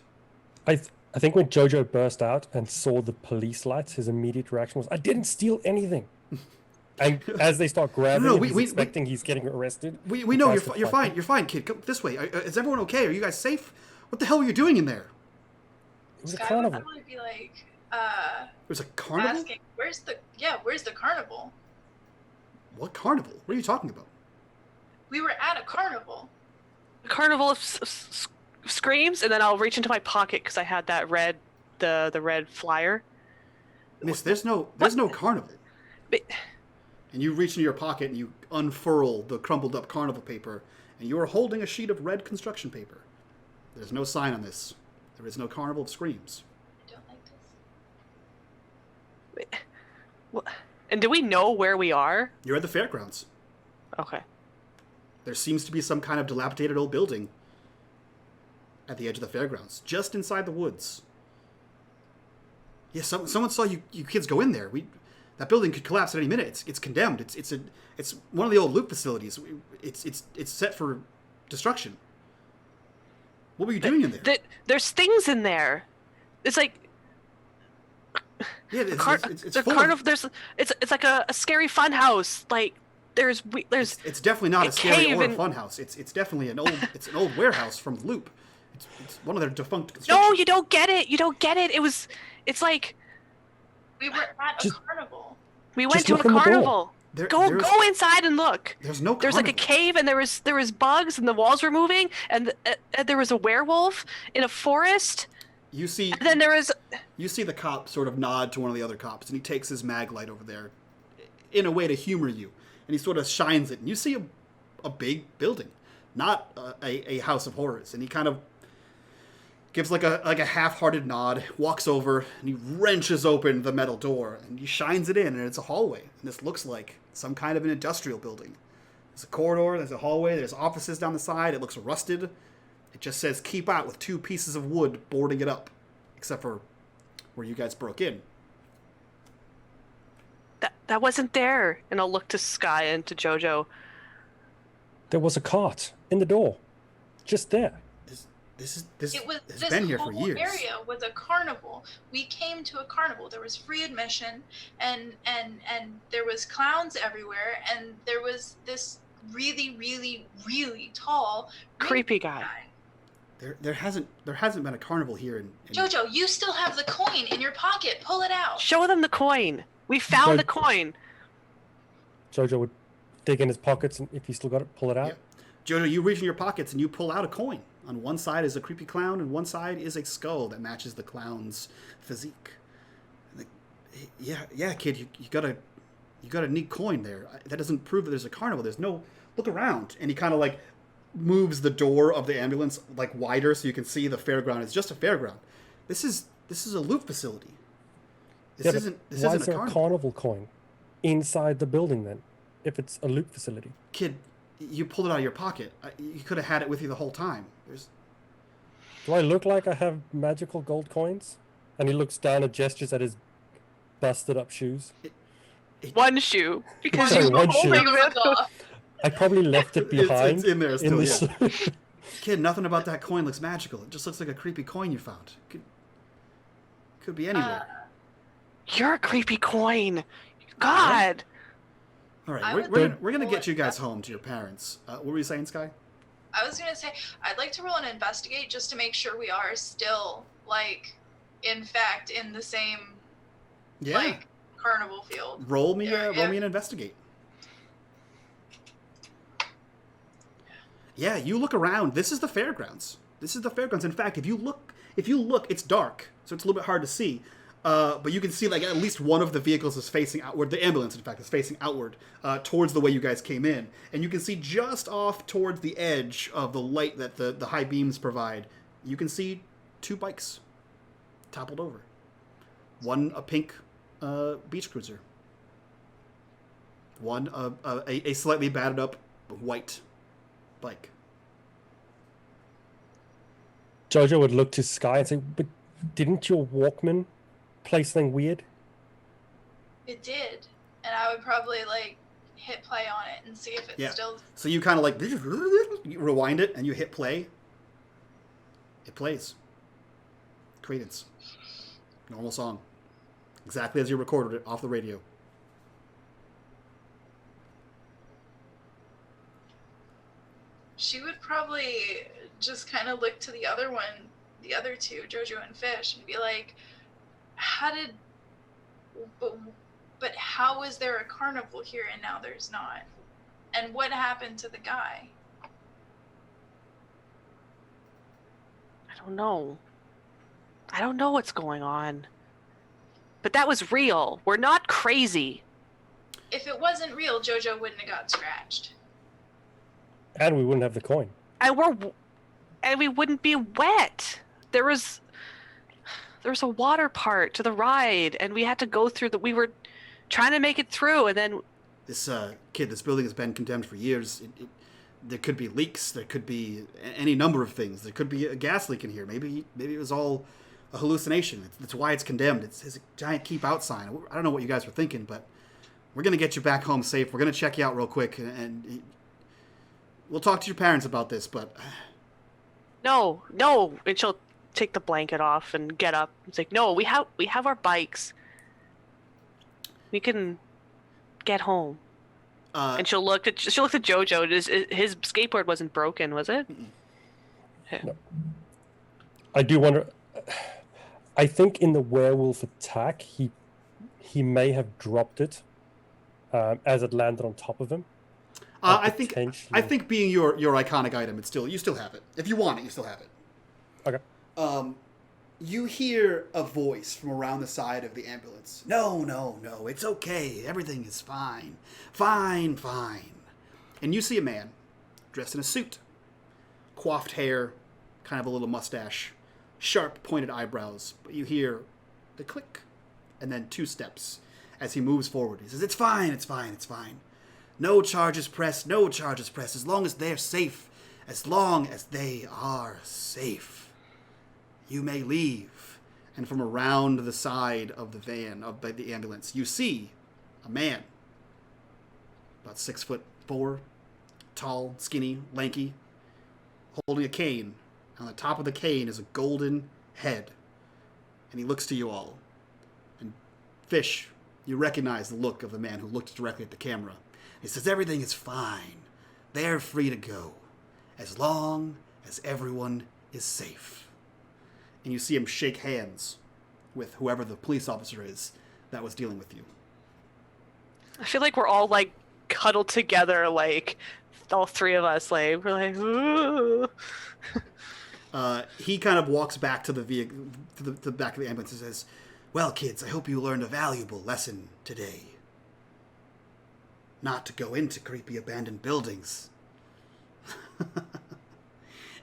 I think when Jojo burst out and saw the police lights, his immediate reaction was, "I didn't steal anything." And as they start grabbing him, he's expecting he's getting arrested. We know you're fine. You're fine, kid. Come this way. Is everyone okay? Are you guys safe? What the hell were you doing in there? It was a Sky carnival. would probably be like, There's a carnival? asking, where's the carnival? What carnival? What are you talking about? We were at a carnival. Carnival of screams, and then I'll reach into my pocket because I had that the red flyer. Miss, there's no carnival. But, And you reach into your pocket and you unfurl the crumpled up carnival paper, and you are holding a sheet of red construction paper. There's no sign on this. There is no Carnival of Screams. I don't like this. And do we know where we are? You're at the fairgrounds. Okay. There seems to be some kind of dilapidated old building at the edge of the fairgrounds, just inside the woods. Yeah, someone saw you kids go in there. That building could collapse at any minute. It's condemned. It's one of the old loop facilities. It's set for destruction. What were you doing in there? There's things in there. It's like yeah, it's full carnival. It's like a scary fun house. Like there's it's definitely not a scary or a and... fun house. It's definitely an old warehouse from the loop. It's one of their defunct No, you don't get it. You don't get it. It's like we were at a carnival. We went to a carnival. Go inside and look. There's no carnival. There's like a cave, and there was bugs, and the walls were moving, and there was a werewolf in a forest. You see. And then there was. You see the cop sort of nod to one of the other cops, and he takes his mag light over there, in a way to humor you, and he sort of shines it, and you see a big building, not a house of horrors, and he kind of gives like a half-hearted nod, walks over, and he wrenches open the metal door, and he shines it in, and it's a hallway. And this looks like some kind of an industrial building. There's a corridor, there's a hallway, there's offices down the side. It looks rusted. It just says keep out with 2 pieces of wood boarding it up, except for where you guys broke in. That wasn't there. And I'll look to Sky and to Jojo. There was a cart in the door, just there. This it was has this been here whole for years. area was a carnival. We came to a carnival. There was free admission, and there was clowns everywhere, and there was this really, really, really tall, creepy guy. There hasn't been a carnival here in Jojo, you still have the coin in your pocket. Pull it out. Show them the coin. We found the coin. Jojo would dig in his pockets, and if he still got it, pull it out. Yeah. Jojo, you reach in your pockets and you pull out a coin. On one side is a creepy clown, and one side is a skull that matches the clown's physique. Yeah, kid, you got a neat coin there. That doesn't prove that there's a carnival. There's no. Look around, and he kind of like moves the door of the ambulance like wider so you can see the fairground. It's just a fairground. This is a loop facility. This isn't why is there a a carnival coin inside the building then? If it's a loop facility, kid, you pulled it out of your pocket. You could have had it with you the whole time. Do I look like I have magical gold coins? And he looks down and gestures at his busted up shoes. One shoe, because Sorry, you one shoe. Off. I probably left it behind. It's in there still. Yeah. Kid, nothing about that coin looks magical. It just looks like a creepy coin you found. Could be anywhere. You're a creepy coin. God. All right, we're gonna get you guys home to your parents. What were you saying, Sky? I was gonna say I'd like to roll an investigate just to make sure we are still like, in fact, in the same like carnival field. Roll me an investigate. Yeah, you look around. This is the fairgrounds. In fact, if you look, it's dark, so it's a little bit hard to see. But you can see like at least one of the vehicles is facing outward. The ambulance, in fact, is facing outward towards the way you guys came in. And you can see just off towards the edge of the light that the high beams provide, you can see 2 bikes toppled over. One, a pink beach cruiser. One, a slightly battered up white bike. Jojo would look to Sky and say, but didn't your Walkman play something weird? It did, and I would probably like hit play on it and see if it's still. So you kind of like you rewind it and you hit play. It plays. Credence. Normal song, exactly as you recorded it off the radio. She would probably just kind of look to the other two, Jojo and Fish, and be like, but how is there a carnival here and now there's not? And what happened to the guy? I don't know. I don't know what's going on. But that was real. We're not crazy. If it wasn't real, Jojo wouldn't have got scratched. And we wouldn't have the coin. And we wouldn't be wet. There was a water part to the ride, and we had to go through we were trying to make it through, and then This kid, this building has been condemned for years. There could be leaks. There could be any number of things. There could be a gas leak in here. Maybe it was all a hallucination. That's why it's condemned. It's a giant keep out sign. I don't know what you guys were thinking, but we're going to get you back home safe. We're going to check you out real quick, and we'll talk to your parents about this, but... no. And she'll take the blanket off and get up. It's like, no, we have our bikes. We can get home. And she'll look at Jojo. His skateboard wasn't broken, was it? Yeah. No. I do wonder. I think in the werewolf attack, he may have dropped it as it landed on top of him. I think being your iconic item, you still have it. If you want it, you still have it. Okay. You hear a voice from around the side of the ambulance. No, it's okay. Everything is fine. Fine. And you see a man dressed in a suit. Coiffed hair, kind of a little mustache, sharp pointed eyebrows. But you hear the click and then 2 steps as he moves forward. He says, it's fine. No charges pressed, as long as they're safe. As long as they are safe. You may leave. And from around the side of the van, of the ambulance, you see a man. About 6'4", tall, skinny, lanky, holding a cane. On the top of the cane is a golden head. And he looks to you all. And Fish, you recognize the look of the man who looked directly at the camera. He says, everything is fine. They're free to go. As long as everyone is safe. And you see him shake hands with whoever the police officer is that was dealing with you. I feel like we're all like cuddled together, like all 3 of us, like we're like, ooh. He kind of walks back to the vehicle, to the back of the ambulance and says, well, kids, I hope you learned a valuable lesson today. Not to go into creepy abandoned buildings.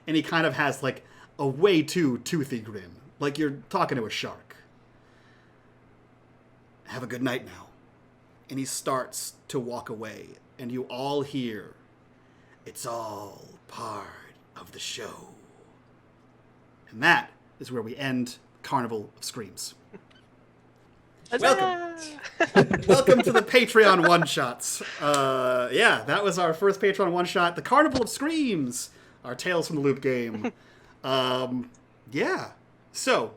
And he kind of has like a way too toothy grin, like you're talking to a shark. Have a good night now. And he starts to walk away, and you all hear, it's all part of the show. And that is where we end Carnival of Screams. Welcome. Welcome to the Patreon one-shots. That was our first Patreon one-shot, the Carnival of Screams, our Tales from the Loop game. So,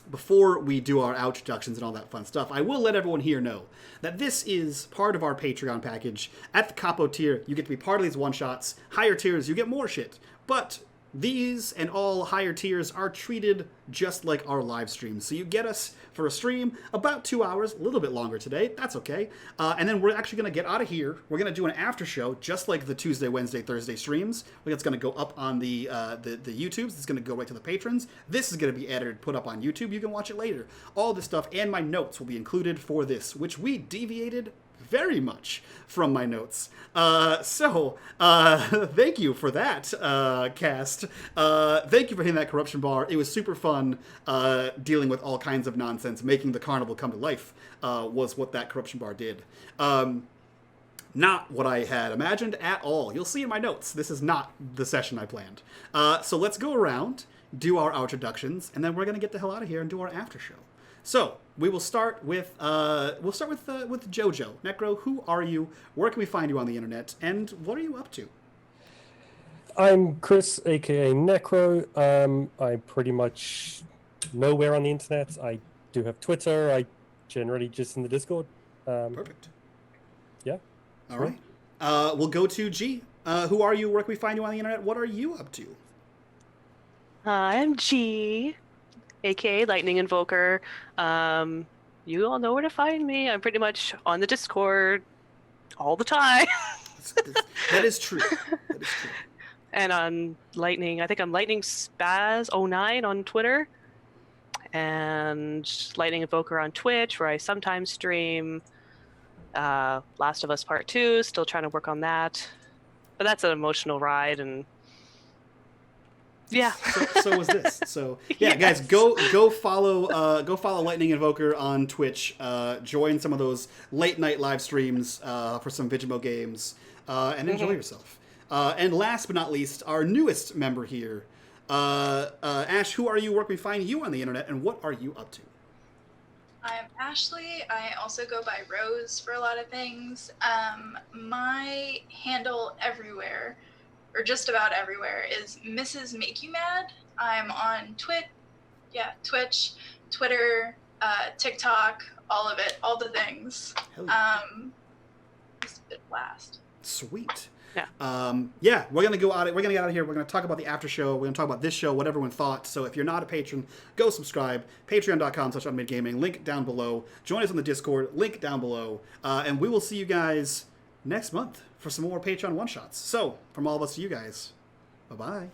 before we do our introductions and all that fun stuff, I will let everyone here know that this is part of our Patreon package. At the Capo tier, you get to be part of these one-shots. Higher tiers, you get more shit. But these and all higher tiers are treated just like our live streams. So you get us for a stream about 2 hours, a little bit longer today. That's okay. And then we're actually going to get out of here. We're going to do an after show, just like the Tuesday, Wednesday, Thursday streams. It's going to go up on the YouTubes. It's going to go right to the patrons. This is going to be edited, put up on YouTube. You can watch it later. All this stuff and my notes will be included for this, which we deviated very much from my notes. Thank you for that, cast. Thank you for hitting that corruption bar. It was super fun dealing with all kinds of nonsense. Making the carnival come to life was what that corruption bar did. Not what I had imagined at all. You'll see in my notes, this is not the session I planned. So let's go around, do our introductions, and then we're going to get the hell out of here and do our after show. So we will start with Jojo. Necro, who are you? Where can we find you on the internet? And what are you up to? I'm Chris, aka Necro. I'm pretty much nowhere on the internet. I do have Twitter. I generally just in the Discord. Perfect. Yeah. All right. We'll go to G. Who are you? Where can we find you on the internet? What are you up to? I'm G, aka Lightning Invoker. You all know where to find me. I'm pretty much on the Discord all the time. That is true. That is true. And on Lightning, I think I'm Lightning Spaz 09 on Twitter. And Lightning Invoker on Twitch, where I sometimes stream Last of Us Part 2. Still trying to work on that. But that's an emotional ride, and Yeah. So was this. So yeah, guys, go follow Lightning Invoker on Twitch. Join some of those late night live streams for some Vigimo games, and enjoy yourself. And last but not least, our newest member here, Ash. Who are you? Where can we find you on the internet, and what are you up to? I'm Ashley. I also go by Rose for a lot of things. My handle everywhere, or just about everywhere, is Mrs. Make You Mad. I'm on Twitch, Twitter, TikTok, all of it, all the things. Just a bit blast. Sweet. Yeah. We're gonna go out. We're gonna get out of here. We're gonna talk about the after show. We're gonna talk about this show, what everyone thought. So if you're not a patron, go subscribe. Patreon.com/unMadeGaming. Link down below. Join us on the Discord. Link down below. And we will see you guys next month for some more Patreon one shots. So from all of us to you guys, bye bye.